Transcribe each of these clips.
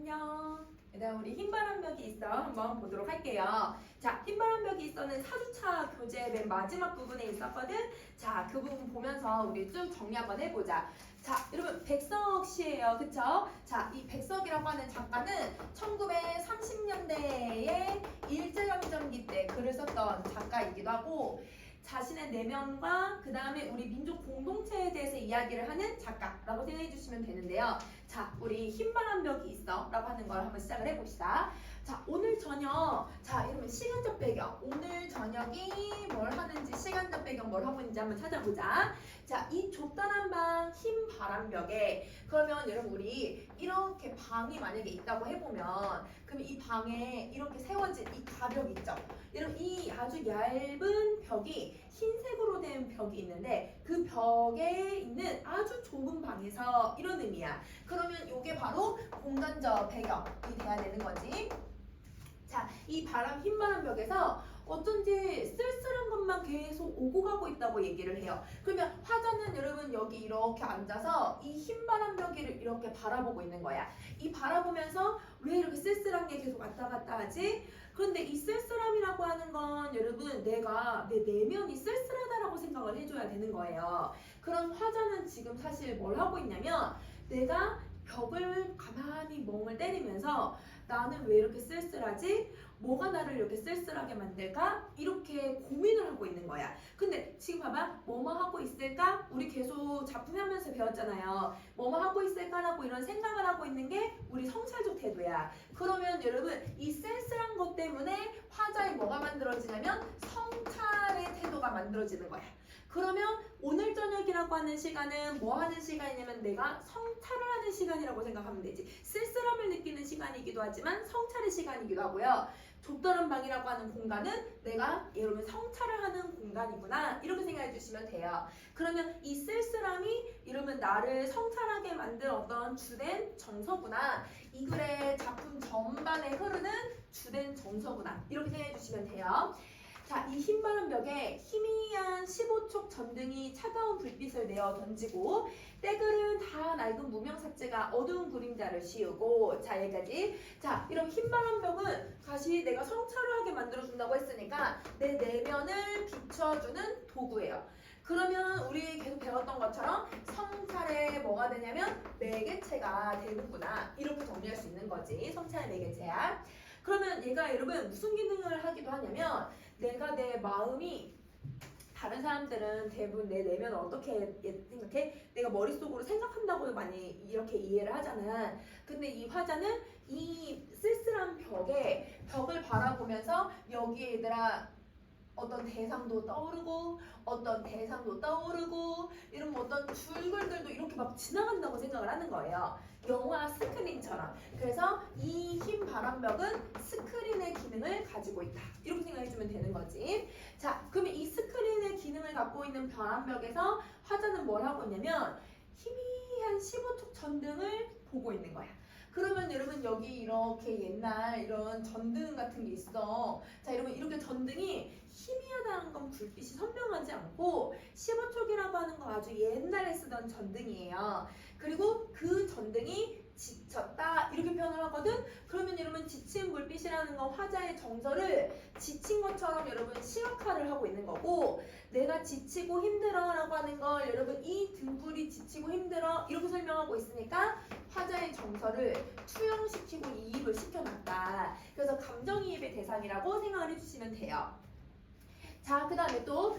안녕. 일단 우리 흰바람벽이 있어 한번 보도록 할게요. 자, 흰바람벽이 있어는 4주차 교재 맨 마지막 부분에 있었거든. 자, 그 부분 보면서 우리 쭉 정리 한번 해보자. 자, 여러분 백석 씨예요. 그쵸? 자, 이 백석이라고 하는 작가는 1930년대에 일제강점기 때 글을 썼던 작가이기도 하고 자신의 내면과 그 다음에 우리 민족 공동체에 대해서 이야기를 하는 작가라고 생각해 주시면 되는데요. 자, 우리 흰바람벽이 있어 라고 하는 걸 한번 시작을 해봅시다. 자, 오늘 저녁, 자, 이러면 시간적 배경, 오늘 저녁이 뭘 하는지 시간적 배경 뭘 하고 있는지 한번 찾아보자. 자, 이 좁다란 방 흰바람벽에 그러면 여러분 우리 이렇게 방이 만약에 있다고 해보면 그럼 이 방에 이렇게 세워진 이 가벽 있죠? 여러분 이 아주 얇은 벽이 흰색으로 된 벽이 있는데 그 벽에 있는 아주 좁은 방에서 이런 의미야. 그러면 이게 바로 공간적 배경이 돼야 되는 거지. 자, 이 흰바람 벽에서 어쩐지 쓸쓸한 것만 계속 오고 가고 있다고 얘기를 해요. 그러면 화자는 여러분 여기 이렇게 앉아서 이 흰바람 벽을 이렇게 바라보고 있는 거야. 이 바라보면서 왜 이렇게 쓸쓸한 게 계속 왔다 갔다 하지? 그런데 이 쓸쓸함이라고 하는 건 여러분 내가 내 내면이 쓸쓸하다라고 생각을 해줘야 되는 거예요. 그럼 화자는 지금 사실 뭘 하고 있냐면 내가 벽을 가만히 멍을 때리면서 나는 왜 이렇게 쓸쓸하지? 뭐가 나를 이렇게 쓸쓸하게 만들까? 이렇게 고민을 하고 있는 거야. 근데 지금 봐봐. 뭐뭐 하고 있을까? 우리 계속 작품 하면서 배웠잖아요. 뭐뭐 하고 있을까라고 이런 생각을 하고 있는 게 우리 성찰적 태도야. 그러면 여러분 이 쓸쓸한 것 때문에 화자에 뭐가 만들어지냐면 성찰의 태도가 만들어지는 거야. 그러면 오늘 저녁이라고 하는 시간은 뭐 하는 시간이냐면 내가 성찰을 하는 시간이라고 생각하면 되지. 쓸쓸함을 느끼는 시간이기도 하지만 성찰의 시간이기도 하고요. 좁다란 방이라고 하는 공간은 내가 여러분 성찰을 하는 공간이구나 이렇게 생각해 주시면 돼요. 그러면 이 쓸쓸함이 여러분 나를 성찰하게 만든 어떤 주된 정서구나. 이 글의 작품 전반에 흐르는 주된 정서구나 이렇게 생각해 주시면 돼요. 자, 이 흰바람 벽에 희미한 15촉 전등이 차가운 불빛을 내어 던지고 때글은 다 낡은 무명사체가 어두운 그림자를 씌우고 자 여기까지. 자, 이런 흰바람 벽은 다시 내가 성찰을 하게 만들어준다고 했으니까 내 내면을 비춰주는 도구예요. 그러면 우리 계속 배웠던 것처럼 성찰에 뭐가 되냐면 매개체가 되는구나 이렇게 정리할 수 있는 거지. 성찰의 매개체야. 그러면 얘가 여러분 무슨 기능을 하기도 하냐면 내가 내 마음이 다른 사람들은 대부분 내 내면을 어떻게 생각해? 내가 머릿속으로 생각한다고 많이 이렇게 이해를 하잖아. 근데 이 화자는 이 쓸쓸한 벽을 바라보면서 여기 얘들아 어떤 대상도 떠오르고 어떤 대상도 떠오르고 이런 어떤 줄글들도 이렇게 막 지나간다고 생각을 하는 거예요. 영화 스크린처럼. 그래서 이 흰 바람벽은 스크린의 기능을 가지고 있다. 이렇게 생각해주면 되는 거지. 자, 그러면 이 스크린의 기능을 갖고 있는 바람벽에서 화자는 뭘 하고 있냐면 희미한 15촉 전등을 보고 있는 거야. 그러면 여러분 여기 이렇게 옛날 이런 전등 같은 게 있어. 자, 여러분 이렇게 전등이 희미하다는 건 불빛이 선명하지 않고 15촉이라고 하는 건 아주 옛날에 쓰던 전등이에요. 그리고 그 전등이 지쳤다 이렇게 표현을 하거든. 그러면 여러분 지친 불빛이라는 건 화자의 정서를 지친 것처럼 여러분 시각화를 하고 있는 거고 내가 지치고 힘들어 라고 하는 걸 여러분 이 등불이 지치고 힘들어 이렇게 설명하고 있으니까 화자의 정서를 투영시키고 이입을 시켜놨다. 그래서 감정이입의 대상이라고 생각을 해주시면 돼요. 자, 그 다음에 또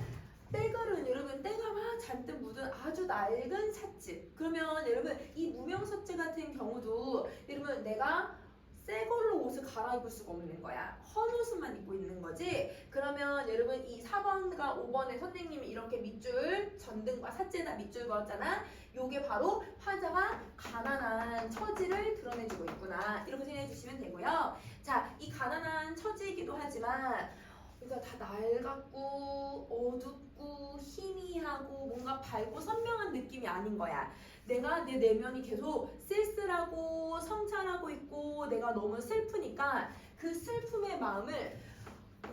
때글은 여러분 때가 막 잔뜩 묻은 아주 낡은 찻집. 그러면 여러분 이 무명사체 같은 경우도 여러분 내가 새 걸로 옷을 갈아입을 수가 없는 거야. 헌옷만 입고 있는 거지. 그러면 여러분 이 4번과 5번에 선생님이 이렇게 밑줄 전등과 삿재에다 밑줄 그었잖아. 요게 바로 화자가 가난한 처지를 드러내주고 있구나. 이렇게 생각해 주시면 되고요. 자, 이 가난한 처지이기도 하지만 그러니까 다 낡았고 어둡고 희미하고 뭔가 밝고 선명한 느낌이 아닌 거야. 내가 내 내면이 계속 쓸쓸하고 성찰하고 있고 내가 너무 슬프니까 그 슬픔의 마음을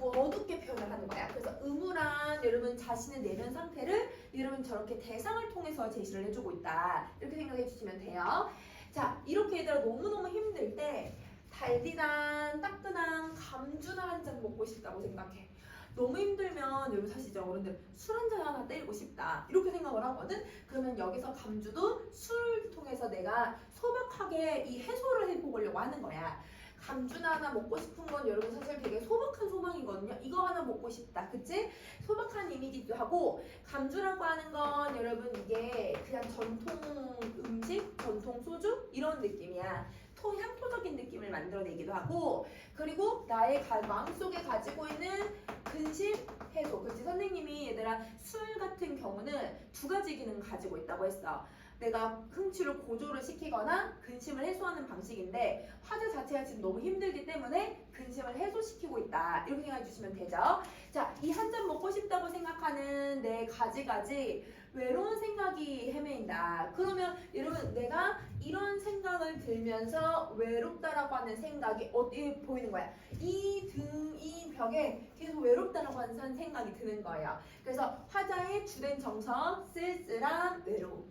어둡게 표현을 하는 거야. 그래서 음울한 여러분 자신의 내면 상태를 여러분 저렇게 대상을 통해서 제시를 해주고 있다. 이렇게 생각해 주시면 돼요. 자, 이렇게 얘들아 너무너무 힘들 때 달디난 따끈한 감주나 한 잔 먹고 싶다고 생각해. 너무 힘들면 여러분 사실 이제 어른들 술 한 잔 하나 때리고 싶다 이렇게 생각을 하거든. 그러면 여기서 감주도 술을 통해서 내가 소박하게 이 해소를 해보려고 하는 거야. 감주나 하나 먹고 싶은 건 여러분 사실 되게 소박한 소망이거든요. 이거 하나 먹고 싶다, 그치? 소박한 이미지도 하고, 감주라고 하는 건 여러분 이게 그냥 전통 음식, 전통 소주 이런 느낌이야. 향토적인 느낌을 만들어내기도 하고, 그리고 나의 마음속에 가지고 있는 근심 해소. 그치? 선생님이 얘들아 술 같은 경우는 두 가지 기능을 가지고 있다고 했어. 내가 흥취를 고조를 시키거나 근심을 해소하는 방식인데, 화자 자체가 지금 너무 힘들기 때문에 근심을 해소시키고 있다 이렇게 생각해 주시면 되죠. 자, 이 한 잔 먹고 싶다고 생각하는 내 가지가지 외로운 생각이 헤매인다. 그러면 여러분 내가 이런 생각을 들면서 외롭다라고 하는 생각이 어디 보이는 거야? 이 벽에 계속 외롭다라고 하는 생각이 드는 거예요. 그래서 화자의 주된 정서 쓸쓸한 외로움.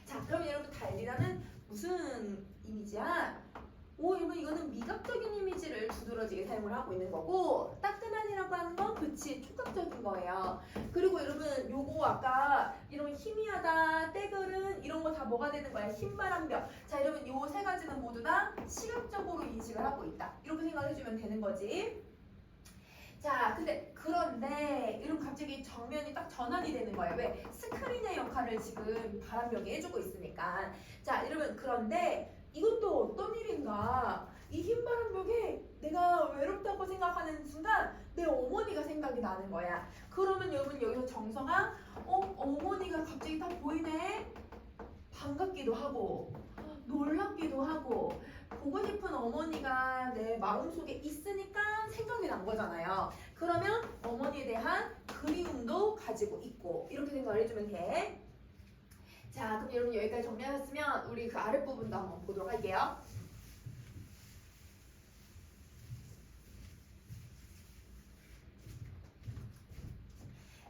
자, 그럼 여러분 달디라는 무슨 이미지야? 여러분 이거는 미각적인 이미지를 두드러지게 사용을 하고 있는 거고, 따끈한이라고 하는 건 그치 촉각적인 거예요. 그리고 여러분 요거 아까 이런 희미하다, 떼글은 이런 거 다 뭐가 되는 거야? 흰바람벽. 자, 여러분 요 세 가지는 모두 다 시각적으로 인식을 하고 있다 이렇게 생각을 해주면 되는 거지. 자, 그런데 여러분 갑자기 정면이 딱 전환이 되는 거예요. 왜? 스크린의 역할을 지금 바람벽이 해주고 있으니까. 자, 여러분 그런데 이것도 어떤 일인가? 이 흰 바람벽에 내가 외롭다고 생각하는 순간 내 어머니가 생각이 나는 거야. 그러면 여러분 여기서 정서가 어머니가 갑자기 딱 보이네? 반갑기도 하고 놀랍기도 하고 보고 싶은 어머니가 내 마음속에 있으니까 생각이 난 거잖아요. 그러면 어머니에 대한 그리움도 가지고 있고 이렇게 생각을 해주면 돼. 자, 그럼 여러분 여기까지 정리하셨으면 우리 그 아랫부분도 한번 보도록 할게요.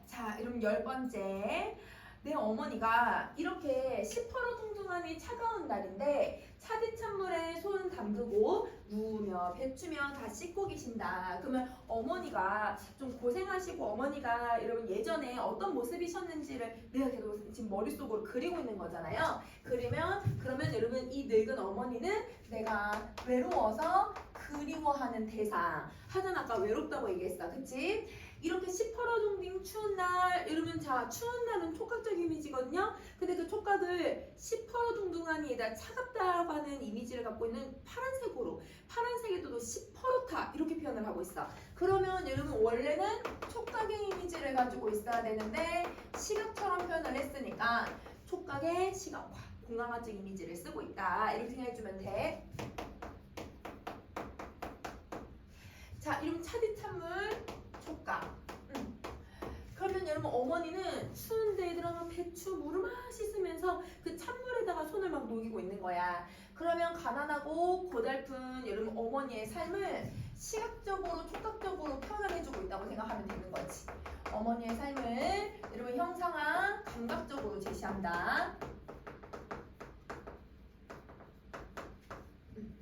자, 여러분 10번째. 내 어머니가 이렇게 시퍼러둥둥한 이 차가운 날인데 차디찬물에 손 담그고 누우며 배추며 다 씻고 계신다. 그러면 어머니가 좀 고생하시고 어머니가 여러분 예전에 어떤 모습이셨는지를 내가 계속 지금 머릿속으로 그리고 있는 거잖아요. 그러면 여러분 이 늙은 어머니는 내가 외로워서 그리워하는 대상. 하단 아까 외롭다고 얘기했어. 그치? 이렇게 시퍼러둥둥 추운 날 이러면 자 추운 날은 촉각적 이미지거든요. 근데 그 촉각을 시퍼러둥둥하니에다 차갑다고 하는 이미지를 갖고 있는 파란색으로 파란색에도 시퍼렇다 이렇게 표현을 하고 있어. 그러면 여러분 원래는 촉각의 이미지를 가지고 있어야 되는데 시각처럼 표현을 했으니까 촉각의 시각화 공간화적 이미지를 쓰고 있다 이렇게 생각해주면 돼. 자, 이러면 차디찬물 촉각. 그러면 여러분 어머니는 추운데 얘들아 막 배추 물을 막 씻으면서 그 찬물에다가 손을 막 녹이고 있는 거야. 그러면 가난하고 고달픈 여러분 어머니의 삶을 시각적으로 촉각적으로 표현을 해주고 있다고 생각하면 되는 거지. 어머니의 삶을 여러분 형상화 감각적으로 제시한다.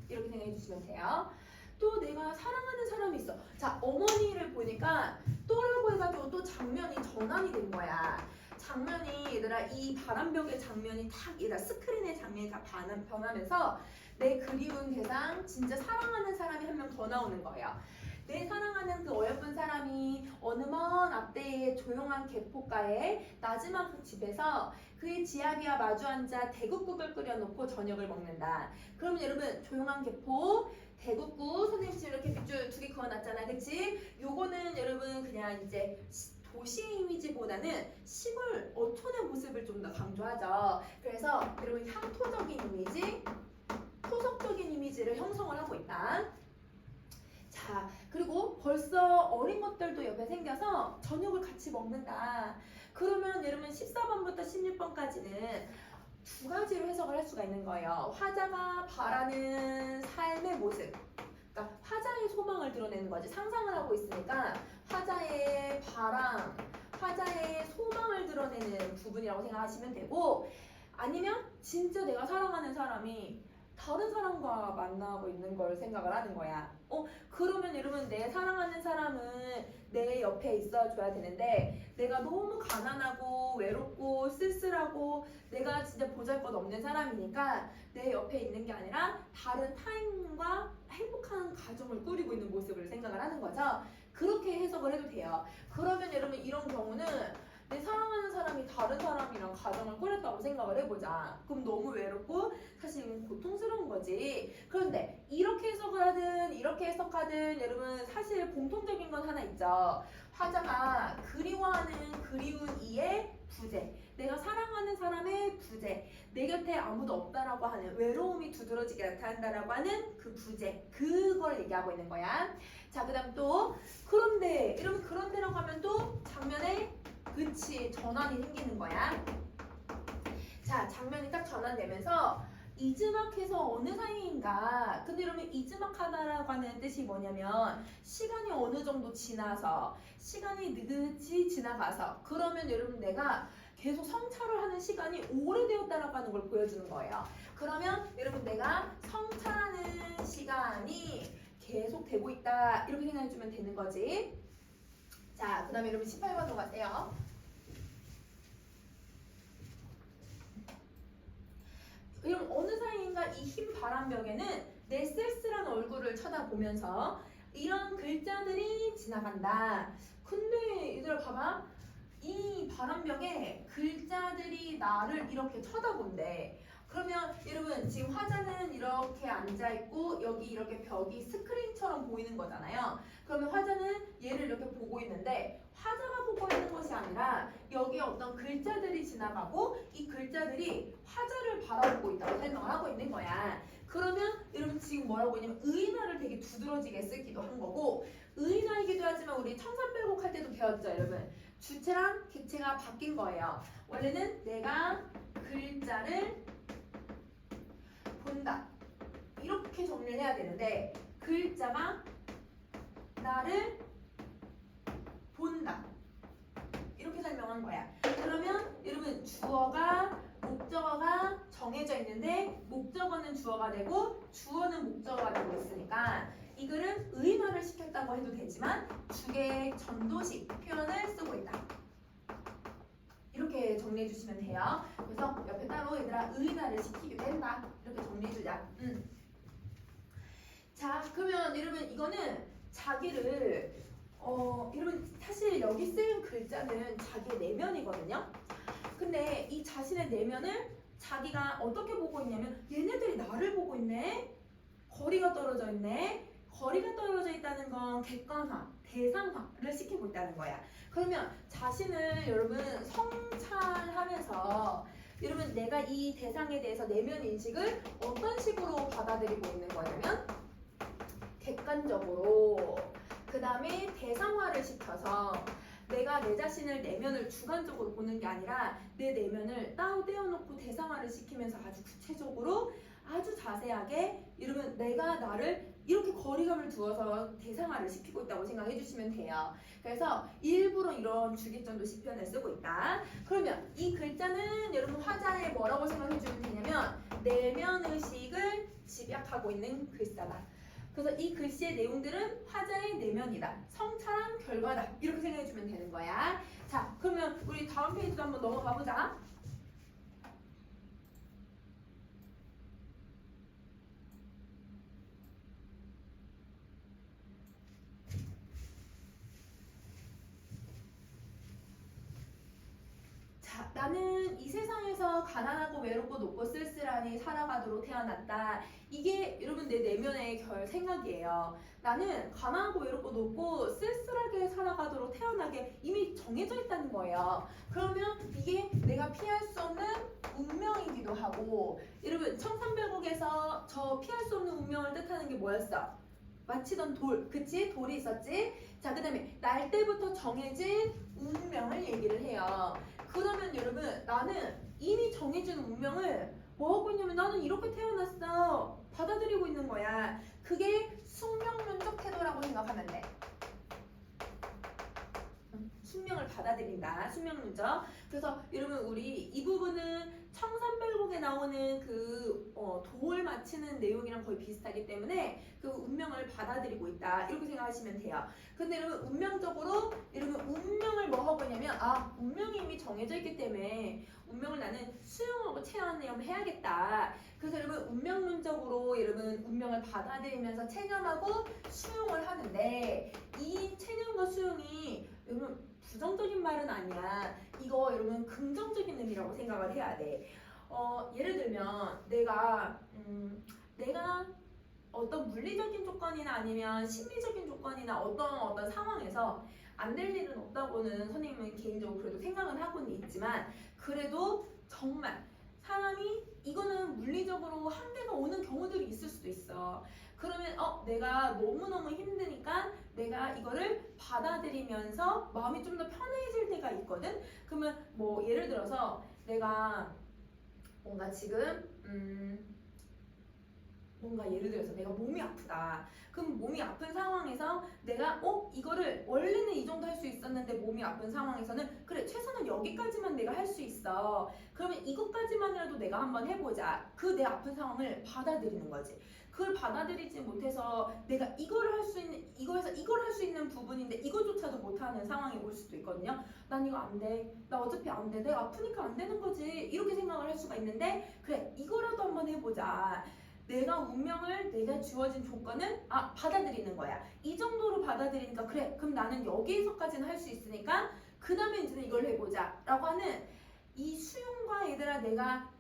이렇게 생각해 주시면 돼요. 또 내가 사랑하는 사람이 있어. 자, 어머니를 보니까 또라고 해가지고 또 장면이 전환이 된 거야. 장면이 얘들아 이 바람벽의 장면이 탁 얘들아 스크린의 장면이 다 변하면서 내 그리운 대상 진짜 사랑하는 사람이 한 명 더 나오는 거예요. 내 사랑하는 그 어여쁜 사람이 어느 먼 앞대의 조용한 개포가에 나지막 그 집에서 그의 지아비와 마주 앉아 대국국을 끓여놓고 저녁을 먹는다. 그러면 여러분 조용한 개포 대국국 선생님 지금 이렇게 빗줄 두 개 그어놨잖아, 그치? 요거는 여러분 그냥 이제 도시 이미지보다는 시골 어촌의 모습을 좀 더 강조하죠. 그래서 여러분 향토적인 이미지, 토속적인 이미지를 형성을 하고 있다. 자, 그리고 벌써 어린 것들도 옆에 생겨서 저녁을 같이 먹는다. 그러면 여러분 14번부터 16번까지는 두 가지로 해석을 할 수가 있는 거예요. 화자가 바라는 삶의 모습. 그러니까 화자의 소망을 드러내는 거지. 상상을 하고 있으니까 화자의 바람, 화자의 소망을 드러내는 부분이라고 생각하시면 되고, 아니면 진짜 내가 사랑하는 사람이 다른 사람과 만나고 있는 걸 생각을 하는 거야. 그러면 여러분 내 사랑하는 사람은 내 옆에 있어줘야 되는데 내가 너무 가난하고 외롭고 쓸쓸하고 내가 진짜 보잘것없는 사람이니까 내 옆에 있는 게 아니라 다른 타인과 행복한 가정을 꾸리고 있는 모습을 생각을 하는 거죠. 그렇게 해석을 해도 돼요. 그러면 여러분 이런 경우는 내 사랑하는 사람이 다른 사람이랑 가정을 꾸렸다고 생각을 해보자. 그럼 너무 외롭고 사실 이건 고통스러운 거지. 그런데 이렇게 해석을 하든 이렇게 해석하든 여러분 사실 공통적인 건 하나 있죠. 화자가 그리워하는 그리운 이의 부재, 내가 사랑하는 사람의 부재, 내 곁에 아무도 없다라고 하는 외로움이 두드러지게 나타난다라고 하는 그 부재, 그걸 얘기하고 있는 거야. 자, 그 다음 또 그런데 여러분 그런데라고 하면 또 장면에 그치 전환이 생기는 거야. 자, 장면이 딱 전환되면서 이즈막해서 어느 사이인가. 근데 여러분 이즈막하다라고 하는 뜻이 뭐냐면 시간이 어느 정도 지나서 시간이 느긋이 지나가서 그러면 여러분 내가 계속 성찰을 하는 시간이 오래되었다라고 하는 걸 보여주는 거예요. 그러면 여러분 내가 성찰하는 시간이 계속 되고 있다 이렇게 생각해주면 되는 거지. 자, 그 다음에 여러분 18번으로 가세요. 여러분 어느 사이인가 이 흰 바람벽에는 내 쓸쓸한 얼굴을 쳐다보면서 이런 글자들이 지나간다. 근데 얘들아 봐봐. 이 바람벽에 글자들이 나를 이렇게 쳐다본대. 그러면 여러분 지금 화자는 이렇게 앉아있고 여기 이렇게 벽이 스크린처럼 보이는 거잖아요. 그러면 화자는 얘를 이렇게 보고 있는데 화자가 보고 있는 것이 아니라 여기에 어떤 글자들이 지나가고 이 글자들이 화자를 바라보고 있다고 생각을 하고 있는 거야. 그러면 여러분 지금 뭐라고 했냐면 의인화를 되게 두드러지게 쓰기도 한 거고 의인화이기도 하지만 우리 1300곡 할 때도 배웠죠 여러분. 주체랑 객체가 바뀐 거예요. 원래는 내가 글자를 본다 이렇게 정리를 해야 되는데 글자가 나를 본다 이렇게 설명한 거야. 그러면 여러분 주어가 목적어가 정해져 있는데 목적어는 주어가 되고 주어는 목적어가 되고 있으니까 이 글은 의인화를 시켰다고 해도 되지만 주계 전도식 표현을 쓰고 있다. 이렇게 정리해 주시면 돼요. 그래서 옆에 따로 얘들아 의인화를 시키기도 한다. 이렇게 정리해 주자. 자, 그러면 여러분 이거는 자기를 여러분 사실 여기 쓰인 글자는 자기의 내면이거든요. 근데 이 자신의 내면을 자기가 어떻게 보고 있냐면 얘네들이 나를 보고 있네. 거리가 떨어져 있네. 거리가 떨어져 있다는 건 객관화, 대상화를 시키고 있다는 거야. 그러면 자신을 여러분 성찰하면서 여러분 내가 이 대상에 대해서 내면 인식을 어떤 식으로 받아들이고 있는 거냐면 객관적으로 그 다음에 대상화를 시켜서 내가 내 자신을 내면을 주관적으로 보는 게 아니라 내 내면을 따로 떼어놓고 대상화를 시키면서 아주 구체적으로 아주 자세하게 이러면 내가 나를 이렇게 거리감을 두어서 대상화를 시키고 있다고 생각해 주시면 돼요. 그래서 일부러 이런 주기전도식 표현을 쓰고 있다. 그러면 이 글자는 여러분 화자에 뭐라고 생각해 주면 되냐면 내면의식을 집약하고 있는 글자다. 그래서 이 글씨의 내용들은 화자의 내면이다. 성찰한 결과다. 이렇게 생각해 주면 되는 거야. 자, 그러면 우리 다음 페이지도 한번 넘어가 보자. 자, 나는 이 세상에서 가난하고 외롭고 높고 쓸쓸하니 살아가도록 태어났다. 이게 여러분 내 내면의 생각이에요. 나는 가난하고 외롭고 높고 쓸쓸하게 살아가도록 태어나게 이미 정해져 있다는 거예요. 그러면 이게 내가 피할 수 없는 운명이기도 하고 여러분 1300억에서 저 피할 수 없는 운명을 뜻하는 게 뭐였어? 마치던 돌, 그치? 돌이 있었지? 자, 그 다음에 날 때부터 정해진 운명을 얘기를 해요. 그러면 여러분 나는 이미 정해진 운명을 뭐 하고 있냐면 나는 이렇게 태어났어. 받아들이고 있는 거야. 그게 숙명론적 태도라고 생각하면 돼. 숙명을 받아들인다. 숙명 누적. 그래서 여러분 우리 이 부분은 청산별곡에 나오는 그 도를 맞히는 내용이랑 거의 비슷하기 때문에 그 운명을 받아들이고 있다. 이렇게 생각하시면 돼요. 근데 여러분 운명적으로 여러분 운명을 뭐 하고 있냐면 운명이 이미 정해져 있기 때문에 운명을 나는 수용하고 체험해야겠다. 그래서 여러분 운명론적으로 여러분 운명을 받아들이면서 체념하고 수용을 하는데 이 체념과 수용이 여러분 부정적인 말은 아니야. 이거 여러분 긍정적인 의미라고 생각을 해야 돼. 예를 들면 내가 어떤 물리적인 조건이나 아니면 심리적인 조건이나 어떤 상황에서 안 될 일은 없다고는 선생님은 개인적으로 그래도 생각은 하고는 있지만 그래도 정말 사람이 이거는 물리적으로 한계가 오는 경우들이 있을 수도 있어. 그러면 내가 너무너무 힘드니까 내가 이거를 받아들이면서 마음이 좀 더 편해질 때가 있거든. 그러면 뭐 예를 들어서 내가 뭔가 지금 뭔가 예를 들어서 내가 몸이 아프다. 그럼 몸이 아픈 상황에서 내가 이거를 원래는 이 정도 할 수 있었는데 몸이 아픈 상황에서는 그래 최소한 여기까지만 내가 할 수 있어. 그러면 이것까지만이라도 내가 한번 해보자. 그 내 아픈 상황을 받아들이는 거지. 그걸 받아들이지 못해서 내가 이걸 할 수 있는 이거에서 이걸 할 수 있는 부분인데 이것조차도 못하는 상황이 올 수도 있거든요. 난 이거 안 돼. 나 어차피 안 돼. 내가 아프니까 안 되는 거지. 이렇게 생각을 할 수가 있는데 그래 이거라도 한번 해보자. 내가 운명을 내가 주어진 조건은 받아들이는 거야. 이 정도로 받아들이니까 그래 그럼 나는 여기에서까지는 할 수 있으니까 그 다음에 이제는 이걸 해보자 라고 하는 이 수용과 얘들아 내가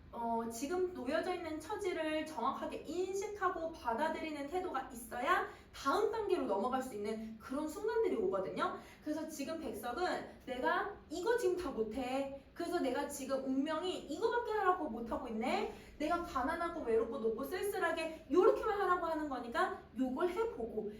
지금 놓여져 있는 처지를 정확하게 인식하고 받아들이는 태도가 있어야 다음 단계로 넘어갈 수 있는 그런 순간들이 오거든요. 그래서 지금 백석은 내가 이거 지금 다 못해. 그래서 내가 지금 운명이 이거밖에 하라고 못하고 있네. 내가 가난하고 외롭고 높고 쓸쓸하게 요렇게만 하라고 하는 거니까 요걸 해보고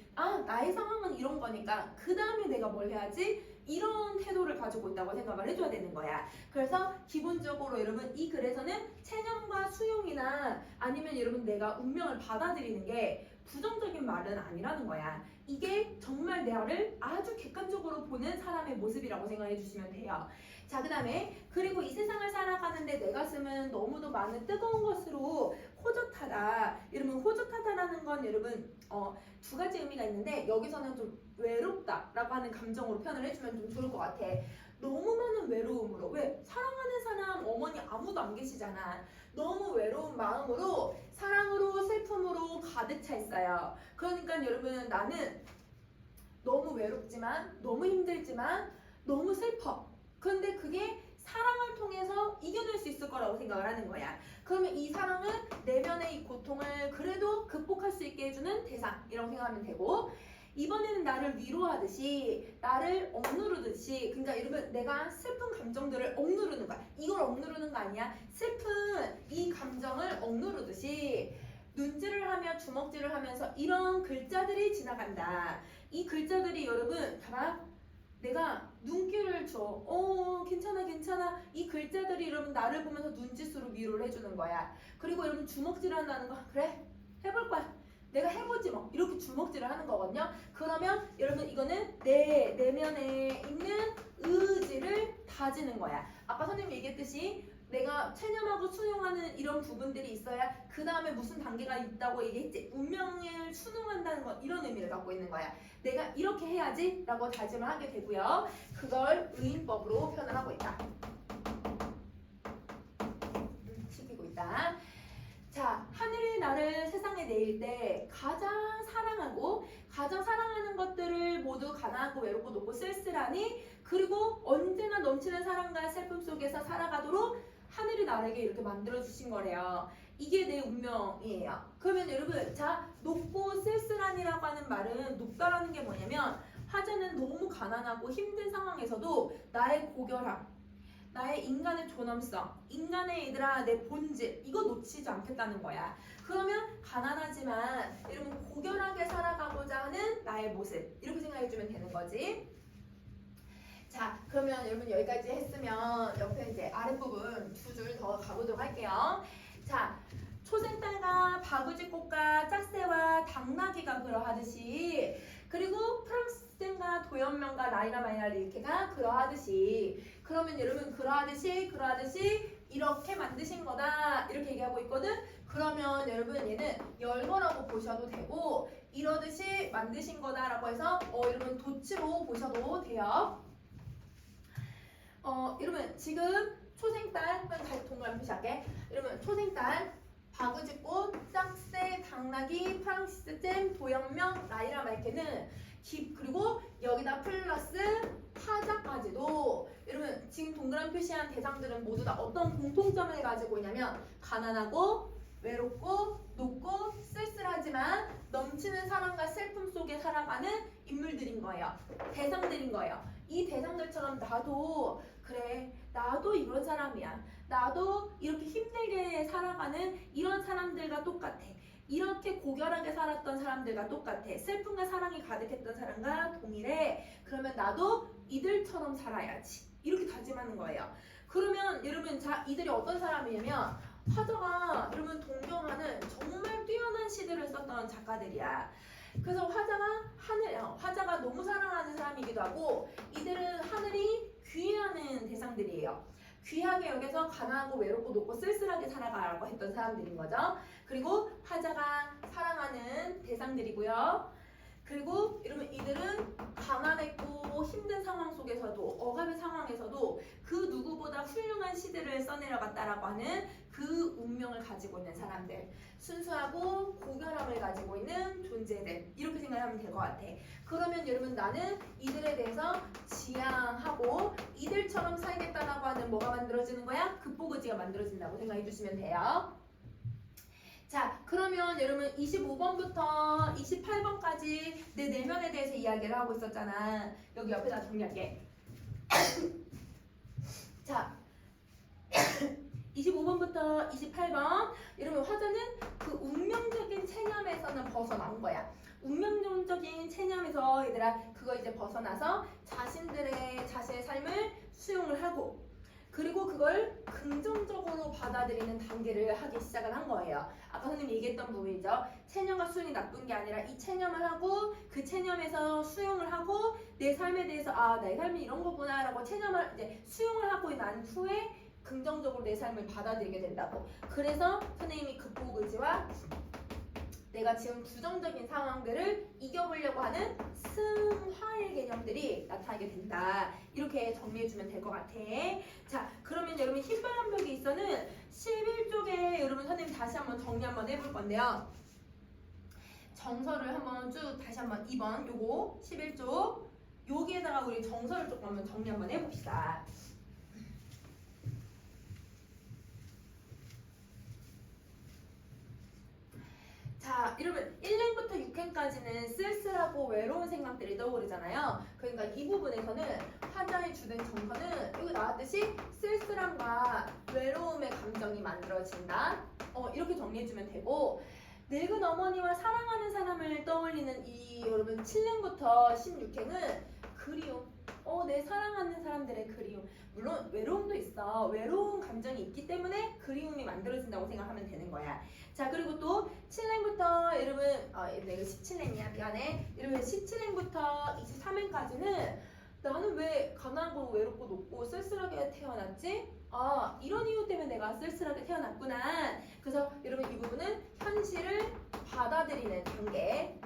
나의 상황은 이런 거니까 그 다음에 내가 뭘 해야지? 이런 태도를 가지고 있다고 생각을 해줘야 되는 거야. 그래서 기본적으로 여러분 이 글에서는 체념과 수용이나 아니면 여러분 내가 운명을 받아들이는 게 부정적인 말은 아니라는 거야. 이게 정말 나를 아주 객관적으로 보는 사람의 모습이라고 생각해 주시면 돼요. 자, 그 다음에 그리고 이 세상을 살아가는데 내 가슴은 너무도 많은 뜨거운 것으로 호젓하다. 여러분 호젓하다라는 건 여러분 두 가지 의미가 있는데 여기서는 좀 외롭다라고 하는 감정으로 표현을 해주면 좀 좋을 것 같아. 너무 많은 외로움으로 왜 사랑하는 사람 어머니 아무도 안 계시잖아. 너무 외로운 마음으로 사랑으로 슬픔으로 가득 차 있어요. 그러니까 여러분 나는 너무 외롭지만 너무 힘들지만 너무 슬퍼. 근데 그게 사랑을 통해서 이겨낼 수 있을 거라고 생각을 하는 거야. 그러면 이 사랑은 내면의 이 고통을 그래도 극복할 수 있게 해주는 대상이라고 생각하면 되고 이번에는 나를 위로하듯이 나를 억누르듯이 그러니까 여러분 내가 슬픈 감정들을 억누르는 거야. 이걸 억누르는 거 아니야. 슬픈 이 감정을 억누르듯이 눈질을 하며 주먹질을 하면서 이런 글자들이 지나간다. 이 글자들이 여러분 봐봐. 내가 눈길을 줘. 괜찮아 괜찮아. 이 글자들이 여러분 나를 보면서 눈짓으로 위로를 해주는 거야. 그리고 여러분 주먹질 한다는 거 그래 해볼 거야. 내가 해보지 뭐 이렇게 주먹질을 하는 거거든요. 그러면 여러분 이거는 내 내면에 있는 의지를 다지는 거야. 아까 선생님이 얘기했듯이 내가 체념하고 수용하는 이런 부분들이 있어야 그 다음에 무슨 단계가 있다고 얘기했지. 운명을 수능한다는 건 이런 의미를 갖고 있는 거야. 내가 이렇게 해야지 라고 다짐을 하게 되고요. 그걸 의인법으로 표현을 하고 있다. 시키고 있다. 자, 하늘이 나를 세상에 내릴 때 가장 사랑하고 가장 사랑하는 것들을 모두 가난하고 외롭고 높고 쓸쓸하니 그리고 언제나 넘치는 사랑과 슬픔 속에서 살아가도록 하늘이 나에게 이렇게 만들어주신 거래요. 이게 내 운명이에요. 그러면 여러분 자 높고 쓸쓸한이라고 하는 말은 높다라는 게 뭐냐면 화자는 너무 가난하고 힘든 상황에서도 나의 고결함 나의 인간의 존엄성, 인간의 얘들아 내 본질 이거 놓치지 않겠다는 거야. 그러면 가난하지만 여러분 고결하게 살아가고자 하는 나의 모습 이렇게 생각해주면 되는 거지. 자 그러면 여러분 여기까지 했으면 옆에 이제 아랫부분 두 줄 더 가보도록 할게요. 자 초생딸과 바구지꽃과 짝새와 당나귀가 그러하듯이 그리고 프랑스 시잼과 도연명과 나이나 마이나 릴케가 그러하듯이. 그러면 여러분 그러하듯이 이렇게 만드신 거다 이렇게 얘기하고 있거든. 그러면 여러분 얘는 열거라고 보셔도 되고 이러듯이 만드신 거다라고 해서 여러분 도치로 보셔도 돼요. 여러분 지금 초생딸 다시 동그라미 표시할게. 여러분 초생딸 바구지꽃, 짝새, 당나귀, 프랑시스 잼, 도연명, 나이라 말케는 그리고 여기다 플러스 화자까지도 여러분 지금 동그라미 표시한 대상들은 모두 다 어떤 공통점을 가지고 있냐면 가난하고 외롭고 높고 쓸쓸하지만 넘치는 사랑과 슬픔 속에 살아가는 인물들인 거예요. 대상들인 거예요. 이 대상들처럼 나도 그래 나도 이런 사람이야. 나도 이렇게 힘들게 살아가는 이런 사람들과 똑같아. 이렇게 고결하게 살았던 사람들과 똑같아. 슬픔과 사랑이 가득했던 사람과 동일해. 그러면 나도 이들처럼 살아야지. 이렇게 다짐하는 거예요. 그러면 여러분 자 이들이 어떤 사람이냐면 화자가 여러분 동경하는 정말 뛰어난 시들을 썼던 작가들이야. 그래서 화자가 너무 사랑하는 사람이기도 하고 이들은 하늘이 귀해하는 대상들이에요. 귀하게 여겨서 가난하고 외롭고 높고 쓸쓸하게 살아가라고 했던 사람들인 거죠. 그리고 화자가 사랑하는 대상들이고요. 그리고 여러분 이들은 가난했고 힘든 상황 속에서도 억압의 상황에서도 그 누구보다 훌륭한 시들을 써내려갔다라고 하는 그 운명을 가지고 있는 사람들, 순수하고 고결함을 가지고 있는 존재들 이렇게 생각하면 될 것 같아. 그러면 여러분 나는 이들에 대해서 지향하고 이들처럼 살겠다라고 하는 뭐가 만들어지는 거야? 극복의지가 만들어진다고 생각해 주시면 돼요. 자, 그러면 여러분 25번부터 28번까지 내 내면에 대해서 이야기를 하고 있었잖아. 여기 옆에다 정리할게. 자, 25번부터 28번. 여러분 화자는 그 운명적인 체념에서는 벗어난 거야. 운명적인 체념에서 얘들아 그거 이제 벗어나서 자신의 삶을 수용을 하고 그리고 그걸 긍정적으로 받아들이는 단계를 하기 시작을 한 거예요. 아까 선생님이 얘기했던 부분이죠. 체념과 수용이 나쁜 게 아니라 이 체념을 하고 그 체념에서 수용을 하고 내 삶에 대해서 내 삶이 이런 거구나 라고 체념을 이제 수용을 하고 난 후에 긍정적으로 내 삶을 받아들이게 된다고. 그래서 선생님이 극복의지와 내가 지금 부정적인 상황들을 이겨보려고 하는 승화의 개념들이 나타나게 된다. 이렇게 정리해주면 될 것 같아. 자, 그러면 여러분 흰바람벽에 있어는 11쪽에 여러분 선생님 다시 한번 정리 한번 해볼 건데요. 정서를 한번 쭉 다시 한번 2번 요거 11쪽 여기에다가 우리 정서를 조금 한번 정리 한번 해봅시다. 자, 여러분 1행부터 6행까지는 쓸쓸하고 외로운 생각들이 떠오르잖아요. 그러니까 이 부분에서는 화자의 주된 정서는 여기 나왔듯이 쓸쓸함과 외로움의 감정이 만들어진다. 이렇게 정리해주면 되고 늙은 어머니와 사랑하는 사람을 떠올리는 이 여러분 7행부터 16행은 그리움. 내 사랑하는 사람들의 그리움. 물론 외로움도 있어. 외로운 감정이 있기 때문에 그리움이 만들어진다고 생각하면 되는 거야. 자, 그리고 또 7행부터 여러분 이거 17행이야. 미안해. 여러분 17행부터 23행까지는 나는 왜 가난하고 외롭고 높고 쓸쓸하게 태어났지? 이런 이유 때문에 내가 쓸쓸하게 태어났구나. 그래서 여러분 이 부분은 현실을 받아들이는 단계.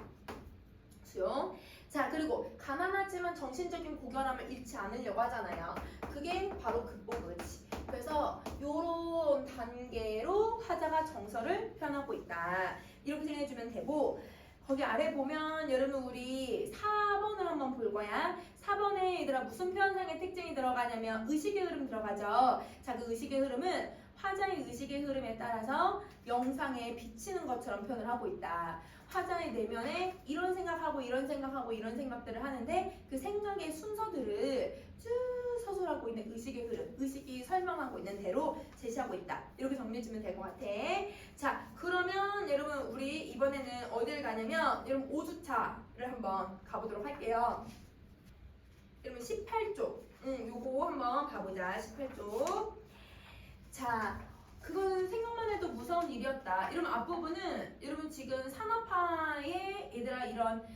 수용. 자, 그리고 가난하지만 정신적인 고결함을 잃지 않으려고 하잖아요. 그게 바로 극복의지. 그래서 요런 단계로 화자가 정서를 표현하고 있다. 이렇게 생각해주면 되고 거기 아래 보면 여러분 우리 4번을 한번 볼 거야. 4번에 얘들아 무슨 표현상의 특징이 들어가냐면 의식의 흐름 들어가죠. 자, 그 의식의 흐름은 화자의 의식의 흐름에 따라서 영상에 비치는 것처럼 표현을 하고 있다. 화자의 내면에 이런 생각하고 이런 생각하고 이런 생각들을 하는데 그 생각의 순서들을 쭉 서술하고 있는 의식의 흐름, 의식이 설명하고 있는 대로 제시하고 있다. 이렇게 정리해주면 될 것 같아. 자, 그러면 여러분 우리 이번에는 어디를 가냐면 여러분 5주차를 한번 가보도록 할게요. 여러분 18쪽 요거 한번 봐보자. 18쪽. 자, 그거는 생각만 해도 무서운 일이었다. 이러면 앞부분은 여러분 지금 산업화에 얘들아 이런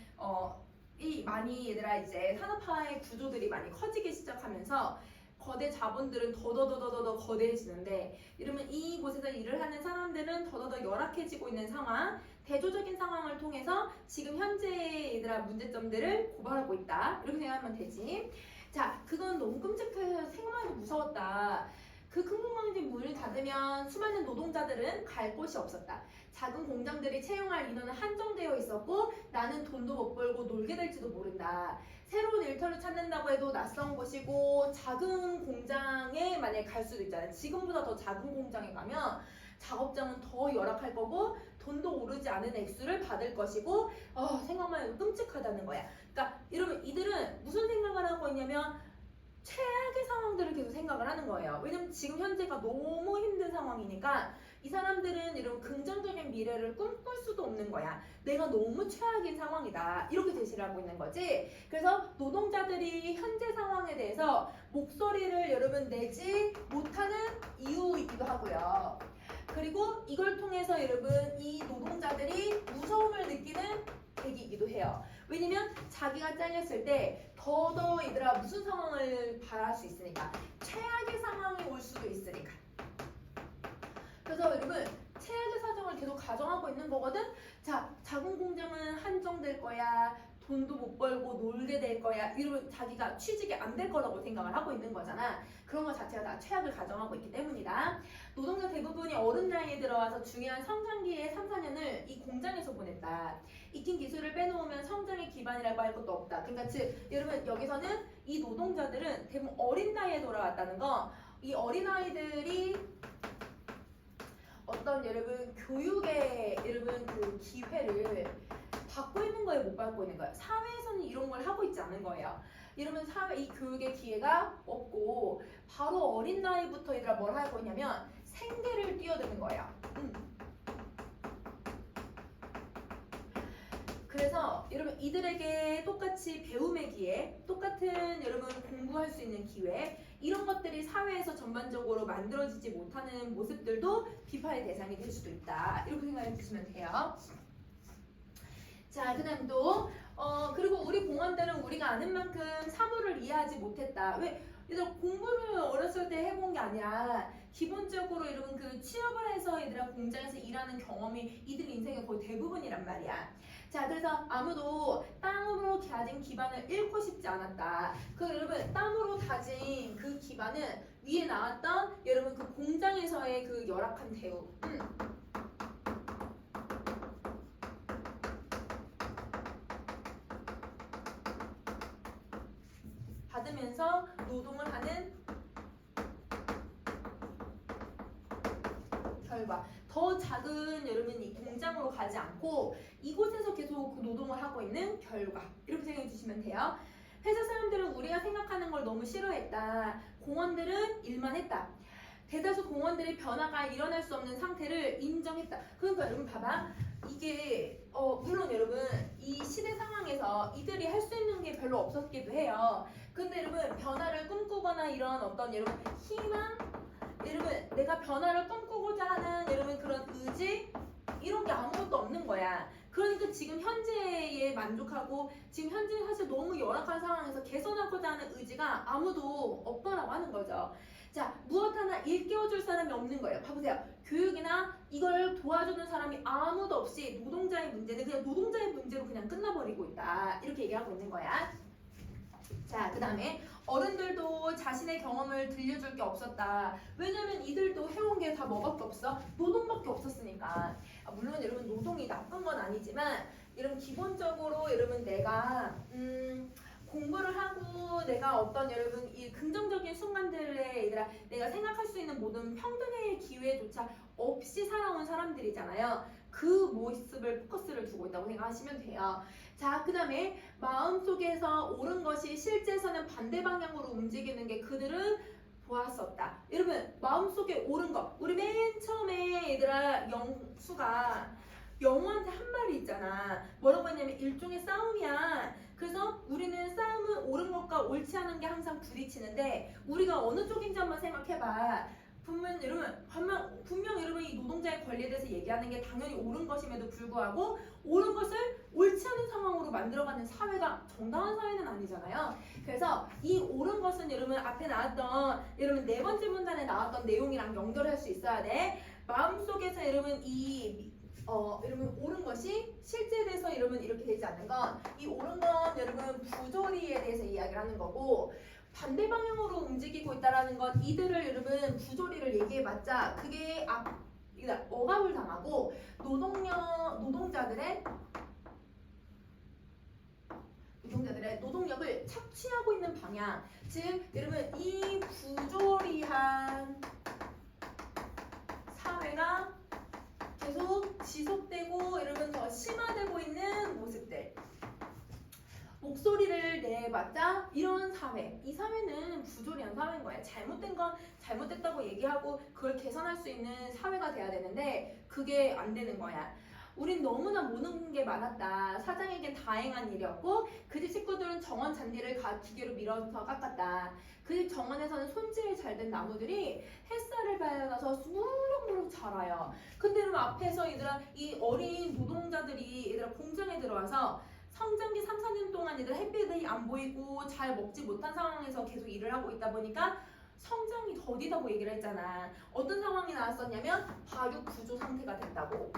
이 많이 얘들아 이제 산업화의 구조들이 많이 커지기 시작하면서 거대 자본들은 더더더더더 거대해지는데 이러면 이곳에서 일을 하는 사람들은 더더더 열악해지고 있는 상황, 대조적인 상황을 통해서 지금 현재의 얘들아 문제점들을 고발하고 있다. 이렇게 생각하면 되지. 자, 그건 너무 끔찍해서 생각만 해도 무서웠다. 그 큰 공장들이 문을 닫으면 수많은 노동자들은 갈 곳이 없었다. 작은 공장들이 채용할 인원은 한정되어 있었고 나는 돈도 못 벌고 놀게 될지도 모른다. 새로운 일터를 찾는다고 해도 낯선 곳이고 작은 공장에 만약에 갈 수도 있잖아요. 지금보다 더 작은 공장에 가면 작업장은 더 열악할 거고 돈도 오르지 않은 액수를 받을 것이고 생각만 해도 끔찍하다는 거야. 그러니까 여러분 이들은 무슨 생각을 하고 있냐면 최악의 상황들을 계속 생각을 하는 거예요. 왜냐면 지금 현재가 너무 힘든 상황이니까 이 사람들은 이런 긍정적인 미래를 꿈꿀 수도 없는 거야. 내가 너무 최악인 상황이다. 이렇게 제시를 하고 있는 거지. 그래서 노동자들이 현재 상황에 대해서 목소리를 여러분 내지 못하는 이유이기도 하고요. 그리고 이걸 통해서 여러분 이 노동자들이 무서움을 느끼는 계기이기도 해요. 왜냐면 자기가 잘렸을 때 더더 얘들아 무슨 상황을 바랄 수 있으니까 최악의 상황이 올 수도 있으니까. 그래서 여러분 최악의 사정을 계속 가정하고 있는 거거든. 자, 작은 공장은 한정될 거야. 돈도 못 벌고 놀게 될 거야. 이러면 자기가 취직이 안 될 거라고 생각을 하고 있는 거잖아. 그런 것 자체가 다 최악을 가정하고 있기 때문이다. 노동자 대부분이 어른 나이에 들어와서 중요한 성장기의 3, 4년을 이 공장에서 보냈다. 익힌 기술을 빼놓으면 성장의 기반이라고 할 것도 없다. 그러니까 즉 여러분 여기서는 이 노동자들은 대부분 어린 나이에 돌아왔다는 거. 이 어린 아이들이 어떤 여러분 교육의 여러분 그 기회를 받고 있는 거에 못 받고 있는 거예요. 사회에서는 이런 걸 하고 있지 않은 거예요. 이러면 사회 이 교육의 기회가 없고 바로 어린 나이부터 얘들아 뭘 하고 있냐면 생계를 뛰어드는 거예요. 그래서 여러분 이들에게 똑같이 배움의 기회, 똑같은 여러분 공부할 수 있는 기회 이런 것들이 사회에서 전반적으로 만들어지지 못하는 모습들도 비판의 대상이 될 수도 있다. 이렇게 생각해 주시면 돼요. 자, 그 다음 또 그리고 우리 공원들은 우리가 아는 만큼 사물을 이해하지 못했다. 왜? 얘들아 공부를 어렸을 때 해본 게 아니라 기본적으로 여러분 그 취업을 해서 얘들아 공장에서 일하는 경험이 이들 인생의 거의 대부분이란 말이야. 자, 그래서 아무도 땀으로 다진 기반을 잃고 싶지 않았다. 그 여러분 땀으로 다진 그 기반은 위에 나왔던 여러분 그 공장에서의 그 열악한 대우. 받으면서 노동을 하는 결과 더 작은 여러분 이 공장으로 가지 않고 이곳에서 계속 그 노동을 하고 있는 결과 이렇게 생각해 주시면 돼요. 회사 사람들은 우리가 생각하는 걸 너무 싫어했다. 공원들은 일만 했다. 대다수 공원들이 변화가 일어날 수 없는 상태를 인정했다. 그러니까 여러분 봐봐. 이게 물론 여러분 이 시대 상황에서 이들이 할 수 있는 게 별로 없었기도 해요. 근데 여러분 변화를 꿈꾸거나 이런 어떤 여러분 희망 여러분 내가 변화를 꿈꾸고자 하는 여러분 그런 의지 이런 게 아무것도 없는 거야. 그러니까 지금 현재에 만족하고 지금 현재 사실 너무 열악한 상황에서 개선하고자 하는 의지가 아무도 없더라고 하는 거죠. 자, 무엇 하나 일깨워줄 사람이 없는 거예요. 봐보세요. 교육이나 이걸 도와주는 사람이 아무도 없이 노동자의 문제는 그냥 노동자의 문제로 그냥 끝나버리고 있다. 이렇게 얘기하고 있는 거야. 자, 그 다음에 어른들도 자신의 경험을 들려줄 게 없었다. 왜냐면 이들도 해온 게 다 뭐밖에 없어? 노동밖에 없었으니까. 물론 여러분 노동이 나쁜 건 아니지만 여러분 기본적으로 여러분 내가 공부를 하고 내가 어떤 여러분 이 긍정적인 순간들에 얘들아 내가 생각할 수 있는 모든 평등의 기회조차 없이 살아온 사람들이잖아요. 그 모습을 포커스를 두고 있다고 생각하시면 돼요. 자, 그 다음에 마음속에서 옳은 것이 실제에서는 반대 방향으로 움직이는 게 그들은 보았었다. 여러분 마음속에 옳은 것 우리 맨 처음에 얘들아 영수가 영호한테 한 말이 있잖아. 뭐라고 했냐면 일종의 싸움이야. 그래서 우리는 싸움은 옳은 것과 옳지 않은 게 항상 부딪히는데 우리가 어느 쪽인지 한번 생각해봐. 분명 여러분 이 노동자의 권리에 대해서 얘기하는 게 당연히 옳은 것임에도 불구하고 옳은 것을 옳지 않은 상황으로 만들어가는 사회가 정당한 사회는 아니잖아요. 그래서 이 옳은 것은 여러분 앞에 나왔던 여러분 네 번째 문단에 나왔던 내용이랑 연결할 수 있어야 돼. 마음속에서 여러분 여러분 옳은 것이 실제돼서 여러분 이렇게 되지 않는 건 이 옳은 건 여러분 부조리에 대해서 이야기를 하는 거고 반대 방향으로 움직이고 있다라는 건 이들을 여러분 부조리를 얘기해봤자 그게 억압을 당하고 노동자들의 노동력을 착취하고 있는 방향 즉 여러분 이 부조리한 사회가 계속 지속되고 여러분 더 심화되고 있는 모습들 목소리를 내봤자 이런 사회 이 사회는 부조리한 사회인 거야. 잘못된 건 잘못됐다고 얘기하고 그걸 개선할 수 있는 사회가 돼야 되는데 그게 안 되는 거야. 우린 너무나 모르는 게 많았다. 사장에겐 다행한 일이었고 그 집 식구들은 정원 잔디를 기계로 밀어서 깎았다. 그 집 정원에서는 손질이 잘 된 나무들이 햇살을 받아서 무럭무럭 자라요. 근데 그럼 앞에서 이 어린 노동자들이 공장에 들어와서 성장기 3, 4년 동안 햇빛이 안 보이고 잘 먹지 못한 상황에서 계속 일을 하고 있다 보니까 성장이 더디다고 얘기를 했잖아. 어떤 상황이 나왔었냐면 발육 구조 상태가 됐다고.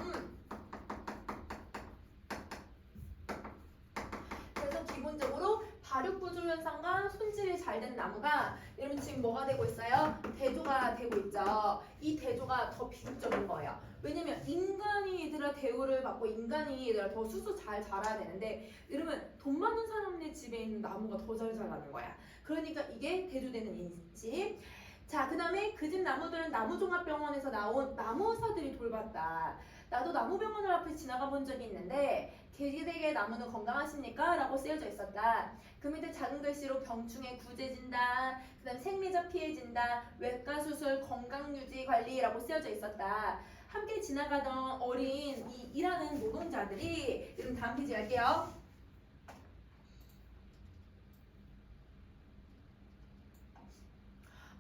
그래서 기본적으로 발육 구조 현상과 손질이 잘 된 나무가 여러분 지금 뭐가 되고 있어요? 대조가 되고 있죠. 이 대조가 더 비극적인 거예요. 왜냐면 인간이 얘들아 대우를 받고 인간이 얘들아 더 수수 잘 자라야 되는데 여러분 돈 많은 사람네 집에 있는 나무가 더 잘 자라는 거야. 그러니까 이게 대조되는 인지. 자, 그 다음에 그 집 나무들은 나무종합병원에서 나온 나무의사들이 돌봤다. 나도 나무병원을 앞에 지나가 본 적이 있는데 계기되게 나무는 건강하십니까? 라고 쓰여져 있었다. 그 밑에 작은 글씨로 병충해 구제 진단, 그 다음 생리적 피해 진단, 외과 수술, 건강유지 관리라고 쓰여져 있었다. 함께 지나가던 어린 일하는 노동자들이 여러분 다음 페이지 갈게요.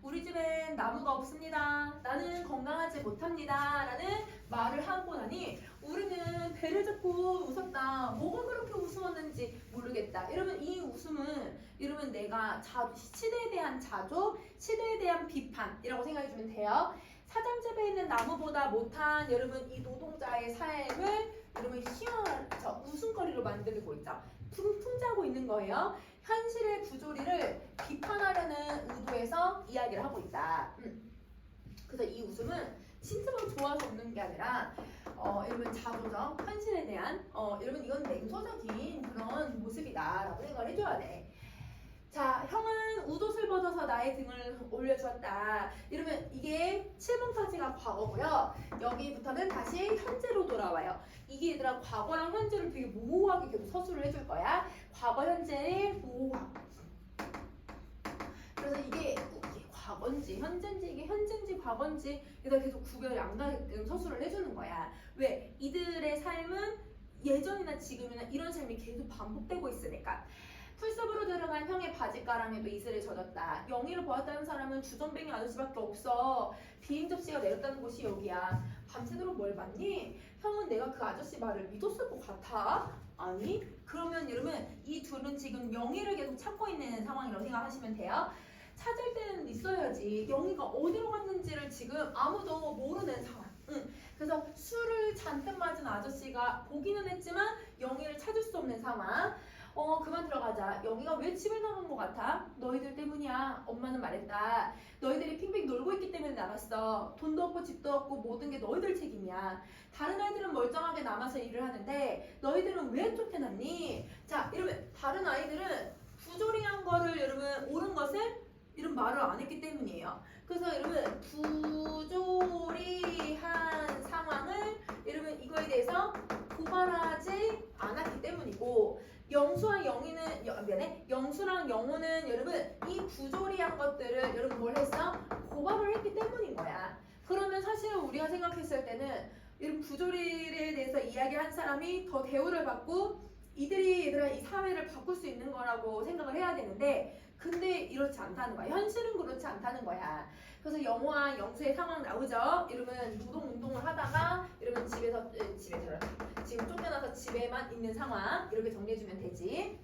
우리 집엔 나무가 없습니다. 나는 건강하지 못합니다. 라는 말을 하고 나니 우리는 배를 잡고 웃었다. 뭐가 그렇게 웃었는지 모르겠다. 여러분 이 웃음은 여러분 내가 시대에 대한 자조, 시대에 대한 비판이라고 생각해주면 돼요. 사장집에 있는 나무보다 못한 여러분 이 노동자의 삶을 여러분 웃음거리로 만들고 있죠. 풍자하고 있는 거예요. 현실의 부조리를 비판하려는 의도에서 이야기를 하고 있다. 그래서 이 웃음은 신체가 좋아서 웃는 게 아니라 여러분 자조적 현실에 대한 여러분 이건 냉소적인 그런 모습이다라고 생각을 해줘야 돼. 자, 형은 웃옷을 벗어서 나의 등을 올려주었다. 이러면 이게 7번까지가 과거고요. 여기부터는 다시 현재로 돌아와요. 이게 얘들아 과거랑 현재를 되게 모호하게 계속 서술을 해줄 거야. 과거, 현재의 모호함. 그래서 이게 과거인지 현재인지 이게 현재인지 과거인지 얘들아 계속 구별이 안 가게끔 서술을 해주는 거야. 왜? 이들의 삶은 예전이나 지금이나 이런 삶이 계속 반복되고 있으니까. 풀숲으로 들어간 형의 바짓가랑에도 이슬을 젖었다. 영희를 보았다는 사람은 주전뱅이 아저씨밖에 없어. 비행 접시가 내렸다는 곳이 여기야. 밤새도록 뭘 봤니? 형은 내가 그 아저씨 말을 믿었을 것 같아? 아니? 그러면 여러분 이 둘은 지금 영희를 계속 찾고 있는 상황이라고 생각하시면 돼요. 찾을 때는 있어야지. 영희가 어디로 갔는지를 지금 아무도 모르는 상황. 그래서 술을 잔뜩 맞은 아저씨가 보기는 했지만 영희를 찾을 수 없는 상황. 그만 들어가자. 영희가 왜 집을 나간 것 같아? 너희들 때문이야. 엄마는 말했다. 너희들이 핑핑 놀고 있기 때문에 나갔어. 돈도 없고 집도 없고 모든 게 너희들 책임이야. 다른 아이들은 멀쩡하게 남아서 일을 하는데 너희들은 왜 쫓겨났니? 자, 이러면 다른 아이들은 부조리한 거를 여러분 옳은 것을 이런 말을 안 했기 때문이에요. 그래서 여러분 부조리한 상황을 여러분 이거에 대해서 고발하지 않았기 때문이고 영수랑 영호는 여러분 이 부조리한 것들을 여러분 뭘 했어? 고발을 했기 때문인 거야. 그러면 사실 우리가 생각했을 때는 이런 부조리에 대해서 이야기한 사람이 더 대우를 받고 이들이 얘들아 이 사회를 바꿀 수 있는 거라고 생각을 해야 되는데 근데 이렇지 않다는 거야. 현실은 그렇지 않다는 거야. 그래서 영호와 영수의 상황 나오죠. 이러면 노동운동을 하다가 이러면 집에 들어가. 지금 쫓겨나서 집에만 있는 상황. 이렇게 정리해주면 되지.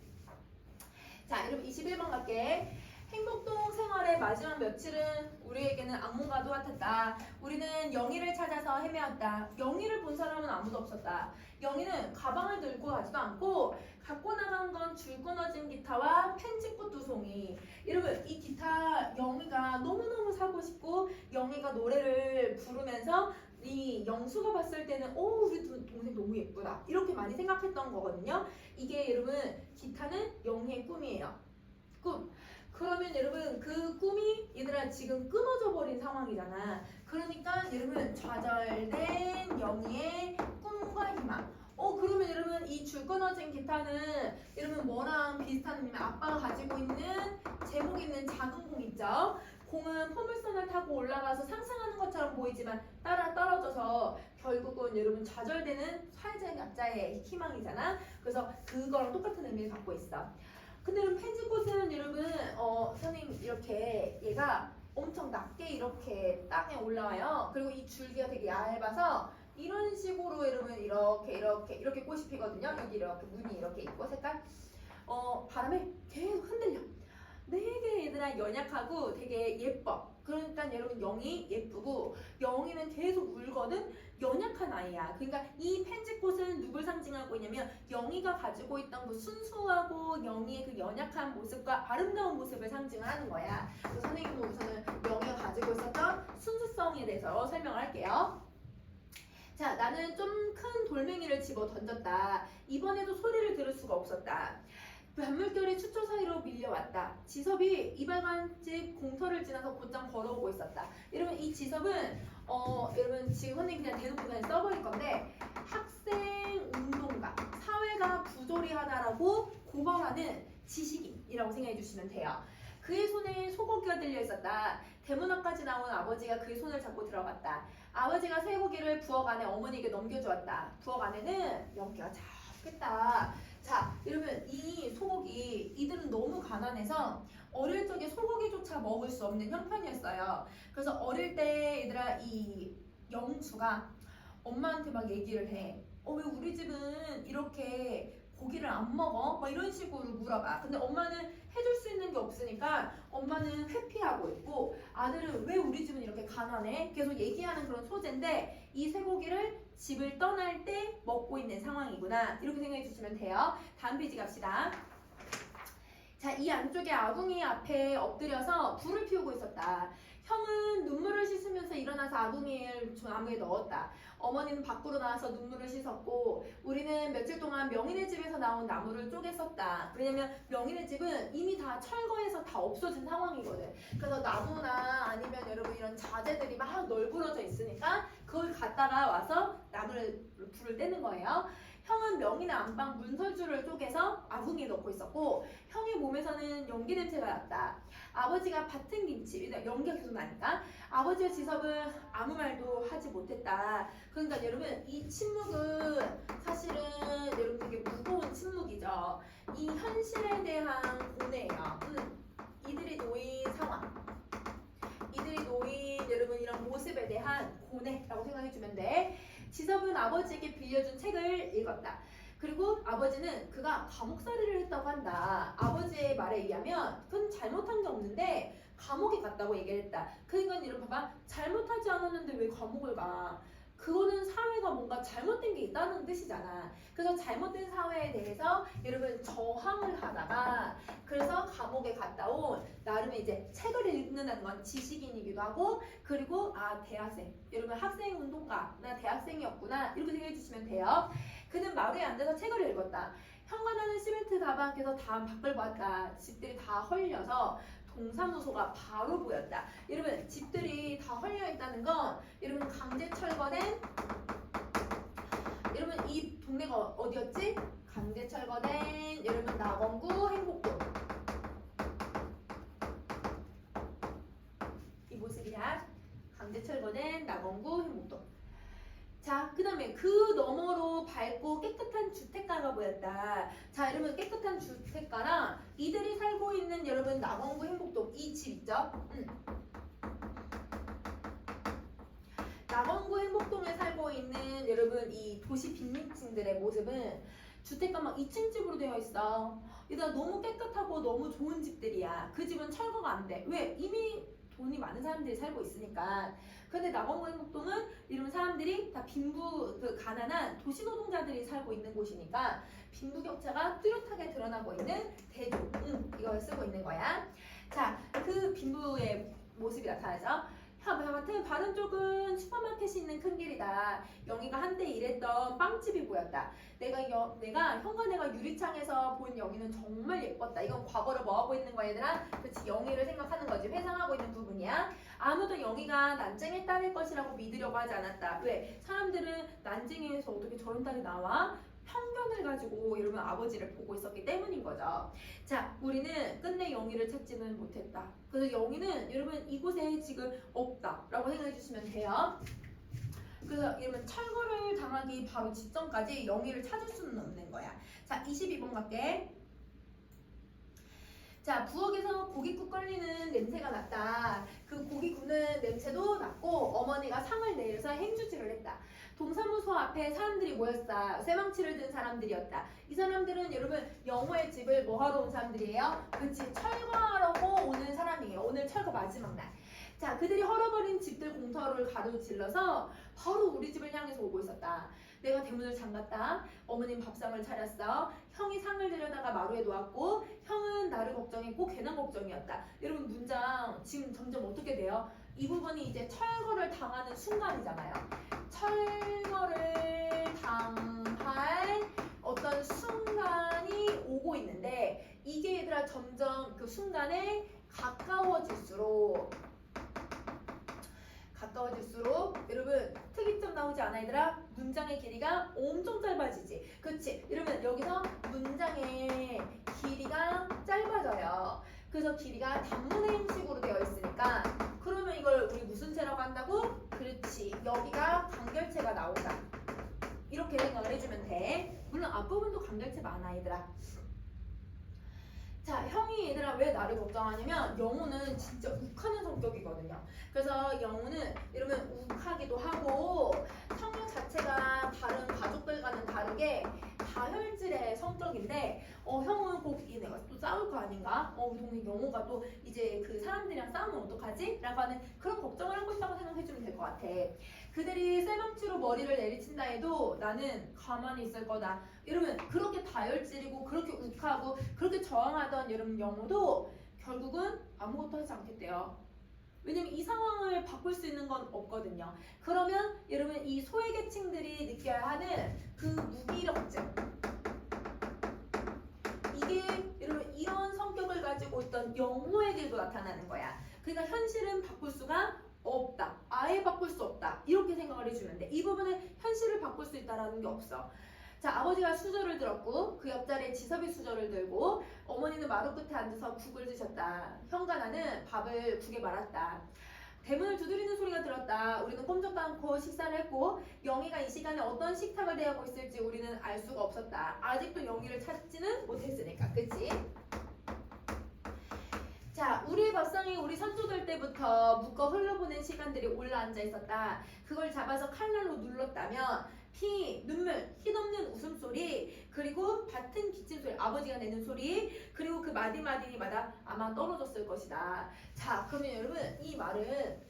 자, 여러분 21번 갈게. 행복동 생활의 마지막 며칠은 우리에게는 악몽과도 같았다. 우리는 영희를 찾아서 헤매었다. 영희를 본 사람은 아무도 없었다. 영희는 가방을 들고 가지도 않고 갖고 나간 건 줄 끊어진 기타와 펜치꽃 두 송이. 여러분 이 기타 영희가 너무너무 사고 싶고 영희가 노래를 부르면서 이 영수가 봤을 때는 오 우리 동생 너무 예쁘다 이렇게 많이 생각했던 거거든요. 이게 여러분 기타는 영희의 꿈이에요. 꿈. 그러면 여러분 그 꿈이 얘들아 지금 끊어져 버린 상황이잖아. 그러니까 여러분 좌절된 영희의 꿈과 희망. 그러면 여러분 이 줄 끊어진 기타는 여러분 뭐랑 비슷하냐면 아빠가 가지고 있는 제목 있는 작은 공 있죠. 공은 포물선을 타고 올라가서 상승하는 것처럼 보이지만 따라 떨어져서 결국은 여러분 좌절되는 사회적 약자의 희망이잖아. 그래서 그거랑 똑같은 의미를 갖고 있어. 근데 여러분 펜지꽃은 여러분 선생님 이렇게 얘가 엄청 낮게 이렇게 땅에 올라와요. 그리고 이 줄기가 되게 얇아서 이런 식으로 여러분 이렇게 꽃이 피거든요. 여기 이렇게 무늬 이렇게 있고 색깔 바람에 계속 흔들려. 되게 얘들아 연약하고 되게 예뻐. 그러니까 여러분 영희 예쁘고 영희는 계속 울거든. 연약한 아이야. 그러니까 이 펜지꽃은 누굴 상징하고 있냐면 영희가 가지고 있던 그 순수하고 영희의 그 연약한 모습과 아름다운 모습을 상징을 하는 거야. 그래서 선생님도 우선은 영희가 가지고 있었던 순수성에 대해서 설명을 할게요. 자, 나는 좀 큰 돌멩이를 집어 던졌다. 이번에도 소리를 들을 수가 없었다. 밤물결이 추초 사이로 밀려왔다. 지섭이 이발관집 공터를 지나서 곧장 걸어오고 있었다. 여러분 이 지섭은 여러분 지금 선생님 그냥 대놓고 그냥 써버릴 건데 학생 운동가, 사회가 부조리하다라고 고발하는 지식인이라고 생각해 주시면 돼요. 그의 손에 소고기가 들려 있었다. 대문 앞까지 나온 아버지가 그의 손을 잡고 들어갔다. 아버지가 쇠고기를 부엌 안에 어머니에게 넘겨주었다. 부엌 안에는 연기가 작겠다. 자, 여러분 이 소고기 이들은 너무 가난해서 어릴 적에 소고기조차 먹을 수 없는 형편이었어요. 그래서 어릴 때 얘들아 이 영수가 엄마한테 막 얘기를 해. 왜 우리 집은 이렇게 고기를 안 먹어? 막 이런 식으로 물어봐. 근데 엄마는 해줄 수 있는 게 없으니까 엄마는 회피하고 있고 아들은 왜 우리 집은 이렇게 가난해? 계속 얘기하는 그런 소재인데 이 쇠고기를 집을 떠날 때 먹고 있는 상황이구나. 이렇게 생각해 주시면 돼요. 다음 페이지 갑시다. 자, 이 안쪽에 아궁이 앞에 엎드려서 불을 피우고 있었다. 형은 눈물을 씻으면서 일어나서 아궁이를 나무에 넣었다. 어머니는 밖으로 나와서 눈물을 씻었고 우리는 며칠 동안 명인의 집에서 나온 나무를 쪼개 썼다. 왜냐면 명인의 집은 이미 다 철거해서 다 없어진 상황이거든. 그래서 나무나 아니면 여러분 이런 자재들이 막 널브러져 있으니까 그걸 갖다가 와서 불을 떼는 거예요. 형은 명인의 안방 문설주를 쪼개서 아궁이에 넣고 있었고 형의 몸에서는 연기 냄새가 났다. 아버지가 밭은 김치, 연기가 계속 나니까 아버지와 지섭은 아무 말도 하지 못했다. 그러니까 여러분 이 침묵은 사실은 여러분 되게 무거운 침묵이죠. 이 현실에 대한 고뇌예요. 이들이 놓인 상황, 이들이 놓인 여러분 이런 모습에 대한 고뇌라고 생각해주면 돼. 지섭은 아버지에게 빌려준 책을 읽었다. 그리고 아버지는 그가 감옥살이를 했다고 한다. 아버지의 말에 의하면 그건 잘못한 게 없는데 감옥에 갔다고 얘기를 했다. 그러니까 여러분 봐봐. 잘못하지 않았는데 왜 감옥을 가? 그거는 사회가 뭔가 잘못된 게 있다는 뜻이잖아. 그래서 잘못된 사회에 대해서 여러분 저항을 하다가 그래서 감옥에 갔다 온 나름의 이제 책을 읽는다는 건 지식인이기도 하고 그리고 대학생 여러분 학생 운동가나 대학생이었구나 이렇게 생각해 주시면 돼요. 그는 마루에 앉아서 책을 읽었다. 형과 나는 시멘트 가방에서 다 밖을 봤다. 집들이 다 헐려서 동사무소가 바로 보였다. 여러분 집들이 다 헐려 있다는 건 여러분 강제 철거된 여러분 이 동네가 어디였지? 강제 철거된 여러분 낙원구 행복동 이 모습이야. 강제 철거된 낙원구 행복동. 자, 그 다음에 그 너머로 밝고 깨끗한 주택가가 보였다. 자, 여러분 깨끗한 주택가랑 이들이 살고 있는 여러분 낙원구 행복동 이 집 있죠? 낙원구 행복동에 살고 있는 여러분 이 도시 빈민층들의 모습은 주택가 막 2층 집으로 되어 있어. 일단 너무 깨끗하고 너무 좋은 집들이야. 그 집은 철거가 안 돼. 왜? 이미 돈이 많은 사람들이 살고 있으니까. 근데 낙원구 행복동은 이런 사람들이 다 그 가난한 도시노동자들이 살고 있는 곳이니까 빈부격차가 뚜렷하게 드러나고 있는 대조. 이걸 쓰고 있는 거야. 자, 그 빈부의 모습이 나타나죠. 하여튼 바른 쪽은 슈퍼마켓이 있는 큰 길이다. 영희가 한때 일했던 빵집이 보였다. 내가 현관에가 유리창에서 본 영희는 정말 예뻤다. 이건 과거를 뭐하고 있는 거야 얘들아? 그렇지, 영희를 생각하는 거지. 회상하고 있는 부분이야. 아무도 영희가 난쟁이의 딸일 것이라고 믿으려고 하지 않았다. 왜? 사람들은 난쟁이에서 어떻게 저런 딸이 나와? 편견을 가지고 이러면 아버지를 보고 있었기 때문인 거죠. 자, 우리는 끝내 영희를 찾지는 못했다. 그래서 영희는 여러분 이곳에 지금 없다라고 생각해 주시면 돼요. 그래서 이러면 철거를 당하기 바로 직전까지 영희를 찾을 수는 없는 거야. 자, 22번 갈게. 자, 부엌에서 고깃국 끓이는 냄새가 났다. 그 고기 굽는 냄새도 났고 어머니가 상을 내려서 행주질을 했다. 동사무소 앞에 사람들이 모였다. 쇠망치를 든 사람들이었다. 이 사람들은 여러분 영호의 집을 뭐 하러 온 사람들이에요? 그치, 철거하려고 오는 사람이에요. 오늘 철거 마지막 날. 자, 그들이 헐어버린 집들 공터를 가로질러서 바로 우리 집을 향해서 오고 있었다. 내가 대문을 잠갔다. 어머님 밥상을 차렸어. 형이 상을 들여다가 마루에 놓았고 형은 나를 걱정했고 괜한 걱정이었다. 여러분 문장 지금 점점 어떻게 돼요? 이 부분이 이제 철거를 당하는 순간이잖아요. 철거를 당할 어떤 순간이 오고 있는데 이게 얘들아 점점 그 순간에 가까워질수록 여러분 특이점 나오지 않아 얘들아? 문장의 길이가 엄청 짧아지지. 그치? 이러면 여기서 문장의 길이가 짧아져요. 그래서 길이가 단문의 형식으로 되어 있으니까 그러면 이걸 우리 무슨 체라고 한다고? 그렇지, 여기가 간결체가 나온다. 이렇게 생각을 해주면 돼. 물론 앞부분도 간결체 많아 얘들아. 자, 형이 얘들아 왜 나를 걱정하냐면 영호는 진짜 욱하는 성격이거든요. 그래서 영호는 이러면 욱하기도 하고 성격 자체가 다른 가족들과는 다르게 다혈질의 성격인데 형은 꼭 얘네가 또 싸울 거 아닌가? 우리 동생 영호가 또 이제 그 사람들이랑 싸우면 어떡하지? 라고 하는 그런 걱정을 하고 있다고 생각해주면 될 것 같아. 그들이 쇠망치로 머리를 내리친다 해도 나는 가만히 있을 거다. 이러면 그렇게 다혈질이고 그렇게 욱하고 그렇게 저항하던 여러분 영호도 결국은 아무것도 하지 않겠대요. 왜냐면 이 상황을 바꿀 수 있는 건 없거든요. 그러면 여러분 이 소외계층들이 느껴야 하는 그 무기력증, 이게 여러분 이런 성격을 가지고 있던 영호에게도 나타나는 거야. 그러니까 현실은 바꿀 수가 없다. 아예 바꿀 수 없다. 이렇게 생각을 해주면 돼. 이 부분은 현실을 바꿀 수 있다라는 게 없어. 자, 아버지가 수저를 들었고 그 옆자리에 지섭이 수저를 들고 어머니는 마루 끝에 앉아서 국을 드셨다. 형과 나는 밥을 국에 말았다. 대문을 두드리는 소리가 들었다. 우리는 꼼짝도 않고 식사를 했고 영희가 이 시간에 어떤 식탁을 대하고 있을지 우리는 알 수가 없었다. 아직도 영희를 찾지는 못했으니까. 그치? 자, 우리의 밥상에 우리 선조들 때부터 묶어 흘러보낸 시간들이 올라앉아 있었다. 그걸 잡아서 칼날로 눌렀다면 피, 눈물, 힘없는 웃음소리, 그리고 밭은 기침소리, 아버지가 내는 소리, 그리고 그 마디마디마다 아마 떨어졌을 것이다. 자, 그러면 여러분 이 말은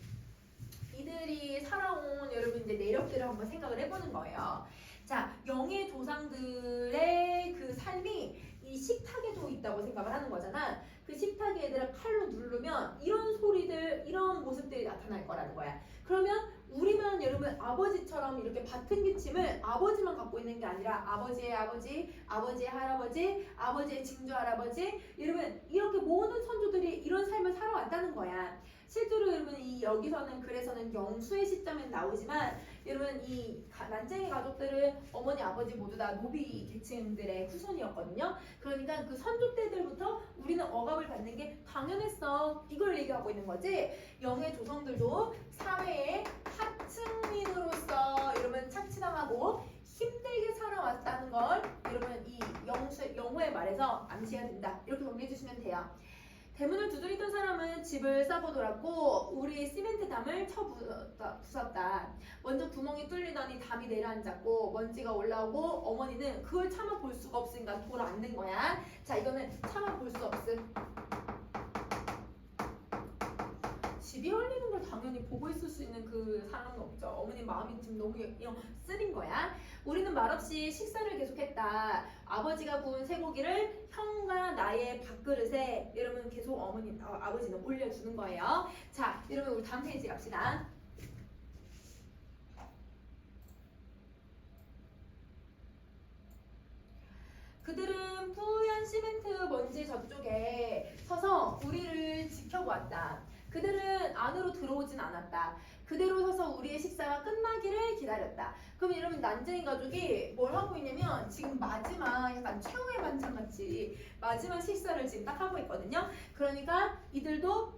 이들이 살아온 여러분 이제 내력들을 한번 생각을 해보는 거예요. 자, 영의 조상들의 그 삶이 이 식탁에도 있다고 생각을 하는 거잖아. 그 식탁에 얘들아 칼로 누르면 이런 소리들, 이런 모습들이 나타날 거라는 거야. 그러면 우리만 여러분 아버지처럼 이렇게 밭은 기침을 아버지만 갖고 있는 게 아니라 아버지의 아버지, 아버지의 할아버지, 아버지의 증조할아버지, 여러분 이렇게 모든 선조들이 이런 삶을 살아왔다는 거야. 실제로 여러분 이 여기서는 그래서는 영수의 시점엔 나오지만 여러분 이 난쟁이 가족들은 어머니 아버지 모두 다 노비 계층들의 후손이었거든요. 그러니까 그 선조 때들부터 우리는 억압을 받는 게 당연했어. 이걸 얘기하고 있는 거지. 영의 조상들도 사회의 하층민으로서 이러면 무시당하고 힘들게 살아왔다는 걸 여러분 이 영어의 말에서 암시해야 된다. 이렇게 정리해 주시면 돼요. 대문을 두드리던 사람은 집을 싸고 돌았고 우리 시멘트 담을 부쉈다. 먼저 구멍이 뚫리더니 담이 내려앉았고 먼지가 올라오고 어머니는 그걸 참아 볼 수가 없으니까 돌아앉는 거야. 자, 이거는 참아 볼 수 없음. 집이 흘리는 걸 당연히 보고 있을 수 있는 그 사람은 없죠. 어머니 마음이 지금 너무 쓰린 거야. 우리는 말없이 식사를 계속했다. 아버지가 구운 쇠고기를 형과 나의 밥그릇에 여러분 계속 아버지는 올려주는 거예요. 자, 여러분 우리 다음 페이지 갑시다. 그들은 뿌연 시멘트 먼지 저쪽에 서서 우리를 지켜보았다. 그들은 안으로 들어오진 않았다. 그대로 서서 우리의 식사가 끝나기를 기다렸다. 그럼 여러분 난쟁이 가족이 뭘 하고 있냐면 지금 마지막 약간 최후의 반찬같이 마지막 식사를 지금 딱 하고 있거든요. 그러니까 이들도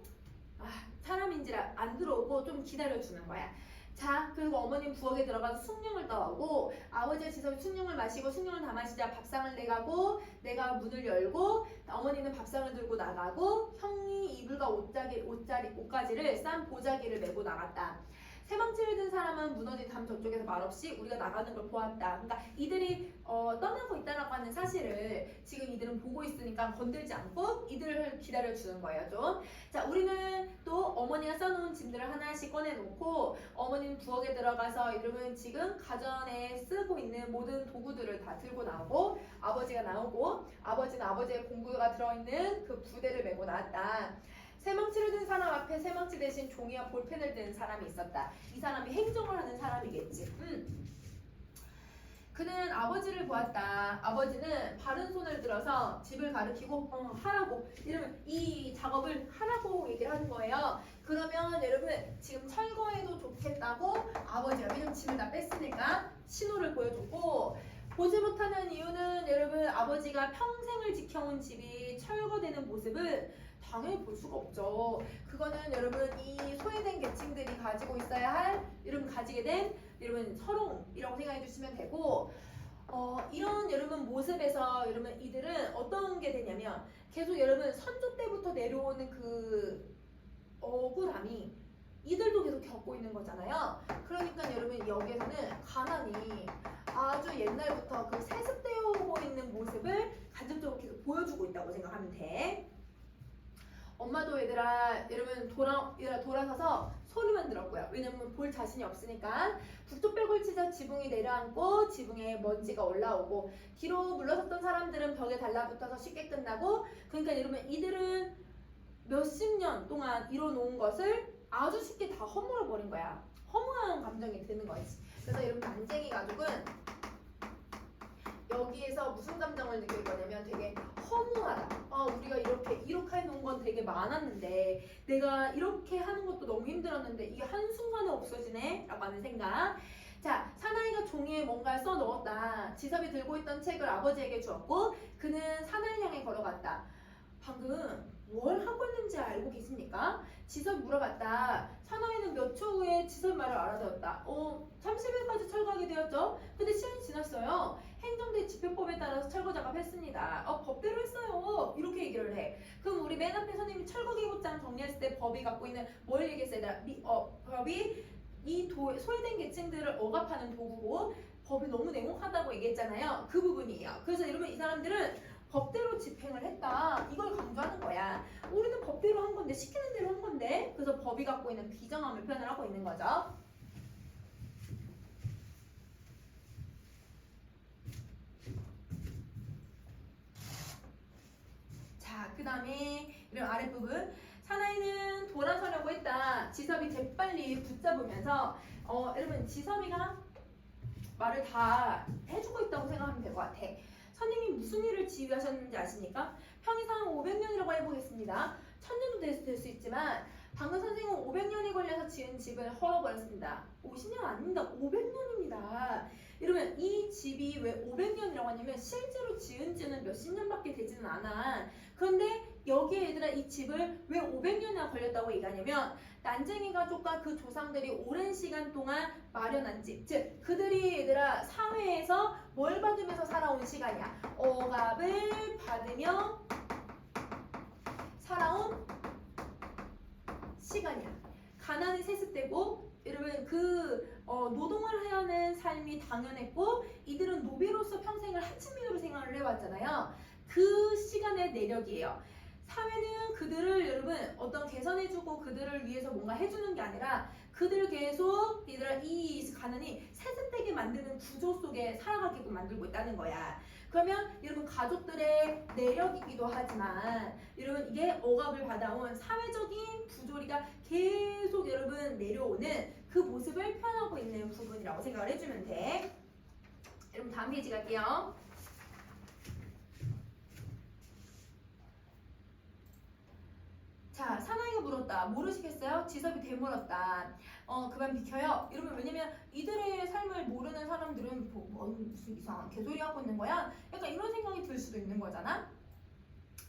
사람인지라 안 들어오고 좀 기다려주는 거야. 자, 그리고 어머님 부엌에 들어가서 숭늉을 떠오고 아버지와 지섭이 숭늉을 마시고 숭늉을 다 마시자 밥상을 내가고 내가 문을 열고 어머니는 밥상을 들고 나가고 형이 이불과 옷가지를 싼 보자기를 메고 나갔다. 세방치를 든 사람은 무너진 담 저쪽에서 말없이 우리가 나가는 걸 보았다. 그러니까 이들이 떠나고 있다라고 하는 사실을 지금 이들은 보고 있으니까 건들지 않고 이들을 기다려주는 거예요. 좀. 자, 우리는 또 어머니가 써놓은 짐들을 하나씩 꺼내놓고 어머니는 부엌에 들어가서 이들은 지금 가전에 쓰고 있는 모든 도구들을 다 들고 나오고 아버지가 나오고 아버지는 아버지의 공구가 들어있는 그 부대를 메고 나왔다. 세망치를 든 사람 앞에 세망치 대신 종이와 볼펜을 든 사람이 있었다. 이 사람이 행정을 하는 사람이겠지. 그는 아버지를 보았다. 아버지는 바른 손을 들어서 집을 가리키고 하라고 이러면 이 작업을 하라고 얘기를 하는 거예요. 그러면 여러분 지금 철거해도 좋겠다고 아버지가 왜냐면 짐을 다 뺐으니까 신호를 보여줬고 보지 못하는 이유는 여러분 아버지가 평생을 지켜온 집이 철거되는 모습을 당연히 볼 수가 없죠. 그거는 여러분 이 소외된 계층들이 가지고 있어야 할 여러분 가지게 된 여러분 서롱이라고 생각해 주시면 되고 이런 여러분 모습에서 여러분 이들은 어떤 게 되냐면 계속 여러분 선조 때부터 내려오는 그 억울함이 이들도 계속 겪고 있는 거잖아요. 그러니까 여러분 여기에서는 가난이 아주 옛날부터 그 세습되어 오고 있는 모습을 간접적으로 계속 보여주고 있다고 생각하면 돼. 엄마도 얘들아 여러분 돌아서서 소리만 들었고요. 왜냐면 볼 자신이 없으니까 북쪽벽을 치자 지붕이 내려앉고 지붕에 먼지가 올라오고 뒤로 물러섰던 사람들은 벽에 달라붙어서 쉽게 끝나고 그러니까 여러분 이들은 몇십 년 동안 이뤄놓은 것을 아주 쉽게 다 허물어 버린 거야. 허무한 감정이 드는 거지. 그래서 여러분 난쟁이 가족은 여기에서 무슨 감정을 느낄 거냐면 되게 허무하다. 우리가 이렇게 해놓은 건 되게 많았는데 내가 이렇게 하는 것도 너무 힘들었는데 이게 한순간에 없어지네 라고 하는 생각. 자, 사나이가 종이에 뭔가를 써 넣었다. 지섭이 들고 있던 책을 아버지에게 주었고 그는 산을 향해 걸어갔다. 방금 뭘 하고 있는지 알고 계십니까? 지섭이 물어봤다. 사나이는 몇 초 후에 지섭 말을 알아들었다. 30일까지 철거하게 되었죠? 근데 시간이 지났어요. 행정대 집행법에 따라서 철거 작업했습니다. 법대로 했어요. 이렇게 얘기를 해. 그럼 우리 맨 앞에 선생님이 철거계획장 정리했을 때 법이 갖고 있는 뭘 얘기했어요? 법이 이 소외된 계층들을 억압하는 도구고 법이 너무 냉혹하다고 얘기했잖아요. 그 부분이에요. 그래서 여러분 이 사람들은 법대로 집행을 했다. 이걸 강조하는 거야. 우리는 법대로 한 건데 시키는 대로 한 건데 그래서 법이 갖고 있는 비정함을 표현을 하고 있는 거죠. 자, 그 다음에 이런 아랫부분 사나이는 돌아서려고 했다. 지섭이 재빨리 붙잡으면서 여러분 지섭이가 말을 다 해주고 있다고 생각하면 될 것 같아. 선생님이 무슨 일을 지휘하셨는지 아십니까? 형이상 500년이라고 해보겠습니다. 1000년도 될 수 있지만 방금 선생님은 500년이 걸려서 지은 집을 헐어버렸습니다. 50년 아닙니다. 500년입니다. 이러면 이 집이 왜 500년이라고 하냐면 실제로 지은 지는 몇십 년밖에 되지는 않아. 그런데 여기에 얘들아 이 집을 왜 500년이나 걸렸다고 얘기하냐면 난쟁이 가족과 그 조상들이 오랜 시간 동안 마련한 집, 즉 그들이 얘들아 사회에서 뭘 받으면서 살아온 시간이야. 억압을 받으며 살아온 시간이야. 가난이 세습되고 여러분 노동을 해야 하는 삶이 당연했고 이들은 노비로서 평생을 하층민으로 생활을 해왔잖아요. 그 시간의 내력이에요. 사회는 그들을 여러분 어떤 개선해주고 그들을 위해서 뭔가 해주는 게 아니라 그들을 계속 얘들아 이 가난이 세습되게 만드는 구조 속에 살아가게끔 만들고 있다는 거야. 그러면 여러분 가족들의 내력이기도 하지만 여러분 이게 억압을 받아온 사회적인 부조리가 계속 여러분 내려오는 그 모습을 표현하고 있는 부분이라고 생각을 해주면 돼. 여러분 다음 페이지 갈게요. 자, 사나이가 물었다. 모르시겠어요? 지섭이 되물었다. 그만 비켜요. 이러면 왜냐면 이들의 삶을 모르는 사람들은 무슨 이상한 개소리 하고 있는 거야? 약간 이런 생각이 들 수도 있는 거잖아.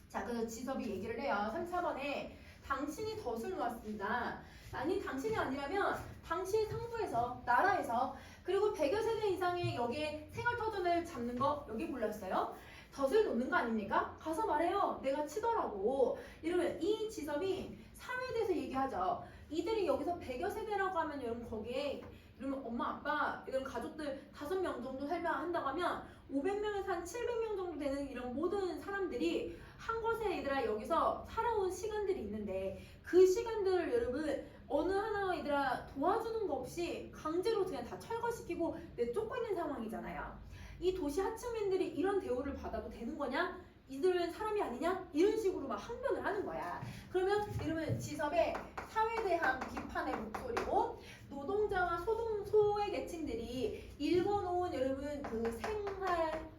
자, 그래서 지섭이 얘기를 해요. 34번에 당신이 덫을 놓았습니다. 아니 당신이 아니라면 당신 상부에서 나라에서 그리고 100여 세대 이상의 여기에 생활터전을 잡는 거 여기 몰랐어요? 덫을 놓는 거 아닙니까? 가서 말해요. 내가 치더라고. 이러면 이 지섭이 사회에 대해서 얘기하죠. 이들이 여기서 100여 세대라고 하면 여러분 거기에 이러면 엄마 아빠 이런 가족들 5명 정도 설명한다고 하면 500명에서 한 700명 정도 되는 이런 모든 사람들이 한 곳에 얘들아 여기서 살아온 시간들이 있는데 그 시간들을 여러분 어느 하나 얘들아 도와주는 거 없이 강제로 그냥 다 철거시키고 내쫓고 있는 상황이잖아요. 이 도시 하층민들이 이런 대우를 받아도 되는 거냐? 이들은 사람이 아니냐? 이런 식으로 막 항변을 하는 거야. 그러면 이러면 지섭의 사회에 대한 비판의 목소리고 노동자와 소외 계층들이 읽어놓은 여러분 그 생활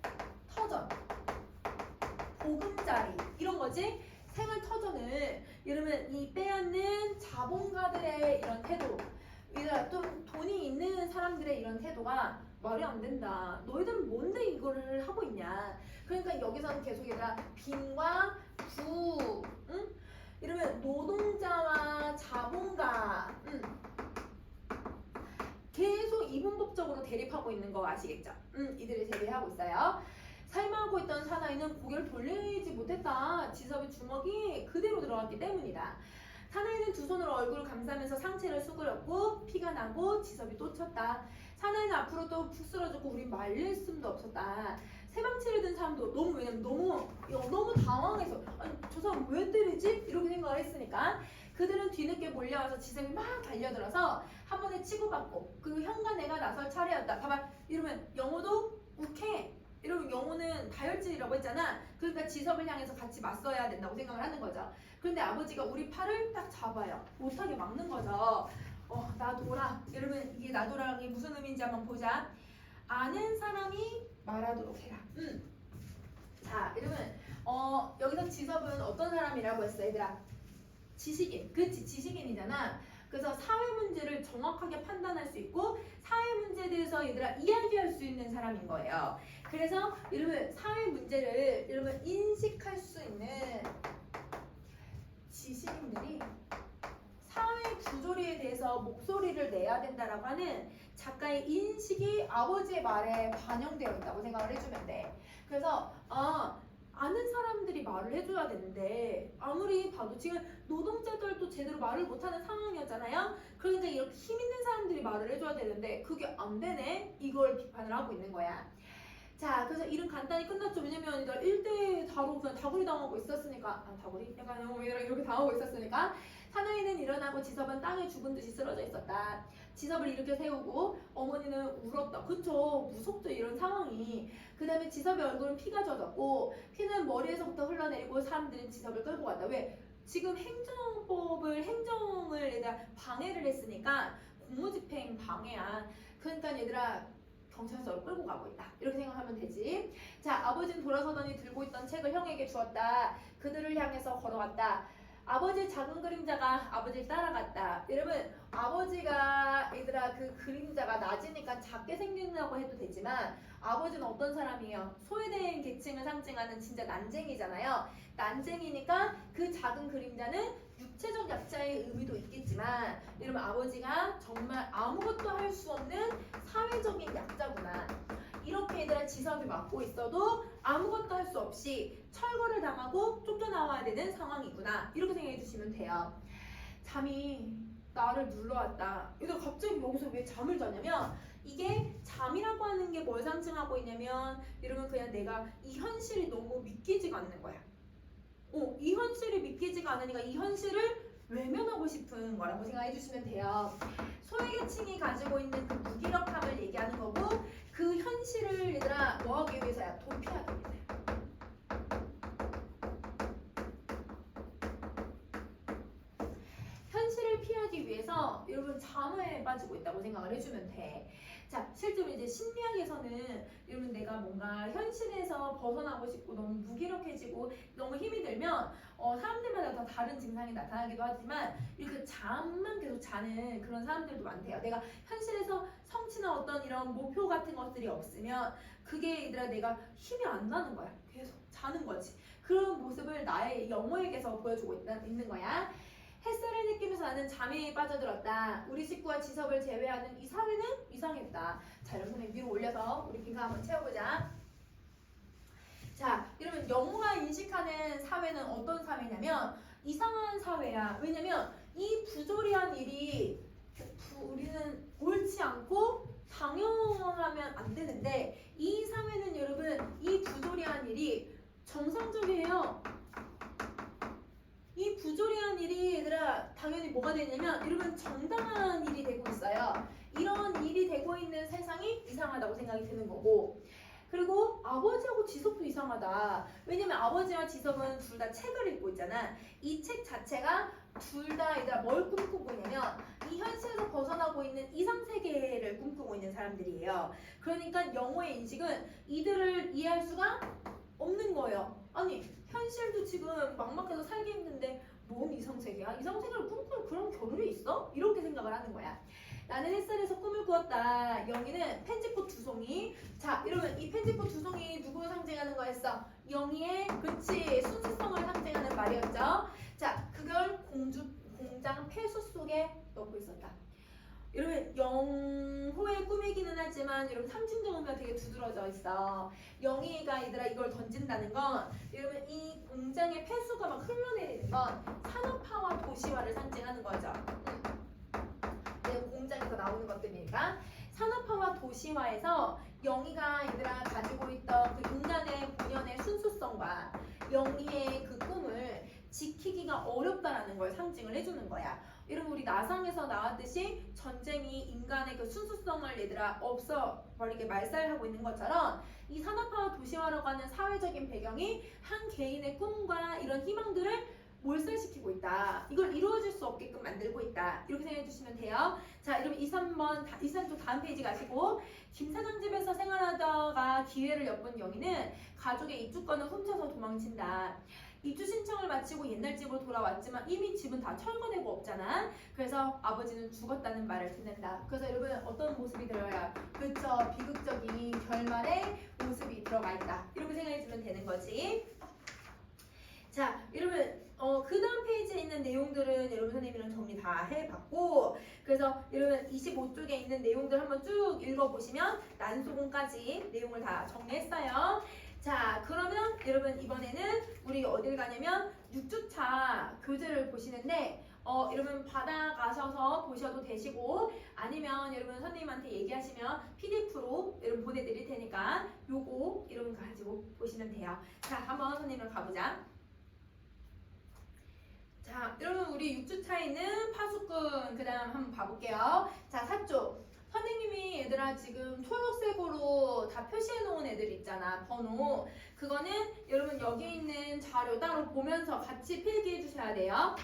터전, 보금자리 이런 거지. 생활 터전을 이러면 이 빼앗는 자본가들의 이런 태도, 또 돈이 있는 사람들의 이런 태도가 말이 안 된다. 너희들은 뭔데 이거를 하고 있냐. 그러니까 여기서는 계속 얘들아 빈과 부, 응? 이러면 노동자와 자본가, 계속 이분법적으로 대립하고 있는 거 아시겠죠? 이들이 대립하고 있어요. 살만하고 있던 사나이는 고개를 돌리지 못했다. 지섭의 주먹이 그대로 들어갔기 때문이다. 사나이는 두 손으로 얼굴을 감싸면서 상체를 수그렸고 피가 나고 지섭이 또 쳤다. 사나이는 앞으로 또 푹 쓰러졌고 우린 말릴 수도 없었다. 세방치를 든 사람도 왜냐면 너무 당황해서 아니 저 사람 왜 때리지? 이렇게 생각을 했으니까 그들은 뒤늦게 몰려와서 지섭이 막 달려들어서 한 번에 치고받고 그리고 형과 내가 나설 차례였다. 봐봐 이러면 영호도 욱해. 이러면 영호는 다혈질이라고 했잖아. 그러니까 지섭을 향해서 같이 맞서야 된다고 생각을 하는 거죠. 그런데 아버지가 우리 팔을 딱 잡아요. 못하게 막는 거죠. 놔둬라. 여러분 이게 놔둬라는 게 무슨 의미인지 한번 보자. 아는 사람이 말하도록 해라. 자, 여러분 여기서 지섭은 어떤 사람이라고 했어, 얘들아? 지식인. 그치, 지식인이잖아. 그래서 사회 문제를 정확하게 판단할 수 있고 사회 문제에 대해서 얘들아 이야기할 수 있는 사람인 거예요. 그래서 여러분 사회 문제를 여러분 인식할 수 있는 지식인들이 사회 구조리에 대해서 목소리를 내야 된다라고 하는 작가의 인식이 아버지의 말에 반영되어 있다고 생각을 해주면 돼. 그래서 아는 사람들이 말을 해줘야 되는데 아무리 봐도 지금 노동자들도 제대로 말을 못하는 상황이었잖아요. 그러니까 이렇게 힘 있는 사람들이 말을 해줘야 되는데 그게 안 되네. 이걸 비판을 하고 있는 거야. 자, 그래서 일은 간단히 끝났죠. 왜냐면 1대 4로 그냥 다구리 당하고 있었으니까 다구리? 약간 이렇게 당하고 있었으니까 사나이는 일어나고 지섭은 땅에 죽은 듯이 쓰러져 있었다. 지섭을 일으켜 세우고 어머니는 울었다. 그쵸? 무섭죠 이런 상황이. 그 다음에 지섭의 얼굴은 피가 젖었고 피는 머리에서부터 흘러내리고 사람들은 지섭을 끌고 갔다. 왜? 지금 행정을 얘들아 방해를 했으니까 공무집행 방해야. 그러니까 얘들아 경찰서로 끌고 가고 있다. 이렇게 생각하면 되지. 자, 아버지는 돌아서더니 들고 있던 책을 형에게 주었다. 그들을 향해서 걸어갔다. 아버지의 작은 그림자가 아버지를 따라갔다. 여러분 아버지가 얘들아 그 그림자가 낮으니까 작게 생긴다고 해도 되지만 아버지는 어떤 사람이에요? 소외된 계층을 상징하는 진짜 난쟁이잖아요. 난쟁이니까 그 작은 그림자는 육체적 약자의 의미도 있겠지만 여러분 아버지가 정말 아무것도 할 수 없는 사회적인 약자구나. 이렇게 얘들아 지석이 맡고 있어도 아무것도 할 수 없이 철거를 당하고 쫓겨나와야 되는 상황이구나. 이렇게 생각해 주시면 돼요. 잠이 나를 눌러왔다. 얘들아 갑자기 여기서 왜 잠을 자냐면 이게 잠이라고 하는 게 뭘 상징하고 있냐면 여러분 그냥 내가 이 현실이 너무 믿기지가 않는 거야. 이 현실이 믿기지가 않으니까 이 현실을 외면하고 싶은 거라고 생각해 주시면 돼요. 소외계층이 가지고 있는 그 무기력함을 얘기하는 거고 그 현실을 얘들아 뭐 하기 위해서야? 도피하기 위해서야. 현실을 피하기 위해서 여러분 잠에 빠지고 있다고 생각을 해주면 돼. 자, 실제로 이제 심리학에서는 여러분 내가 뭔가 현실에서 벗어나고 싶고 너무 무기력해지고 너무 힘이 들면 사람들마다 다 다른 증상이 나타나기도 하지만 이렇게 잠만 계속 자는 그런 사람들도 많대요. 내가 현실에서 성취나 어떤 이런 목표 같은 것들이 없으면 그게 얘들아 내가 힘이 안 나는 거야. 계속 자는 거지. 그런 모습을 나의 영어에게서 보여주고 있는 거야. 햇살을 느끼면서 나는 잠에 빠져들었다. 우리 식구와 지석을 제외하는 이 사회는 이상했다. 자, 여러분 선생님 위로 올려서 우리 빈칸 한번 채워보자. 자, 여러분 영어가 인식하는 사회는 어떤 사회냐면 이상한 사회야. 왜냐면 이 부조리한 일이 우리는 옳지 않고 당연하면 안 되는데 이 사회는 여러분 이 부조리한 일이 정상적이에요. 이 부조리한 일이 얘들아 당연히 뭐가 되냐면 여러분 정당한 일이 되고 있어요. 이런 일이 되고 있는 세상이 이상하다고 생각이 드는 거고 그리고 아버지하고 지석도 이상하다. 왜냐면 아버지와 지석은 둘 다 책을 읽고 있잖아. 이 책 자체가 둘 다 얘들아 뭘 꿈꾸고 있냐면 이 현실에서 벗어나고 있는 이상세계를 꿈꾸고 있는 사람들이에요. 그러니까 영어의 인식은 이들을 이해할 수가 없는 거예요. 아니 현실도 지금 막막해서 살기 힘든데 뭔 이상세계야? 이상세계를 꿈꾸는 그런 겨를이 있어? 이렇게 생각을 하는 거야. 나는 햇살에서 꿈을 꾸었다. 영희는 펜지꽃 두 송이. 자, 여러분 이 펜지꽃 두 송이 누구를 상징하는 거였어? 영희의 그치 순수성을 상징하는 말이었죠. 자, 그걸 공장 폐수 속에 넣고 있었다. 여러분 영호의 꿈이기는 하지만 여러분 상징적 의미가 되게 두드러져 있어. 영희가 얘들아 이걸 던진다는 건 여러분 이 공장의 폐수가 막 흘러내리는 건 산업화와 도시화를 상징하는 거죠. 공장에서 나오는 것들이니까 산업화와 도시화에서 영희가 얘들아 가지고 있던 그 인간의 본연의 순수성과 영희의 그 꿈을 지키기가 어렵다라는 걸 상징을 해주는 거야. 여러분 우리 나상에서 나왔듯이 전쟁이 인간의 그 순수성을 얘들아 없어버리게 말살하고 있는 것처럼 이 산업화와 도시화라고 하는 사회적인 배경이 한 개인의 꿈과 이런 희망들을 몰살시키고 있다. 이걸 이루어질 수 없게끔 만들고 있다. 이렇게 생각해 주시면 돼요. 자, 여러분 23쪽 다음 페이지 가시고 김사장 집에서 생활하다가 기회를 엿본 영희는 가족의 입주권을 훔쳐서 도망친다. 입주 신청을 마치고 옛날 집으로 돌아왔지만 이미 집은 다 철거되고 없잖아. 그래서 아버지는 죽었다는 말을 듣는다. 그래서 여러분 어떤 모습이 들어요? 그쵸, 비극적인 결말의 모습이 들어가 있다. 이렇게 생각해 주면 되는 거지. 자, 여러분 그 다음 페이지에 있는 내용들은 여러분 선생님이랑 정리 다 해봤고 그래서 여러분 25쪽에 있는 내용들 한번 쭉 읽어보시면 난소공까지 내용을 다 정리했어요. 자, 그러면 여러분 이번에는 우리 어딜 가냐면 6주차 교재를 보시는데 여러분 받아가셔서 보셔도 되시고 아니면 여러분 선생님한테 얘기하시면 PDF로 여러분 보내드릴 테니까 요거 여러분 가지고 보시면 돼요. 자, 한번 선생님이랑 가보자. 자, 여러분 우리 6주차에는 파수꾼 그 다음 한번 봐볼게요. 자, 4쪽. 선생님이 얘들아 지금 초록색으로 다 표시해 놓은 애들 있잖아. 번호. 그거는 여러분 여기 있는 자료 따로 보면서 같이 필기해 주셔야 돼요.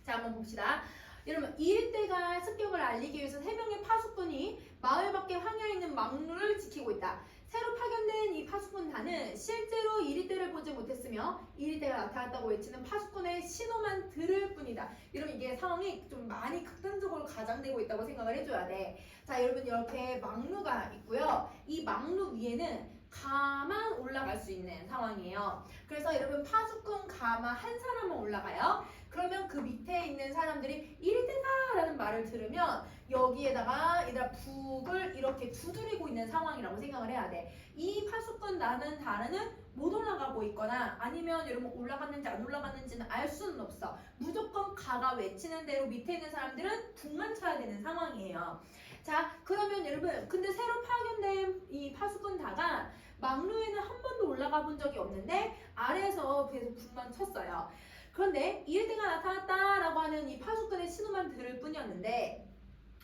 자, 한번 봅시다. 여러분 이 일대가 습격을 알리기 위해서 3명의 파수꾼이 마을 밖에 황여 있는 망루를 지키고 있다. 새로 파견된 이 파수꾼단은 실제로 이리떼를 보지 못했으며 이리떼가 나타났다고 외치는 파수꾼의 신호만 들을 뿐이다. 여러분 이게 상황이 좀 많이 극단적으로 가장되고 있다고 생각을 해줘야 돼. 자 여러분 이렇게 막루가 있고요. 이 막루 위에는 가만 올라갈 수 있는 상황이에요. 그래서 여러분 파수꾼 가마 한 사람만 올라가요. 그러면 그 밑에 있는 사람들이 이리떼다라는 말을 들으면 여기에다가 얘들아 북을 이렇게 두드리고 있는 상황이라고 생각을 해야 돼. 이 파수꾼 나는 다르는 못 올라가고 있거나 아니면 여러분 올라갔는지 안 올라갔는지는 알 수는 없어. 무조건 가가 외치는 대로 밑에 있는 사람들은 북만 쳐야 되는 상황이에요. 자 그러면 여러분 근데 새로 파견된 이 파수꾼 다가 막루에는 한 번도 올라가 본 적이 없는데 아래에서 계속 북만 쳤어요. 그런데 이리떼가 나타났다라고 하는 이 파수꾼의 신호만 들을 뿐이었는데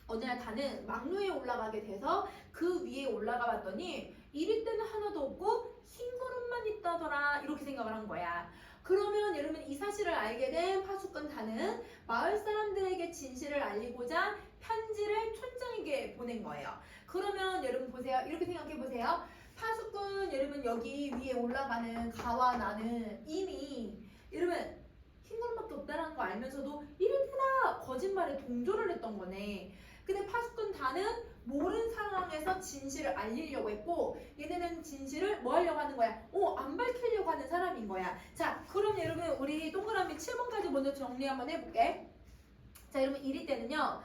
어느 날 다는 막루에 올라가게 돼서 그 위에 올라가 봤더니 이리떼는 하나도 없고 흰 구름만 있다더라 이렇게 생각을 한 거야. 그러면 여러분 이 사실을 알게 된 파수꾼 다는 마을 사람들에게 진실을 알리고자 편지를 촌장에게 보낸 거예요. 그러면 여러분 보세요. 이렇게 생각해 보세요. 파수꾼 여러분 여기 위에 올라가는 가와 나는 이미 여러분 흰 구름밖에 없다는 거 알면서도 이리떼다 거짓말에 동조를 했던 거네. 근데 파수꾼 다는 모르는 상황에서 진실을 알리려고 했고 얘네는 진실을 뭐 하려고 하는 거야? 안 밝히려고 하는 사람인 거야. 자 그럼 여러분 우리 동그라미 7번까지 먼저 정리 한번 해볼게. 자 여러분 이리떼는요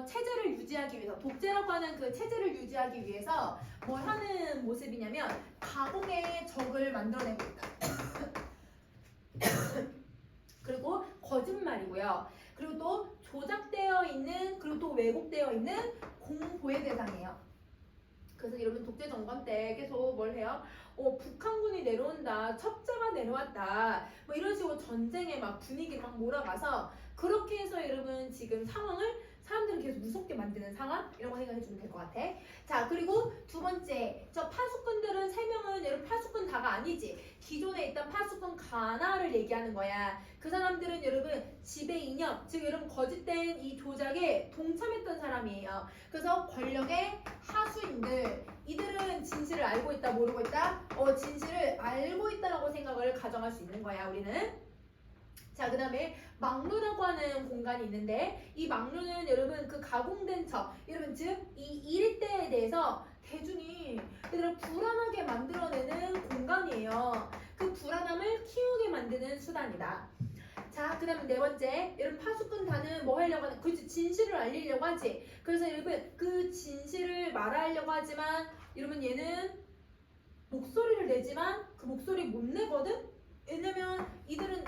체제를 유지하기 위해서 독재라고 하는 그 체제를 유지하기 위해서 뭘 하는 모습이냐면 가공의 적을 만들어내고 있다. 그리고 거짓말이고요. 그리고 또 조작되어 있는 그리고 또 왜곡되어 있는 공포의 대상이에요. 그래서 여러분 독재 정권 때 계속 뭘 해요? 북한군이 내려온다, 첩자가 내려왔다, 뭐 이런 식으로 전쟁에 막 분위기를 막 몰아가서 그렇게 해서 여러분 지금 상황을 사람들을 계속 무섭게 만드는 상황이라고 생각해주면 될 것 같아. 자 그리고 두 번째 저 파수꾼들은 3명은 여러분 파수꾼 다가 아니지. 기존에 있던 파수꾼 가나를 얘기하는 거야. 그 사람들은 여러분 지배 이념 즉 여러분 거짓된 이 조작에 동참했던 사람이에요. 그래서 권력의 하수인들 이들은 진실을 알고 있다 모르고 있다? 진실을 알고 있다라고 생각을 가정할 수 있는 거야 우리는. 자 그 다음에 막루라고 하는 공간이 있는데 이 막루는 여러분 그 가공된 척 여러분 즉 이 이리떼에 대해서 대중이 얘들아 불안하게 만들어내는 공간이에요. 그 불안함을 키우게 만드는 수단이다. 자 그 다음에 네 번째 여러분 파수꾼 다는 뭐 하려고 하는 그렇지 진실을 알리려고 하지. 그래서 여러분 그 진실을 말하려고 하지만 여러분 얘는 목소리를 내지만 그 목소리 못 내거든. 왜냐면 이는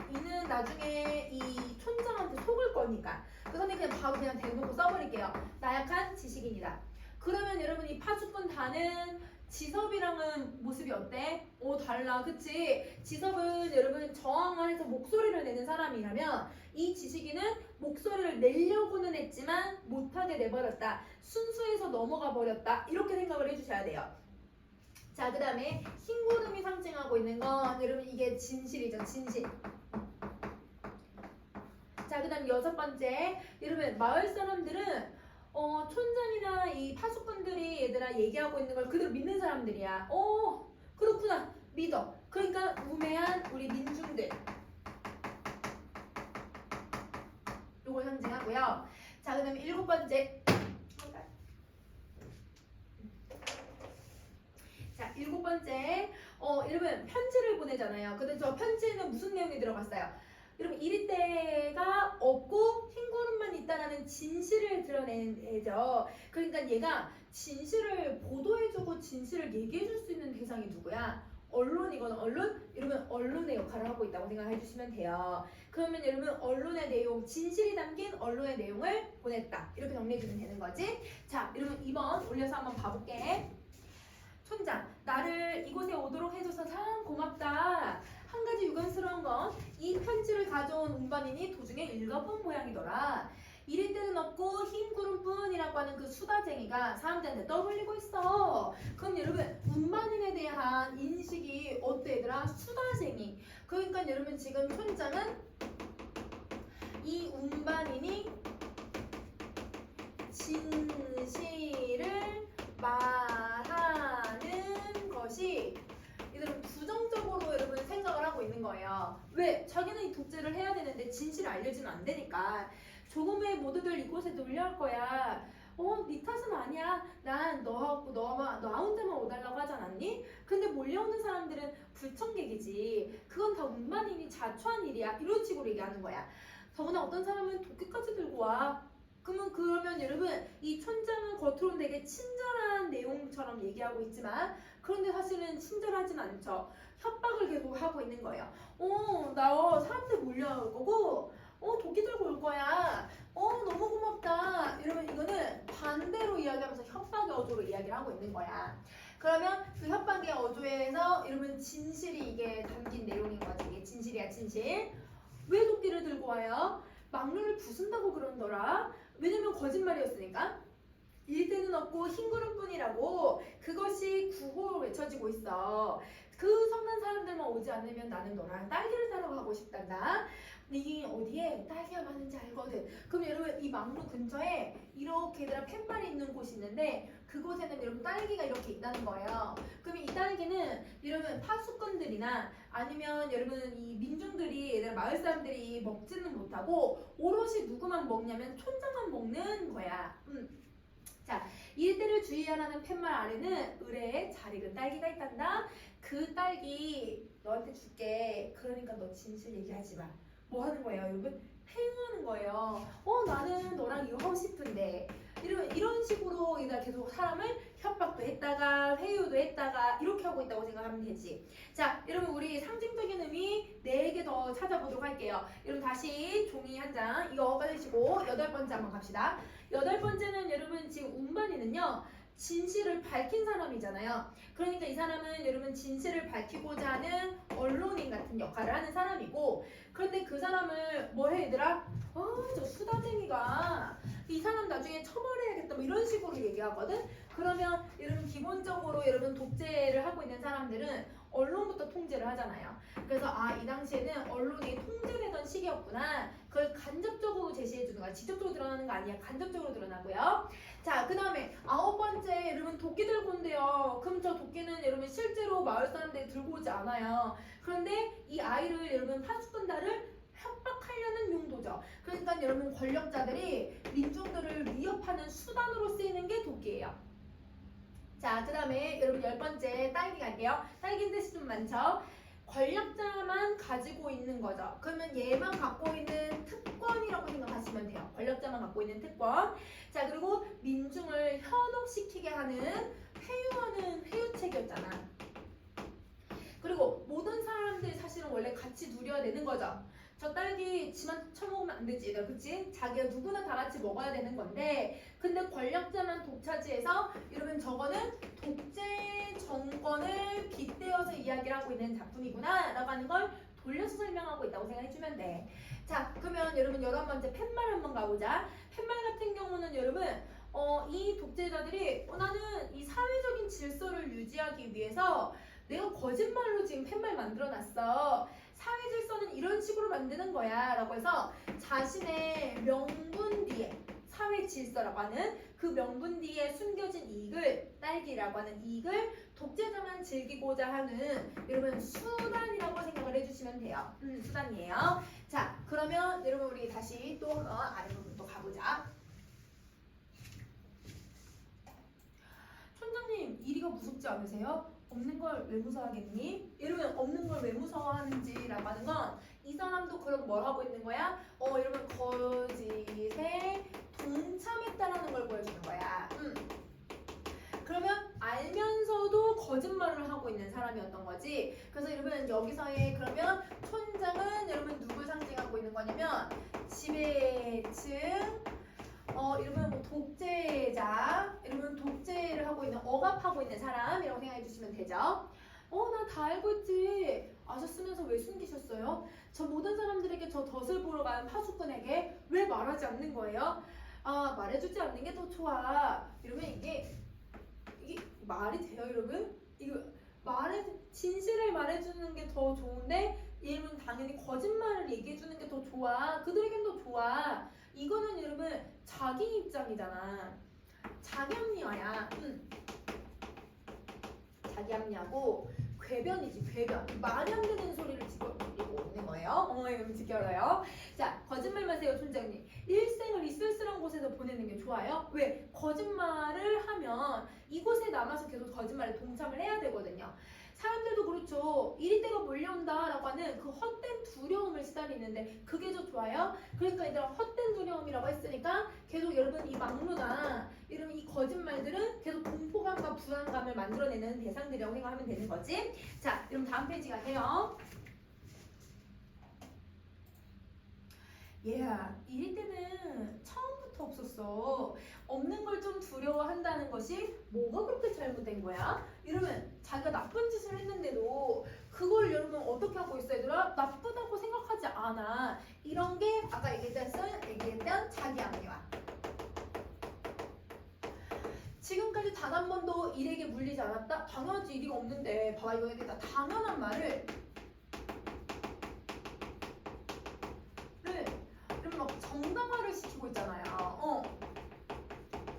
나중에 이 촌장한테 속을 거니까. 그래서 그냥 바로 그냥 대놓고 써버릴게요. 나약한 지식인이다. 그러면 여러분 이 파수꾼 다는 지섭이랑은 모습이 어때? 달라 그치? 지섭은 여러분 저항을 해서 목소리를 내는 사람이라면 이 지식인은 목소리를 내려고는 했지만 못하게 내버렸다. 순수해서 넘어가 버렸다. 이렇게 생각을 해주셔야 돼요. 자, 그 다음에 흰 구름이 상징하고 있는 건 여러분 이게 진실이죠. 진실. 자, 그 다음 6번째 여러분 마을 사람들은 촌장이나 이 파수꾼들이 얘들아 얘기하고 있는 걸 그대로 믿는 사람들이야. 그렇구나. 믿어. 그러니까 우매한 우리 민중들. 요걸 상징하고요. 자, 그 다음에 7번째. 자, 7번째. 여러분 편지를 보내잖아요. 근데 저 편지에는 무슨 내용이 들어갔어요? 여러분 이리떼가 없고 흰 구름만 있다라는 진실을 드러낸 애죠. 그러니까 얘가 진실을 보도해주고 진실을 얘기해줄 수 있는 대상이 누구야? 언론이거나 언론? 여러분 언론의 역할을 하고 있다고 생각해 주시면 돼요. 그러면 여러분 언론의 내용, 진실이 담긴 언론의 내용을 보냈다. 이렇게 정리해 주면 되는 거지. 자, 여러분 2번 올려서 한번 봐볼게. 촌장, 나를 이곳에 오도록 해줘서 참 고맙다. 한 가지 유감스러운 건 이 편지를 가져온 운반인이 도중에 읽어본 모양이더라. 이럴 때는 없고 흰 구름뿐이라고 하는 그 수다쟁이가 사람들한테 떠올리고 있어. 그럼 여러분 운반인에 대한 인식이 어때 얘들아? 수다쟁이. 그러니까 여러분 지금 촌장은 이 운반인이 진실을 말하는 하고 있는 거예요. 왜? 자기는 이 독재를 해야 되는데 진실을 알려주면 안 되니까. 조금 후에 모두들 이곳에 놀려올 거야. 네 탓은 아니야. 난 너하고 너 혼자만 오달라고 하지 않았니? 근데 몰려오는 사람들은 불청객이지. 그건 다 운반인이 자초한 일이야. 이런 식으로 얘기하는 거야. 더구나 어떤 사람은 도끼까지 들고 와. 그러면 여러분 이 촌장은 겉으로는 되게 친절한 내용처럼 얘기하고 있지만 그런데 사실은 친절하진 않죠. 협박을 계속 하고 있는 거예요. 나 사람들 몰려올 거고 도끼 들고 올 거야. 너무 고맙다. 이러면 이거는 반대로 이야기하면서 협박의 어조로 이야기를 하고 있는 거야. 그러면 그 협박의 어조에서 이러면 진실이 이게 담긴 내용인 거지. 이게 진실이야, 진실. 왜 도끼를 들고 와요? 막루를 부순다고 그런더라. 왜냐면 거짓말이었으니까. 일대는 없고 흰 구름뿐이라고. 그것이 구호로 외쳐지고 있어. 그 선한 사람들만 오지 않으면 나는 너랑 딸기를 사러 가고 싶단다. 네 어디에 딸기가 많은지 알거든. 그럼 여러분 이 막루 근처에 이렇게 얘들아 팻말이 있는 곳이 있는데 그곳에는 여러분 딸기가 이렇게 있다는 거예요. 그러면 이 딸기는 여러분 파수꾼들이나 아니면 여러분 이 민중들이 얘들아 마을 사람들이 먹지는 못하고 오롯이 누구만 먹냐면 촌장만 먹는 거야. 자, 일대를 주의하라는 팻말 아래는 의뢰에 잘 익은 딸기가 있단다. 그 딸기 너한테 줄게. 그러니까 너 진실 얘기하지 마. 뭐 하는 거예요, 여러분? 회유하는 거예요. 나는 너랑 이거 하고 싶은데. 이런 식으로 얘가 계속 사람을 협박도 했다가 회유도 했다가 이렇게 하고 있다고 생각하면 되지. 자, 여러분 우리 상징적인 의미 4개 더 찾아보도록 할게요. 여러분 다시 종이 한 장 이거 받으시고 8번째 한번 갑시다. 8번째는 여러분 지금 운반이는요. 진실을 밝힌 사람이잖아요. 그러니까 이 사람은 여러분 진실을 밝히고자 하는 언론인 같은 역할을 하는 사람이고 그런데 그 사람을 뭐 해 얘들아? 저 수다쟁이가 이 사람 나중에 처벌해야겠다 뭐 이런 식으로 얘기하거든. 그러면 여러분 기본적으로 여러분 독재를 하고 있는 사람들은 언론부터 통제를 하잖아요. 그래서 이 당시에는 언론이 통제되던 시기였구나. 그걸 간접적으로 제시해주는 거야. 직접적으로 드러나는 거 아니야. 간접적으로 드러나고요. 자, 그 다음에 9번째 여러분 도끼 들고 온대요. 그럼 저 도끼는 여러분 실제로 마을 사람들이 들고 오지 않아요. 그런데 이 아이를 여러분 파수꾼들을 협박하려는 용도죠. 그러니까 여러분 권력자들이 민중들을 위협하는 수단으로 쓰이는 게 도끼예요. 자, 그 다음에 여러분 10번째 딸기 갈게요. 딸기 뜻이 좀 많죠? 권력자만 가지고 있는 거죠. 그러면 얘만 갖고 있는 특권이라고 생각하시면 돼요. 권력자만 갖고 있는 특권. 자, 그리고 민중을 현혹시키게 하는 회유하는 회유책이었잖아. 그리고 모든 사람들이 사실은 원래 같이 누려야 되는 거죠. 저 딸기 지만 처먹으면 안 되지, 얘들아, 그치? 자기가 누구나 다 같이 먹어야 되는 건데 근데 권력자만 독차지해서 이러면 저거는 독재 정권을 빗대어서 이야기를 하고 있는 작품이구나 라고 하는 걸 돌려서 설명하고 있다고 생각해주면 돼. 자, 그러면 여러분 11번째 팻말 한번 가보자. 팻말 같은 경우는 여러분 이 독재자들이 나는 이 사회적인 질서를 유지하기 위해서 내가 거짓말로 지금 팻말 만들어놨어. 사회 질서는 이런 식으로 만드는 거야 라고 해서 자신의 명분 뒤에 사회 질서라고 하는 그 명분 뒤에 숨겨진 이익을 딸기라고 하는 이익을 독재자만 즐기고자 하는 여러분 수단이라고 생각을 해주시면 돼요. 수단이에요. 자, 그러면 여러분 우리 다시 또 아래부분 또 가보자. 촌장님 이리가 무섭지 않으세요? 없는 걸 왜 무서워하겠니? 여러분 없는 걸 왜 무서워하는지라고 하는 건 이 사람도 그럼 뭘 하고 있는 거야? 여러분 거짓에 동참했다라는 걸 보여주는 거야. 그러면 알면서도 거짓말을 하고 있는 사람이었던 거지. 그래서 여러분 여기서의 그러면 촌장은 여러분 누굴 상징하고 있는 거냐면 지배층 여러분 뭐 독재자, 여러분 독재를 하고 있는 억압하고 있는 사람이라고 생각해 주시면 되죠. 나 다 알고 있지. 아셨으면서 왜 숨기셨어요? 저 모든 사람들에게 저 덫을 보러 간 파수꾼에게 왜 말하지 않는 거예요? 말해주지 않는 게 더 좋아. 이러면 이게 말이 돼요, 여러분? 이거 진실을 말해주는 게 더 좋은데 얘는 당연히 거짓말을 얘기해주는 게 더 좋아. 그들에겐 더 좋아. 이거는 여러분 자기 입장이잖아. 자기 합리화야. 자기 합리화고 궤변이지, 궤변. 말이 안 되는 소리를 지고 있는 거예요. 여러분 지켜요. 자, 거짓말 마세요, 촌장님. 일생을 이 쓸쓸한 곳에서 보내는 게 좋아요? 왜? 거짓말을 하면 이곳에 남아서 계속 거짓말에 동참을 해야 되거든요. 사람들도 그렇죠. 이리 때가 몰려온다라고 하는 그 헛된 두려움을 시달리는데 그게 더 좋아요? 그러니까 얘들아, 헛된 두려움이라고 했으니까 계속 여러분 이 막루나 이런 이 거짓말들은 계속 공포감과 불안감을 만들어내는 대상들이라고 생각하면 되는 거지. 자, 그럼 다음 페이지 가세요. 얘야, 이리 때는 처음부터 없었어. 없는 걸 좀 두려워한다는 것이 뭐가 그렇게 잘못된 거야? 이러면 자기가 나쁜 짓을 했는데도 그걸 여러분 어떻게 하고 있어, 얘들아? 나쁘다고 생각하지 않아. 이런 게 아까 얘기했던 자기 합리화. 지금까지 단 한 번도 일에게 물리지 않았다? 당연하지, 일이 없는데. 봐봐, 이거 얘기다. 당연한 말을 막 정당화를 시키고 있잖아요.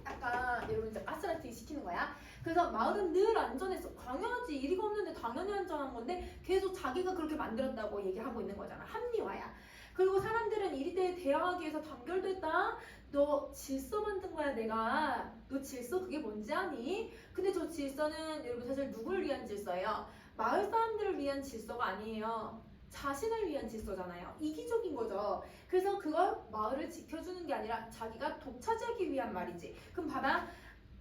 약간 여러분 이제 가스라이팅 시키는 거야. 그래서 마을은 늘 안전했어. 당연하지, 일이가 없는데 당연히 안전한 건데 계속 자기가 그렇게 만들었다고 얘기하고 있는 거잖아. 합리화야. 그리고 사람들은 이리 때에 대항하기 위해서 단결됐다. 너 질서 만든 거야, 내가. 너 질서 그게 뭔지 아니? 근데 저 질서는 여러분 사실 누굴 위한 질서예요? 마을 사람들을 위한 질서가 아니에요. 자신을 위한 질서잖아요. 이기적인 거죠. 그래서 그걸 마을을 지켜주는 게 아니라 자기가 독차지하기 위한 말이지. 그럼 봐봐.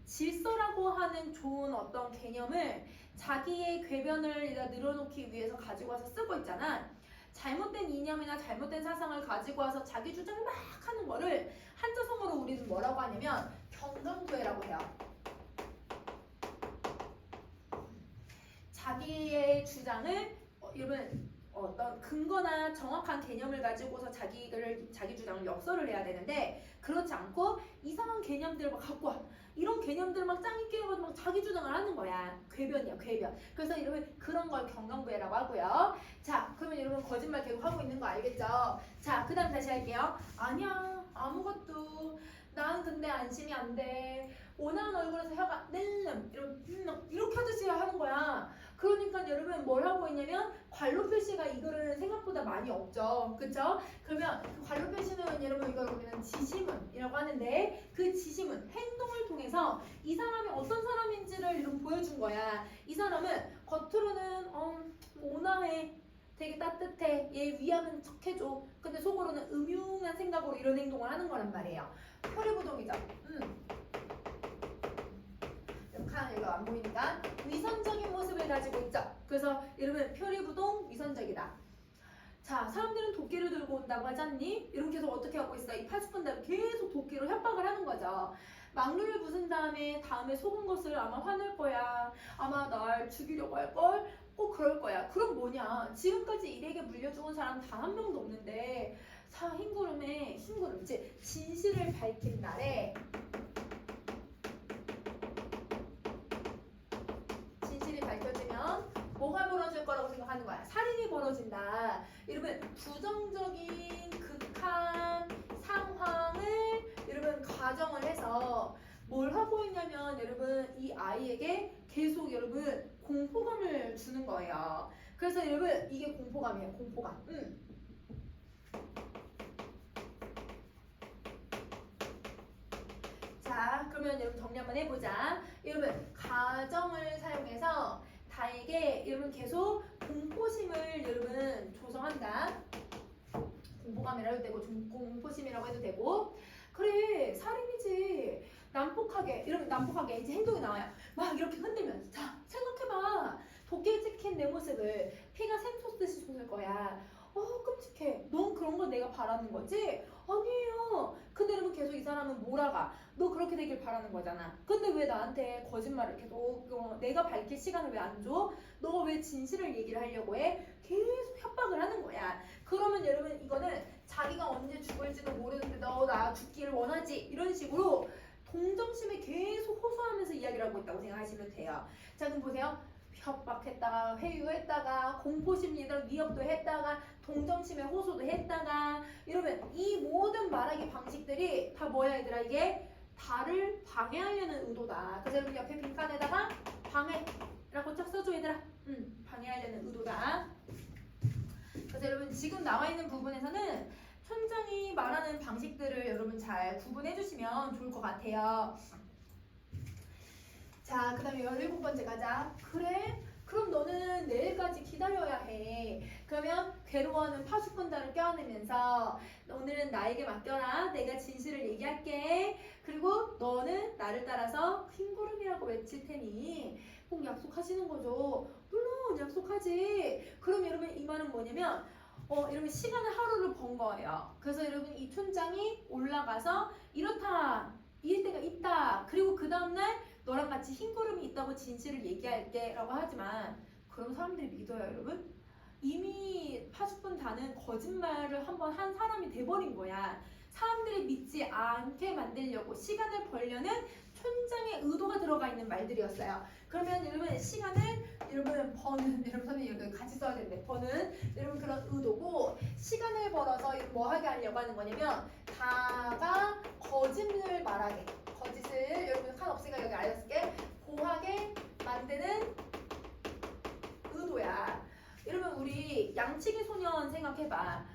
질서라고 하는 좋은 어떤 개념을 자기의 궤변을 늘어놓기 위해서 가지고 와서 쓰고 있잖아. 잘못된 이념이나 잘못된 사상을 가지고 와서 자기 주장을 막 하는 거를 한자성어로 우리는 뭐라고 하냐면 경강부회라고 해요. 자기의 주장을 여러분 어떤 근거나 정확한 개념을 가지고서 자기 주장을 역설을 해야 되는데 그렇지 않고 이상한 개념들을 막 갖고 와. 이런 개념들을 막 짱이 끼워가지고 막 자기 주장을 하는 거야. 궤변이야, 궤변. 그래서 여러분 그런 걸 경강부회라고 하고요. 자, 그러면 여러분 거짓말 계속 하고 있는 거 알겠죠? 자, 그 다음 다시 할게요. 아니야, 아무것도. 난 근데 안심이 안 돼. 온화한 얼굴에서 혀가 낼름 이렇게 하듯이 하는 거야. 그러니까 여러분 뭘 하고 있냐면 괄호 표시가 이거는 생각보다 많이 없죠. 그쵸? 그러면 그 괄호 표시는 여러분 이거 보면 지시문이라고 하는데 그 지시문, 행동을 통해서 이 사람이 어떤 사람인지를 이런 보여준 거야. 이 사람은 겉으로는 온화해. 되게 따뜻해. 얘 위하는 척 해줘. 근데 속으로는 음흉한 생각으로 이런 행동을 하는 거란 말이에요. 표리부동이죠. 이거 안 보이니까 위선적인 모습을 가지고 있죠. 그래서 여러분 표리부동 위선적이다. 자, 사람들은 도끼를 들고 온다고 하지 않니? 이런 계속 어떻게 하고 있어? 이 파수꾼들은 계속 도끼로 협박을 하는 거죠. 막루를 부순 다음에 속은 것을 아마 화낼 거야. 아마 날 죽이려고 할걸? 꼭 그럴 거야. 그럼 뭐냐? 지금까지 일에게 물려 죽은 사람 단 한 명도 없는데 흰구름에 흰구름, 즉 진실을 밝힌 날에 밝혀지면 뭐가 벌어질 거라고 생각하는 거야? 살인이 벌어진다. 여러분 부정적인 극한 상황을 여러분 가정을 해서 뭘 하고 있냐면 여러분 이 아이에게 계속 여러분 공포감을 주는 거예요. 그래서 여러분 이게 공포감이에요. 공포감. 자, 그러면 여러분 정리 한번 해보자. 여러분 가정을 사용해서 다에게 여러분 계속 공포심을 여러분 조성한다. 공포감이라고 해도 되고 공포심이라고 해도 되고. 그래, 살인이지. 난폭하게 이러면 난폭하게 이제 행동이 나와요. 막 이렇게 흔들면서 자 생각해봐. 도끼에 찍힌 내 모습을 피가 샘솟듯이 솟을 거야. 끔찍해. 넌 그런 걸 내가 바라는 거지? 아니에요. 근데 여러분 계속 이 사람은 몰아가. 너 그렇게 되길 바라는 거잖아. 근데 왜 나한테 거짓말을 계속 내가 밝힐 시간을 왜 안 줘? 너가 왜 진실을 얘기를 하려고 해? 계속 협박을 하는 거야. 그러면 여러분 이거는 자기가 언제 죽을지도 모르는데 너 나 죽기를 원하지? 이런 식으로 동정심에 계속 호소하면서 이야기를 하고 있다고 생각하시면 돼요. 자, 그럼 보세요. 협박했다가 회유했다가 공포심리를 위협도 했다가 동정심에 호소도 했다가 이러면 이 모든 말하기 방식들이 다 뭐야 얘들아? 이게 달을 방해하려는 의도다. 그래서 여러분 옆에 빈칸에다가 방해라고 쫙 써줘 얘들아. 방해해야 되는 의도다. 그래서 여러분 지금 나와 있는 부분에서는 촌장이 말하는 방식들을 여러분 잘 구분해 주시면 좋을 것 같아요. 자, 그 다음에 17번째 가자. 그래? 그럼 너는 내일까지 기다려야 해. 그러면 괴로워하는 파수꾼단을 껴안으면서 오늘은 나에게 맡겨라. 내가 진실을 얘기할게. 그리고 너는 나를 따라서 흰구름이라고 외칠 테니 꼭 약속하시는 거죠. 물론 약속하지. 그럼 여러분 이 말은 뭐냐면 여러분 시간을 하루를 번 거예요. 그래서 여러분 이 촌장이 올라가서 이렇다. 이럴 때가 있다. 그리고 그 다음날 너랑 같이 흰구름이 있다고 진실을 얘기할게 라고 하지만 그럼 사람들이 믿어요 여러분? 이미 파수꾼 단은 거짓말을 한번 한 사람이 돼버린 거야. 사람들이 믿지 않게 만들려고 시간을 벌려는 촌장의 의도가 들어가 있는 말들이었어요. 그러면 여러분 시간을 여러분 버는 여러분 선생님 여기 같이 써야 되는데 버는 여러분 그런 의도고 시간을 벌어서 뭐 하게 하려고 하는 거냐면 다가 거짓을 말하게 거짓을 여러분 칸 없으니까 여기 알려줄게 고하게 만드는 의도야. 여러분 우리 양치기 소년 생각해봐.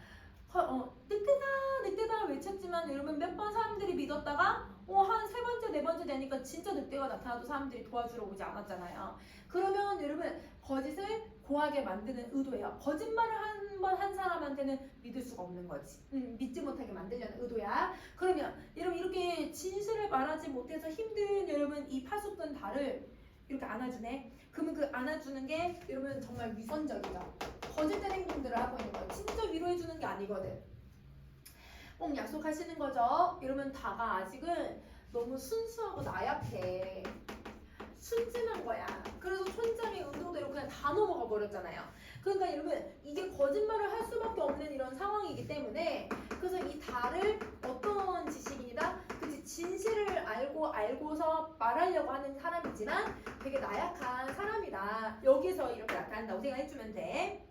늑대다 외쳤지만 여러분 몇 번 사람들이 믿었다가 한 세 번째 네 번째 되니까 진짜 늑대가 나타나도 사람들이 도와주러 오지 않았잖아요. 그러면 여러분 거짓을 고하게 만드는 의도예요. 거짓말을 한 번 한 사람한테는 믿을 수가 없는 거지. 믿지 못하게 만들려는 의도야. 그러면 여러분 이렇게 진실을 말하지 못해서 힘든 여러분 이 파수꾼 달을 이렇게 안아주네. 그러면 그 안아주는 게 여러분 정말 위선적이죠. 거짓된 행동들을 하고 있는 거예요. 진짜 위로해주는 게 아니거든. 꼭 약속하시는 거죠. 이러면 다가 아직은 너무 순수하고 나약해. 순진한 거야. 그래서 촌장의 의도대로 그냥 다 넘어가 버렸잖아요. 그러니까 여러분 이게 거짓말을 할 수밖에 없는 이런 상황이기 때문에 그래서 이 달을 어떤 지식인이다? 그치 진실을 알고서 말하려고 하는 사람이지만 되게 나약한 사람이다. 여기서 이렇게 나타난다고 생각해주면 돼.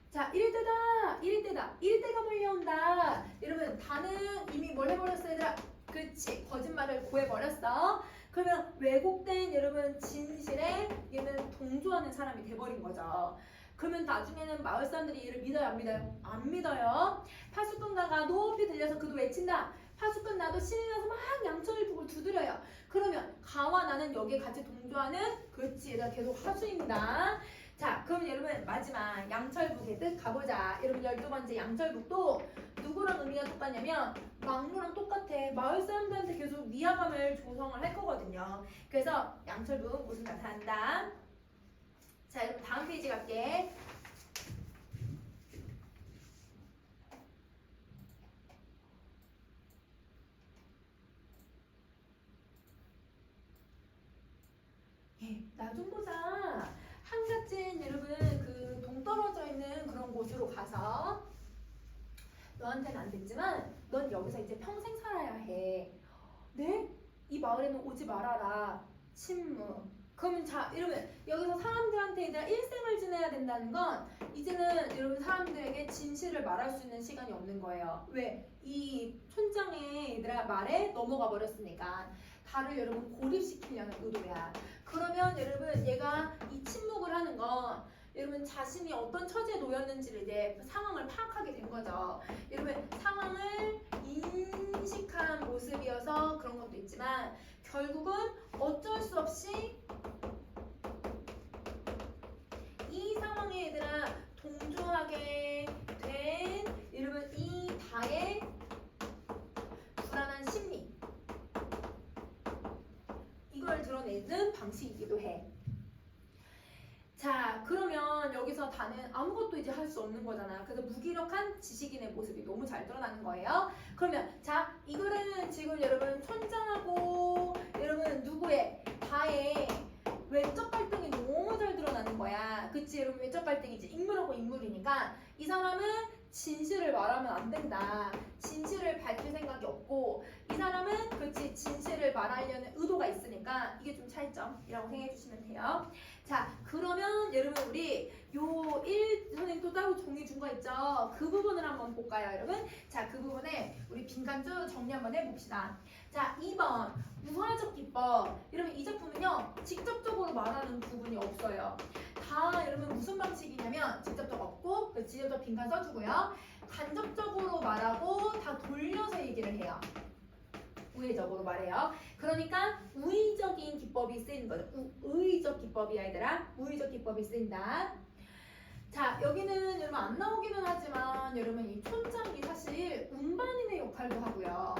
자, 이럴 때가 몰려온다. 여러분, 다는 이미 뭘 해버렸어, 얘들아? 그렇지, 거짓말을 고해버렸어. 그러면 왜곡된 여러분 진실에 얘는 동조하는 사람이 돼버린 거죠. 그러면 나중에는 마을 사람들이 얘를 믿어요, 안 믿어요? 안 믿어요. 파수꾼가가 높이 들려서 그도 외친다. 파수꾼 나도 신이 나서 막 양철북을 두드려요. 그러면 가와 나는 여기에 같이 동조하는 그렇지, 얘가 계속 하수입니다. 자, 그럼 여러분 마지막 양철북의 뜻 가보자. 여러분 12번째 양철북도 누구랑 의미가 똑같냐면 막루랑 똑같아. 마을 사람들한테 계속 위화감을 조성을 할 거거든요. 그래서 양철북 무슨 나타난다. 자, 여러분 다음 페이지 갈게. 나 좀 보자. 한갓진 여러분 그 동떨어져 있는 그런 곳으로 가서 너한테는 안 됐지만 넌 여기서 이제 평생 살아야 해. 네? 이 마을에는 오지 말아라. 침묵. 그러면 자 이러면 여기서 사람들한테 얘들아 일생을 지내야 된다는 건 이제는 여러분 사람들에게 진실을 말할 수 있는 시간이 없는 거예요. 왜? 이 촌장의 얘들아 말에 넘어가 버렸으니까. 다를 여러분 고립시키려는 의도야. 그러면 여러분 얘가 이 침묵을 하는 건 여러분 자신이 어떤 처지에 놓였는지를 이제 상황을 파악하게 된 거죠. 여러분 상황을 인식한 모습이어서 그런 것도 있지만 결국은 어쩔 수 없이 이 상황에 얘들아 동조하게 된 여러분 이 다의 불안한 심리 이걸 드러내는 방식이기도 해. 자, 그러면 여기서 다는 아무것도 이제 할 수 없는 거잖아. 그래서 무기력한 지식인의 모습이 너무 잘 드러나는 거예요. 그러면 자, 이거는 지금 여러분 촌장하고 여러분 누구의 다의 외적 갈등이 너무 잘 드러나는 거야. 그치? 여러분 외적 갈등이지. 인물하고 인물이니까 이 사람은 진실을 말하면 안 된다. 진실을 밝힐 생각이 없고 이 사람은 그렇지 진실을 말하려는 의도가 있으니까 이게 좀 차이점이라고 생각해 주시면 돼요. 자, 그러면 여러분 우리 요 선생님 또 따로 종이 준 거 있죠? 그 부분을 한번 볼까요, 여러분? 자, 그 부분에 우리 빈칸 정리 한번 해봅시다. 자, 2번 우화적 기법. 여러분 이 작품은요 직접적으로 말하는 부분이 없어요. 다 여러분 무슨 방식이냐면 직접적 없고 직접적 빈칸 써주고요. 간접적으로 말하고 다 돌려서 얘기를 해요. 우회적으로 말해요. 그러니까 우의적인 기법이 쓰이는 거죠. 의의적 기법이 아니라 우의적 기법이 쓰인다. 자, 여기는 여러분 안 나오기는 하지만 여러분 이 촌장이 사실 운반인의 역할도 하고요.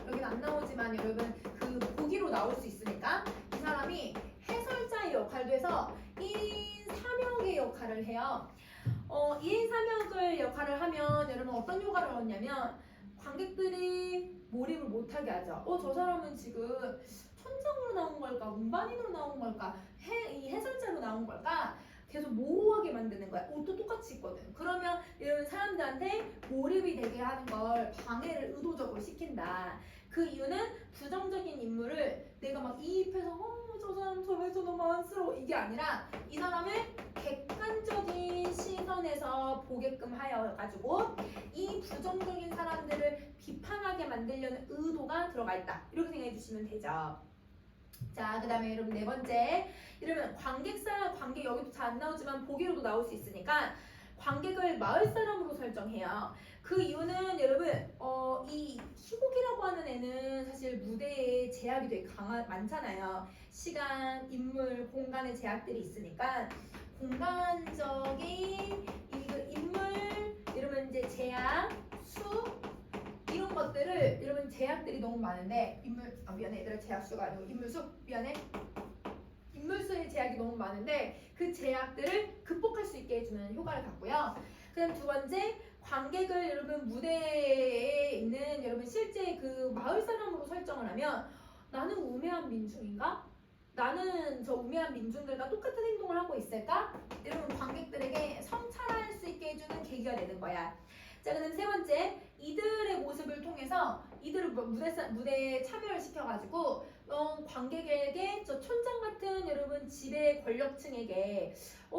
여기는 안 나오지만 여러분 그 보기로 나올 수 있으니까 이 사람이 해설자의 역할도 해서 1인 3역의 역할을 해요. 1인 3역을 역할을 하면 여러분 어떤 효과를 얻냐면 관객들이 몰입을 못하게 하죠. 저 사람은 지금 촌장으로 나온 걸까? 운반인으로 나온 걸까? 이 해설자로 나온 걸까? 계속 모호하게 만드는 거야. 옷도 똑같이 입거든. 그러면 이런 사람들한테 몰입이 되게 하는 걸 방해를 의도적으로 시킨다. 그 이유는 부정적인 인물을 내가 막 이입해서 저 사람 저래서 너무 안쓰러워 이게 아니라 이 사람을 객관적인 시선에서 보게끔 하여가지고 이 부정적인 사람들을 비판하게 만들려는 의도가 들어가 있다. 이렇게 생각해 주시면 되죠. 자, 그 다음에 여러분 네 번째. 이러면 관객 여기도 잘 안 나오지만 보기로도 나올 수 있으니까 관객을 마을 사람으로 설정해요. 그 이유는 여러분 이 희곡이라고 하는 애는 사실 무대에 제약이 되게 많잖아요. 시간, 인물, 공간의 제약들이 있으니까 공간적인 인물 이러면 이제 제약, 수 이런 것들을 여러분 제약들이 너무 많은데 미안해 얘들아 제약수가 아니고 인물수 미안해 인물수의 제약이 너무 많은데 그 제약들을 극복할 수 있게 해주는 효과를 갖고요. 그다음 두 번째 관객을 여러분 무대에 있는 여러분 실제 그 마을 사람으로 설정을 하면 나는 우매한 민중인가? 나는 저 우매한 민중들과 똑같은 행동을 하고 있을까? 여러분 관객들에게 성찰할 수 있게 해주는 계기가 되는 거야. 자, 그다음 세 번째 이들의 모습을 통해서 이들을 무대에 참여를 시켜가지고 관객에게 저 촌장 같은 여러분 지배 권력층에게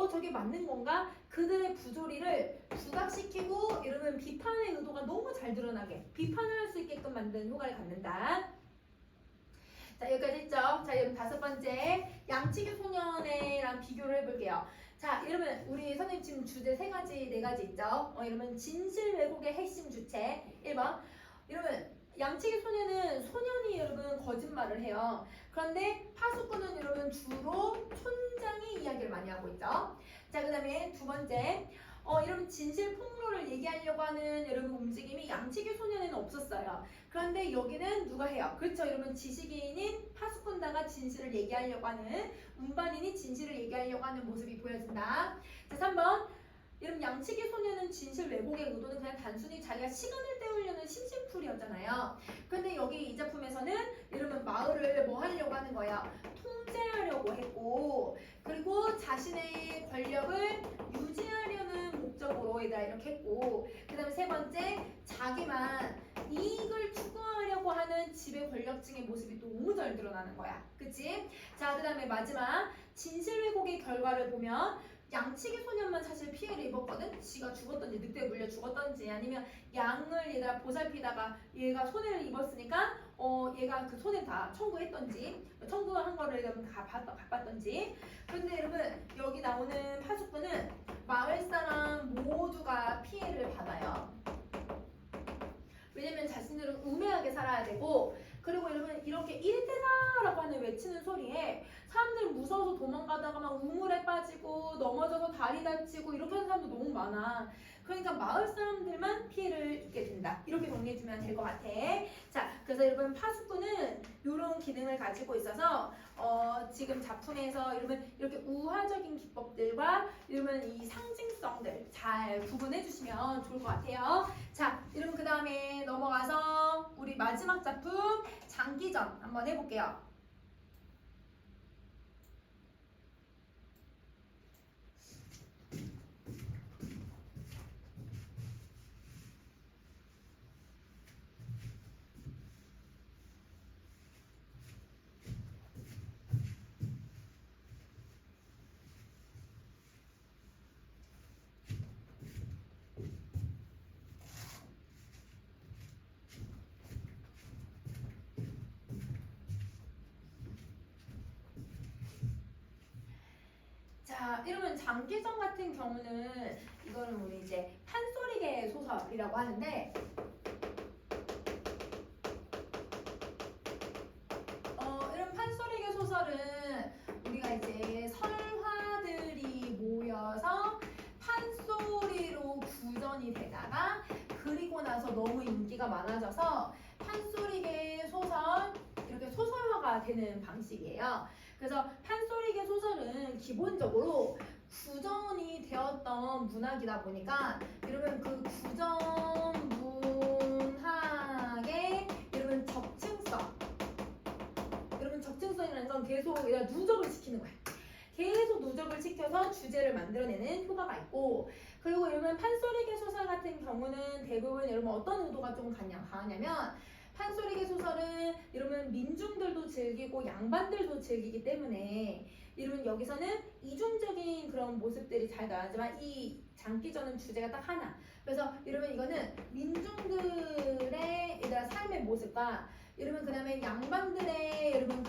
저게 맞는 건가? 그들의 부조리를 부각시키고 여러분 비판의 의도가 너무 잘 드러나게 비판을 할 수 있게끔 만드는 효과를 갖는다. 자, 여기까지 했죠? 자, 여러분 다섯 번째 양치기 소년회랑 비교를 해볼게요. 자, 여러분 우리 선생님 지금 주제 네 가지 있죠? 여러분 진실 왜곡의 핵심 주체 1번. 여러분 양치기 소년은 소년이 여러분 거짓말을 해요. 그런데 파수꾼은 여러분 주로 촌장이 이야기를 많이 하고 있죠. 자, 그 다음에 두 번째 여러분 진실 폭로를 얘기하려고 하는 여러분 움직임이 양치기 소년에는 없었어요. 그런데 여기는 누가 해요? 그렇죠. 여러분 지식인인 파수꾼다가 진실을 얘기하려고 하는 운반인이 진실을 얘기하려고 하는 모습이 보여진다. 자, 3번. 여러분 양치기 소년은 진실 왜곡의 의도는 그냥 단순히 자기가 시간을 때우려는 심심풀이였잖아요. 그런데 여기 이 작품에서는 여러분 마을을 뭐 하려고 하는 거야? 통제하려고 했고 그리고 자신의 권력을 유지하려는 목적으로 이렇게 했고 그 다음에 세 번째 자기만 이익을 추구하려고 하는 지배 권력층의 모습이 너무 잘 드러나는 거야. 그치? 자, 그 다음에 마지막 진실 왜곡의 결과를 보면 양치기 소년만 사실 피해를 입었거든? 지가 죽었던지 늑대에 물려 죽었던지 아니면 양을 얘가 보살피다가 얘가 손해를 입었으니까 얘가 그 손해 다 청구했던지 청구한 거를 다 갚았던지. 그런데 여러분 여기 나오는 파수꾼은 마을 사람 모두가 피해를 받아요. 왜냐면 자신들은 우매하게 살아야 되고 그리고 여러분 이렇게 일대사라고 하는 외치는 소리에 사람들 무서워서 도망가다가 막 우물에 빠지고 넘어져서 다리 다치고 이렇게 하는 사람도 너무 많아. 그러니까 마을 사람들만 피해를 입게 된다. 이렇게 정리해주면 될 것 같아. 자, 그래서 여러분 파수꾼은 이런 기능을 가지고 있어서 지금 작품에서 여러분 이렇게 우화적인 기법들과 여러분 이 상징성들 잘 구분해 주시면 좋을 것 같아요. 자, 여러분 그 다음에 넘어가서 우리 마지막 작품 장기전 한번 해볼게요. 자, 이러면 장기전 같은 경우는 이거는 우리 이제 판소리계 소설이라고 하는데 이런 판소리계 소설은 우리가 이제 설화들이 모여서 판소리로 구전이 되다가 그리고 나서 너무 인기가 많아져서 판소리계 소설 이렇게 소설화가 되는 방식이에요. 그래서 판소리계 소설은 기본적으로 구전이 되었던 문학이다 보니까 여러분 그 구전 문학의 여러분 적층성이라는 건 계속 누적을 시키는 거야. 계속 누적을 시켜서 주제를 만들어내는 효과가 있고, 그리고 여러분 판소리계 소설 같은 경우는 대부분 여러분 어떤 의도가 좀 강하냐면 판소리계 소설은 여러분 민중들도 즐기고 양반들도 즐기기 때문에 여러분 여기서는 이중적인 그런 모습들이 잘 나오지만 이 장기전은 주제가 딱 하나. 그래서 여러분 이거는 민중들의 삶의 모습과 여러분 그다음에 양반들의 여러분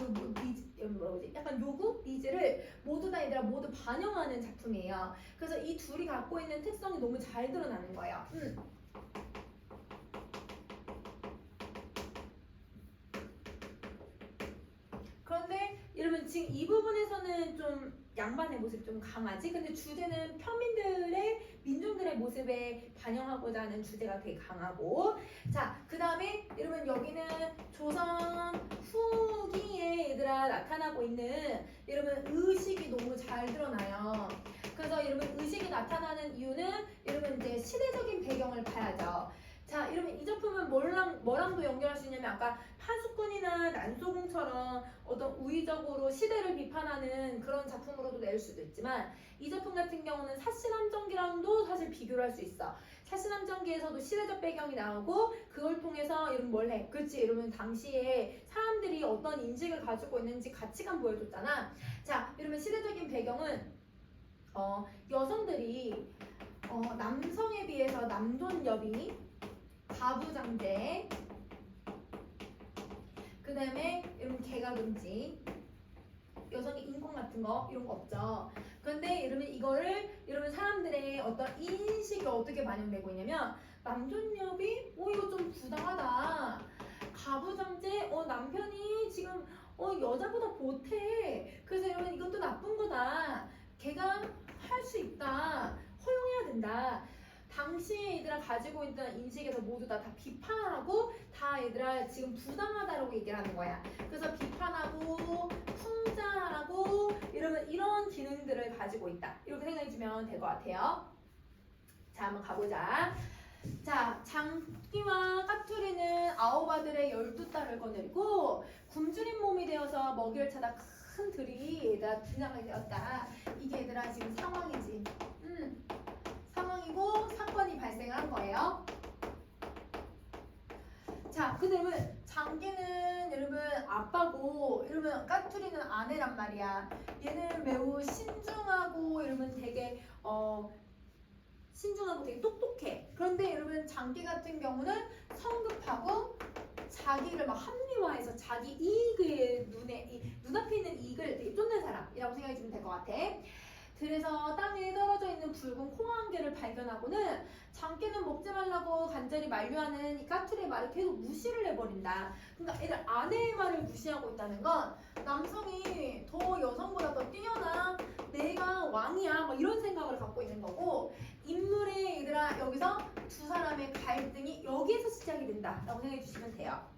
약간 요구 니즈를 모두 다 얘들아 모두 반영하는 작품이에요. 그래서 이 둘이 갖고 있는 특성이 너무 잘 드러나는 거예요. 그런데 여러분 지금 이 부분에서는 좀 양반의 모습이 좀 강하지. 근데 주제는 민중들의 모습에 반영하고자 하는 주제가 되게 강하고. 자, 그 다음에 여러분 여기는 조선 후기에 얘들아 나타나고 있는 여러분 의식이 너무 잘 드러나요. 그래서 여러분 의식이 나타나는 이유는 여러분 이제 시대적인 배경을 봐야죠. 자, 이러면 이 작품은 뭐랑도 연결할 수 있냐면 아까 파수꾼이나 난소궁처럼 어떤 우의적으로 시대를 비판하는 그런 작품으로도 낼 수도 있지만 이 작품 같은 경우는 사실함정기랑도 사실 비교를 할 수 있어. 사실함정기에서도 시대적 배경이 나오고 그걸 통해서 이러면 뭘 해? 그렇지, 이러면 당시에 사람들이 어떤 인식을 가지고 있는지 가치관 보여줬잖아. 자, 이러면 시대적인 배경은 여성들이 남성에 비해서 남존여비 가부장제, 그 다음에 이런 개가금지, 여성의 인권 같은 거 이런 거 없죠. 그런데 이러면 사람들의 어떤 인식이 어떻게 반영되고 있냐면 남존여비, 이거 좀 부당하다. 가부장제, 남편이 지금 여자보다 못해. 그래서 이러면 이것도 나쁜 거다. 걔가 할 수 있다. 허용해야 된다. 당시에 얘들아 가지고 있던 인식에서 모두 다 비판하고 다 얘들아 지금 부당하다라고 얘기를 하는 거야. 그래서 비판하고 풍자하고 이런 기능들을 가지고 있다. 이렇게 생각해주면 될 것 같아요. 자, 한번 가보자. 자, 장기와 까투리는 아오바들의 12딸을 거느리고 굶주린 몸이 되어서 먹이를 찾아 큰 들이 얘들아 등장하게 되었다. 이게 얘들아 지금 상황이지. 상황이고 사건이 발생한 거예요. 자, 근데 여러분 장기는 여러분 아빠고 여러분 까투리는 아내란 말이야. 얘는 매우 신중하고 여러분 되게 신중하고 되게 똑똑해. 그런데 여러분 장기 같은 경우는 성급하고 자기를 막 합리화해서 자기 이익을 눈앞에 있는 이익을 되게 쫓는 사람이라고 생각해 주면 될 것 같아. 그래서 땅에 떨어져 있는 붉은 콩 한 개를 발견하고는 장기는 먹지 말라고 간절히 만류하는 이 까투리의 말을 계속 무시를 해버린다. 그러니까 애들 아내의 말을 무시하고 있다는 건 남성이 더 여성보다 더 뛰어나, 내가 왕이야, 뭐 이런 생각을 갖고 있는 거고, 인물의 얘들아 여기서 두 사람의 갈등이 여기에서 시작이 된다라고 생각해 주시면 돼요.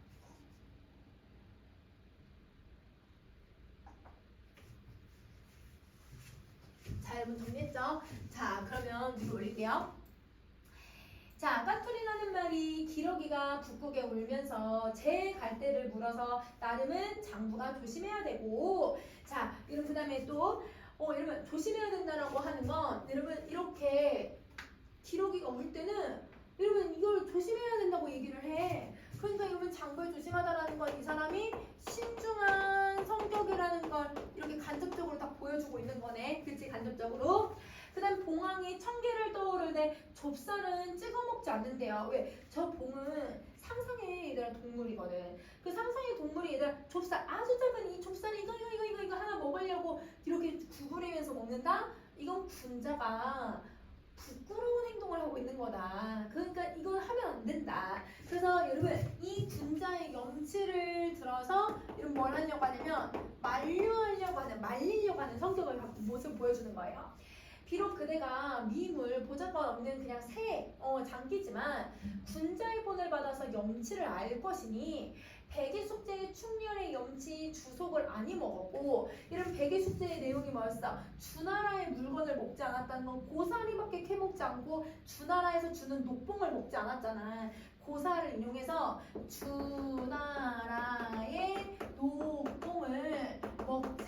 자, 여러분 정리했죠? 자, 그러면 위로 올릴게요. 자, 까투리라는 말이 기러기가 북극에 울면서 제 갈대를 물어서 나름은 장부가 조심해야 되고, 자, 여러분 그 다음에 또 여러분 조심해야 된다라고 하는 건 여러분 이렇게 기러기가 울 때는 여러분 이걸 조심해야 된다고 얘기를 해. 그러니까 여러분 장부에 조심하다라는 건 이 사람이 신중한 성격이라는 걸 이렇게 간접적으로 딱 보여주고 있는 거네. 그치, 간접적으로. 그 다음 봉황이 1000개를 떠오르되 좁쌀은 찍어 먹지 않는데요. 왜? 저 봉은 상상의 얘들아 동물이거든. 그 상상의 동물이 얘들아 좁쌀 아주 작은 이 좁쌀 이거 하나 먹으려고 이렇게 구부리면서 먹는다? 이건 군자가 부끄러운 행동을 하고 있는 거다. 그러니까 이건 하면 안 된다. 그래서 여러분 이 군자의 염치를 들어서 여러분 뭘 하려고 하냐면 말리려고 하는 성격을 갖고 모습을 보여주는 거예요. 비록 그대가 미물 보잘것 없는 그냥 새 장기지만 군자의 본을 받아서 염치를 알 것이니 백의 숙제의 충렬의 염치 주속을 아니 먹었고 이런 백의 숙제의 내용이 뭐였어? 주나라의 물건을 먹지 않았다는 건 고사리밖에 캐먹지 않고 주나라에서 주는 녹봉을 먹지 않았잖아. 고사를 인용해서 주나라의 녹봉을 먹지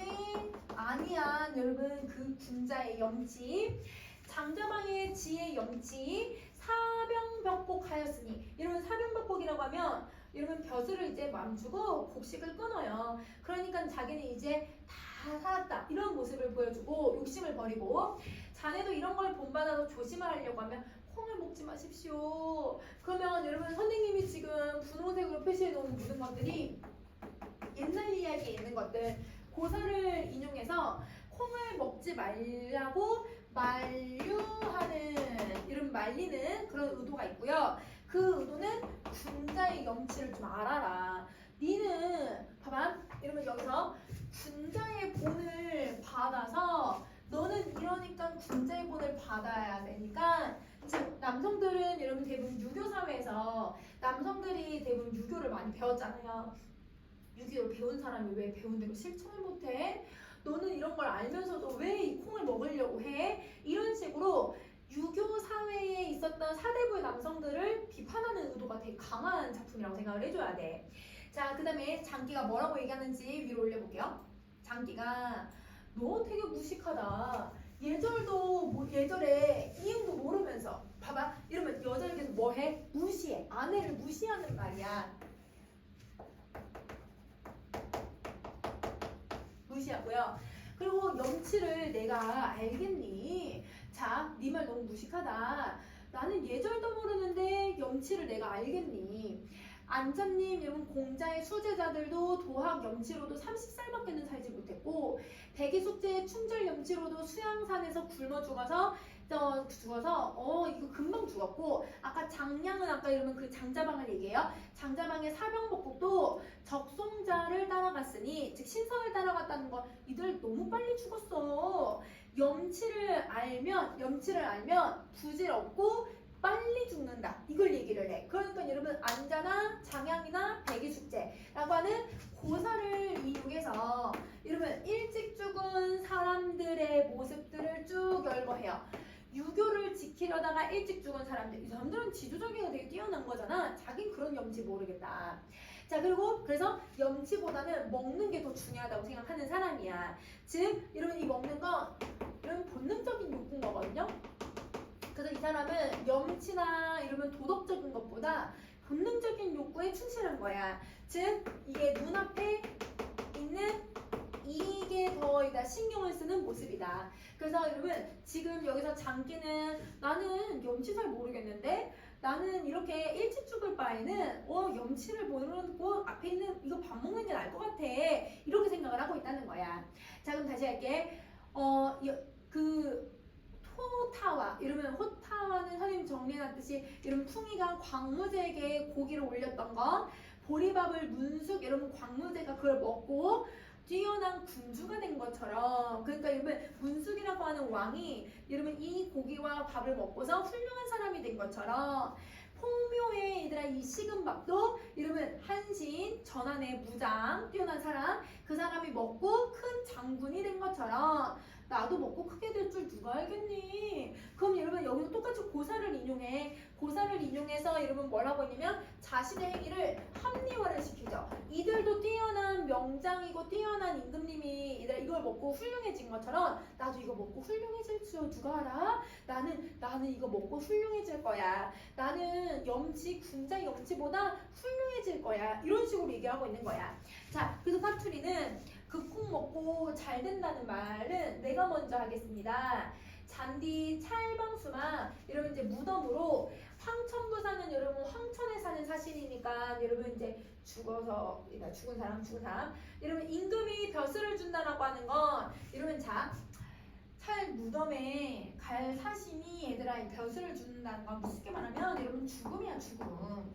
아니한 여러분 그 군자의 염치 장자방의 지의 염치 사병벽곡하였으니 여러분 사병벽곡이라고 하면 여러분 벼슬을 이제 맘주고 곡식을 끊어요. 그러니까 자기는 이제 다 살았다 이런 모습을 보여주고 욕심을 버리고 자네도 이런 걸 본받아서 조심하려고 하면 콩을 먹지 마십시오. 그러면 여러분 선생님이 지금 분홍색으로 표시해 놓은 모든 것들이 옛날 이야기에 있는 것들 고사를 인용해서 콩을 먹지 말라고 만류하는 이런 말리는 그런 의도가 있고요. 그 의도는 군자의 염치를 좀 알아라. 니는 봐봐 이러면 여기서 군자의 본을 받아서 너는 이러니까 군자의 본을 받아야 되니까 즉 남성들은 여러분 대부분 유교 사회에서 남성들이 대부분 유교를 많이 배웠잖아요. 유교를 배운 사람이 왜 배운 대로 실천을 못해? 너는 이런 걸 알면서도 왜 이 콩을 먹으려고 해? 이런 식으로 유교 사회에 있었던 사대부의 남성들을 비판하는 의도가 되게 강한 작품이라고 생각을 해줘야 돼. 자, 그 다음에 장기가 뭐라고 얘기하는지 위로 올려볼게요. 장기가 너 되게 무식하다. 예절에 이응도 모르면서 봐봐 이러면 여자를 계속 뭐해? 무시해. 아내를 무시하는 말이야. 무시하고요. 그리고 염치를 내가 알겠니? 자, 네 말 너무 무식하다. 나는 예절도 모르는데 염치를 내가 알겠니? 안자님, 여러분 공자의 수제자들도 도학 염치로도 30살밖에는 살지 못했고 백의 숙제의 충절 염치로도 수양산에서 굶어 죽어서 이거 금방 죽었고 아까 장량은 아까 이러면 그 장자방을 얘기해요. 장자방의 사병복국도 적송자를 따라갔으니 즉 신성을 따라갔다는 거 이들 너무 빨리 죽었어. 염치를 알면 부질없고 빨리 죽는다. 이걸 얘기를 해. 그러니까 여러분 안자나 장양이나 백의숙제라고 하는 고사를 이용해서 여러분 일찍 죽은 사람들의 모습들을 쭉 열거해요. 유교를 지키려다가 일찍 죽은 사람들. 이 사람들은 지도자기가 되게 뛰어난 거잖아. 자긴 그런 염치 모르겠다. 자 그리고 그래서 염치보다는 먹는 게 더 중요하다고 생각하는 사람이야. 즉 여러분 이 먹는 건 여러분 본능적인 욕구인 거거든요. 그래서 이 사람은 염치나 이러면 도덕적인 것보다 본능적인 욕구에 충실한 거야. 즉 이게 눈앞에 있는 이게 더 신경을 쓰는 모습이다. 그래서 여러분 지금 여기서 장기는 나는 염치 잘 모르겠는데 나는 이렇게 일찍 죽을 바에는 염치를 모르고 앞에 있는 이거 밥 먹는 게 나을 것 같아. 이렇게 생각을 하고 있다는 거야. 자 그럼 다시 할게. 호타와 이러면 호타와는 선생님 정리해놨듯이 이러면 풍이가 광무제에게 고기를 올렸던 거 보리밥을 문숙 이러면 광무제가 그걸 먹고 뛰어난 군주가 된 것처럼 그러니까 이러면 문숙이라고 하는 왕이 이러면 이 고기와 밥을 먹고서 훌륭한 사람이 된 것처럼 풍묘의 얘들아 이 식은 밥도 이러면 한신 전환의 무장 뛰어난 사람 그 사람이 먹고 큰 장군이 된 것처럼 나도 먹고 크게 될 줄 누가 알겠니? 그럼 여러분 여기서 똑같이 고사를 인용해. 고사를 인용해서 여러분 뭐라고 했냐면 자신의 행위를 합리화를 시키죠. 이들도 뛰어난 명장이고 뛰어난 임금님이 이걸 먹고 훌륭해진 것처럼 나도 이거 먹고 훌륭해질 줄 누가 알아? 나는 이거 먹고 훌륭해질 거야. 나는 군자 염치보다 훌륭해질 거야. 이런 식으로 얘기하고 있는 거야. 자, 그래서 사투리는 그 콩 먹고 잘 된다는 말은 내가 먼저 하겠습니다. 잔디 찰방수만 이러면 이제 무덤으로 황천부 사는 여러분 황천에 사는 사신이니까 여러분 이제 죽어서 죽은 사람 이러면 임금이 벼슬을 준다라고 하는 건 이러면 자 찰 무덤에 갈 사신이 얘들아 벼슬을 준다는 건 무섭게 말하면 여러분 죽음이야 죽음.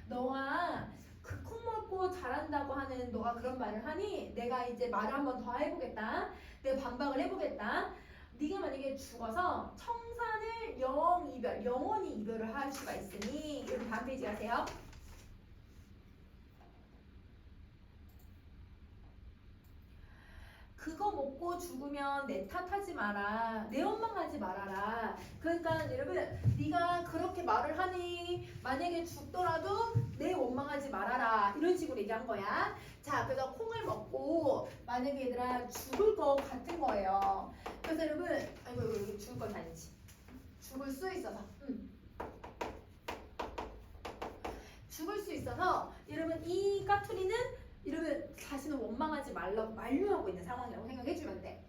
너가 그 콩 먹고 잘한다고 하는 너가 그런 말을 하니 내가 이제 말을 한번 더 해보겠다. 내가 반박을 해보겠다. 네가 만약에 죽어서 청산을 영원히 이별을 할 수가 있으니 여러분 다음 페이지 가세요. 그거 먹고 죽으면 내 탓하지 마라. 내 원망하지 말아라. 그러니까 여러분 네가 그렇게 말을 하니 만약에 죽더라도 내 원망하지 말아라. 이런 식으로 얘기한 거야. 자, 그래서 콩을 먹고 만약에 얘들아 죽을 것 같은 거예요. 그래서 여러분 아이고 죽을 건 아니지. 죽을 수 있어서 죽을 수 있어서 여러분 이 까투리는 이러면 자신을 원망하지 말라고 만류하고 있는 상황이라고 생각해주면 돼.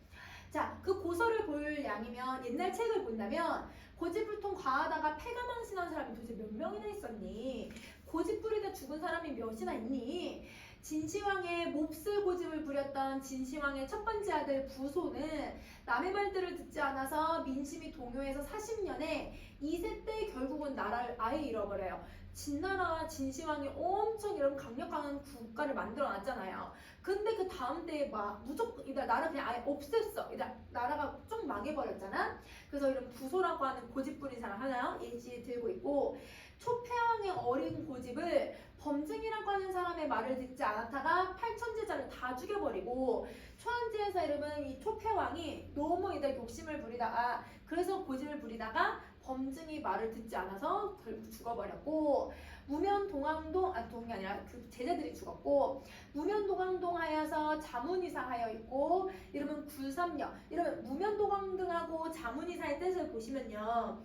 자, 그 고서를 볼 양이면 옛날 책을 본다면 고집불통 과하다가 패가 망신한 사람이 도대체 몇 명이나 있었니? 고집 부리다 죽은 사람이 몇이나 있니? 진시황의 몹쓸 고집을 부렸던 진시황의 첫 번째 아들 부소는 남의 말들을 듣지 않아서 민심이 동요해서 40년에 2세 때 결국은 나라를 아예 잃어버려요. 진나라 진시황이 엄청 이런 강력한 국가를 만들어놨잖아요. 근데 그 다음 때에 막 무조건 나라 그냥 아예 없앴어. 나라가 좀 망해버렸잖아. 그래서 이런 부소라고 하는 고집 부린 사람 하나 예시 들고 있고 초패왕의 어린 고집을 범증이라고 하는 사람의 말을 듣지 않았다가 8천제자를 다 죽여버리고 초안지에서 이러면 이 초패왕이 너무 욕심을 부리다가 그래서 고집을 부리다가 범증이 말을 듣지 않아서 결국 죽어버렸고 무면동왕동 동이 아니라 그 제자들이 죽었고 무면동왕동 하여서 자문이사하여 있고 이러면 굴삼녀 이러면 무면동왕등하고 자문이사의 뜻을 보시면요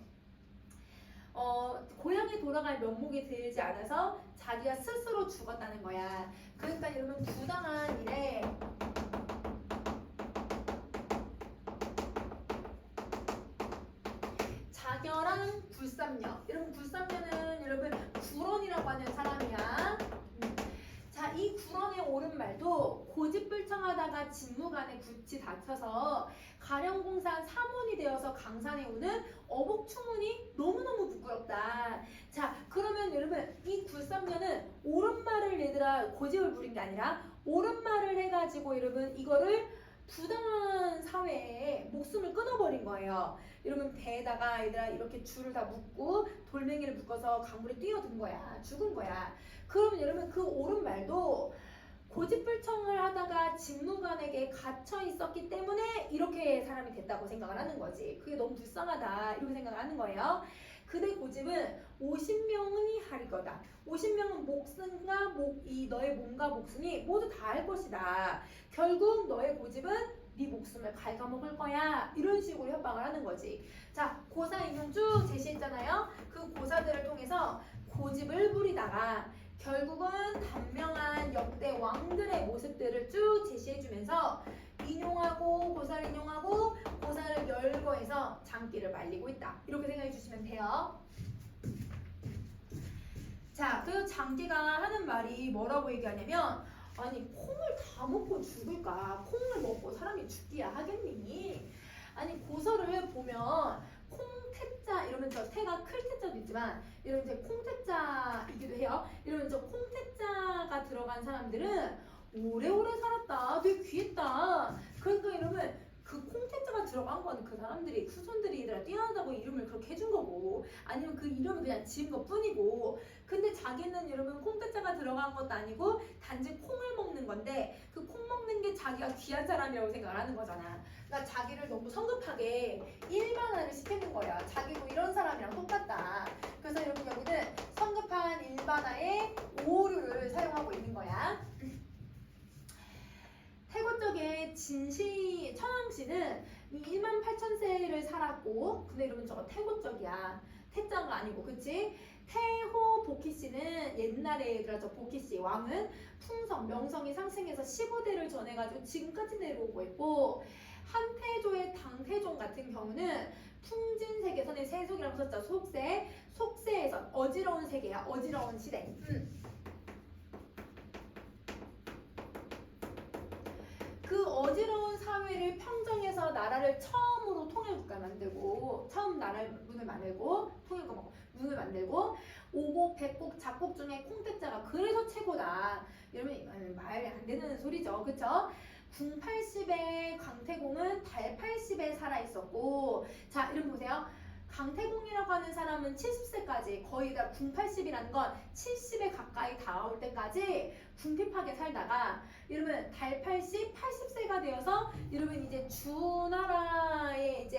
고향에 돌아갈 면목이 들지 않아서 자기가 스스로 죽었다는 거야. 그러니까 여러분 부당한 일에 자결한 굴삼녀. 여러분 굴삼녀는 여러분 구런이라고 하는 사람이야. 자, 이 구런의 옳은 말도 고집불청하다가 직무간에 굳이 다쳐서 가령공산 사문이 되어서 강산에 오는 어복추문이 너무너무 부끄럽다. 자, 그러면 여러분 이 굴삼녀는 옳은 말을 얘들아 고집을 부린 게 아니라 옳은 말을 해가지고 여러분 이거를 부당한 사회에 목숨을 끊어버린 거예요. 이러면 배에다가 얘들아 이렇게 줄을 다 묶고 돌멩이를 묶어서 강물에 뛰어든 거야. 죽은 거야. 그러면 여러분 그 옳은 말도 고집불청을 하다가 직무관에게 갇혀 있었기 때문에 이렇게 사람이 됐다고 생각을 하는 거지. 그게 너무 불쌍하다 이렇게 생각을 하는 거예요. 그대 고집은 50명이 할 거다. 50명은 목숨과 너의 몸과 목숨이 모두 다 할 것이다. 결국 너의 고집은 네 목숨을 갉아먹을 거야. 이런 식으로 협박을 하는 거지. 자, 고사 인용 쭉 제시했잖아요. 그 고사들을 통해서 고집을 부리다가 결국은 단명한 역대 왕들의 모습들을 쭉 제시해주면서 인용하고 고사를 인용하고 고사를 열거해서 장기를 말리고 있다. 이렇게 생각해 주시면 돼요. 자, 그 장기가 하는 말이 뭐라고 얘기하냐면 아니 콩을 다 먹고 죽을까? 콩을 먹고 사람이 죽기야 하겠니? 아니 고서를 보면 콩태자 이러면 저 태가 클 태자도 있지만 이런 이제 콩태자이기도 해요. 이런 저 콩태자가 들어간 사람들은 오래오래 살았다. 되게 귀했다. 그러니까 이러면 그 콩태자가 들어간 거는 그 사람들이 후손들이 얘들아 뛰어나다고 이름을 그렇게 해준 거고 아니면 그 이름을 그냥 지은 것 뿐이고 근데 자기는 여러분 콩태자가 들어간 것도 아니고 단지 콩을 먹는 건데 그 콩 먹는 게 자기가 귀한 사람이라고 생각을 하는 거잖아. 그러니까 자기를 너무 성급하게 일반화를 시키는 거야. 자기도 이런 사람이랑 똑같다. 그래서 여러분 여기는 성급한 일반화의 오류를 사용하고 있는 거야. 태고 쪽에 천왕씨는 28,000세를 살았고 근데 이러면 저거 태고 쪽이야. 태자가 아니고 그치? 태호 보키씨는 옛날에 얘들아 저 보키씨 왕은 풍성 명성이 상승해서 15대를 전해가지고 지금까지 내려오고 있고 한태조의 당태종 같은 경우는 풍진세계, 선생님 세속이라고 썼죠. 속세, 속세에서 어지러운 세계야. 어지러운 시대. 그 어지러운 사회를 평정해서 나라를 처음으로 통일국가 만들고, 처음 나라의 문을 만들고, 통일국가 문을 만들고, 오곡, 백곡, 작곡 중에 콩택자가 그래서 최고다. 여러분 말 안 되는 소리죠, 그쵸? 궁 80에 강태공은 달 80에 살아 있었고, 자, 이름 보세요. 강태공이라고 하는 사람은 70세까지 거의 다 궁 80이라는 건 70에 가까이 다가올 때까지 궁핍하게 살다가 여러분 달 80, 80세가 되어서 여러분 이제 주나라의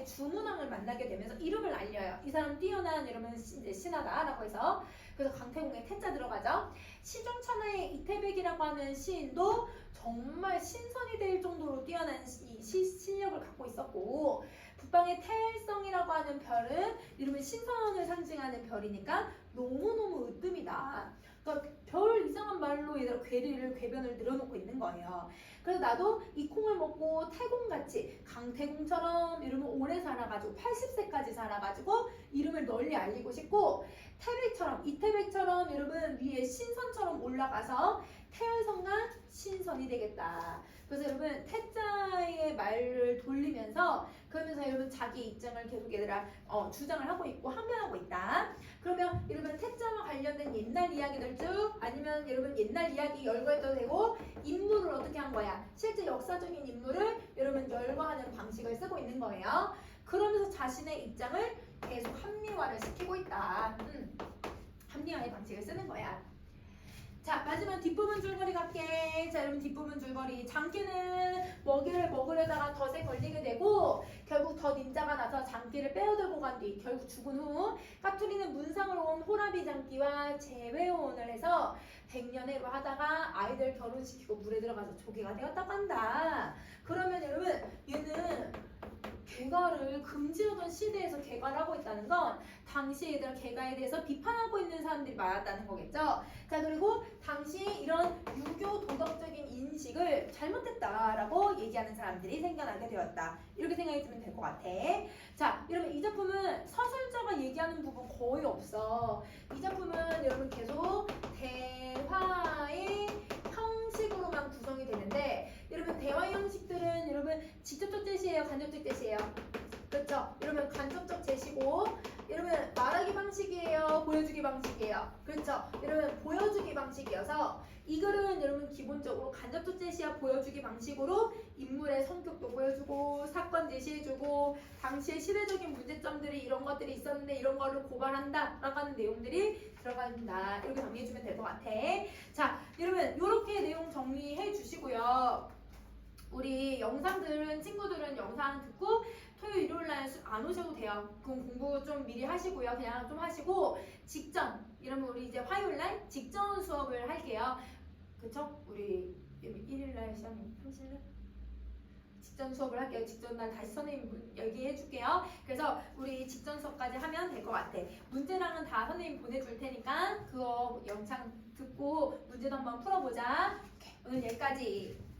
주문왕을 만나게 되면서 이름을 알려요. 이 사람 뛰어난 여러분 이제 신하다라고 해서 그래서 강태공에 태자 들어가죠. 시중천하의 이태백이라고 하는 시인도 정말 신선이 될 정도로 뛰어난 실력을 갖고 있었고 북방의 태일성이라고 하는 별은 이름은 신선을 상징하는 별이니까 너무너무 으뜸이다. 그러니까 별 이상한 말로 얘들아 궤변을 늘어놓고 있는 거예요. 그래서 나도 이 콩을 먹고 태공같이 강태공처럼 이름을 오래 살아가지고 80세까지 살아가지고 이름을 널리 알리고 싶고 태백처럼 이태백처럼 여러분 위에 신선처럼 올라가서 태열성과 신선이 되겠다. 그래서 여러분 태자의 말을 돌리면서 그러면서 여러분 자기 입장을 계속 얘들아 주장을 하고 있고 항변하고 있다. 그러면 여러분 태자와 관련된 옛날 이야기들 쭉 아니면 여러분 옛날 이야기 열거해도 되고 인물을 어떻게 한 거야? 실제 역사적인 인물을 여러분 열거하는 방식을 쓰고 있는 거예요. 그러면서 자신의 입장을 계속 합리화를 시키고 있다. 합리화의 방식을 쓰는 거야. 자, 마지막 뒷부분 줄거리 갈게. 자, 여러분 뒷부분 줄거리. 장기는 먹이를 먹으려다가 덫에 걸리게 되고 결국 덫 임자가 나서 장기를 빼어들고 간 뒤 결국 죽은 후 까투리는 문상으로 온 호라비 장기와 재회원을 해서 100년을 하다가 아이들 결혼시키고 물에 들어가서 조개가 되었다고 한다. 그러면 여러분 얘는 개가를 금지하던 시대에서 개가를 하고 있다는 건 당시 얘들 개가에 대해서 비판하고 있는 사람들이 많았다는 거겠죠. 자, 그리고 당시 이런 유교 도덕적인 인식을 잘못했다라고 얘기하는 사람들이 생겨나게 되었다. 이렇게 생각해 주면 될 것 같아. 자, 여러분 이 작품은 서술자가 얘기하는 부분 거의 없어. 이 작품은 여러분 계속 대화의 형식으로만 구성이 되는데 여러분 대화 형식들은 여러분 직접적 제시예요, 간접적 제시예요. 그렇죠? 여러분 간접적 제시고 여러분 말하기 방식이에요, 보여주기 방식이에요. 그렇죠? 여러분 보여주기 방식이어서 이 글은 여러분 기본적으로 간접적 제시와 보여주기 방식으로 인물의 성격도 보여주고 사건 제시해주고 당시의 시대적인 문제점들이 이런 것들이 있었는데 이런 걸로 고발한다 라고 하는 내용들이 들어간다. 이렇게 정리해주면 될 것 같아. 자, 여러분 이렇게 내용 정리해 주시고요. 우리 영상들은 친구들은 영상 듣고 토요일 일요일날 안 오셔도 돼요. 그럼 공부 좀 미리 하시고요. 그냥 좀 하시고 직전 이러면 우리 이제 화요일날 직전 수업을 할게요. 그쵸? 우리 일요일날 시험이 30일? 직전 수업을 할게요. 직전 날 다시 선생님 얘기해 줄게요. 그래서 우리 직전 수업까지 하면 될 것 같아. 문제랑은 다 선생님 보내줄 테니까 그거 영상 듣고 문제도 한번 풀어보자. 오늘 여기까지.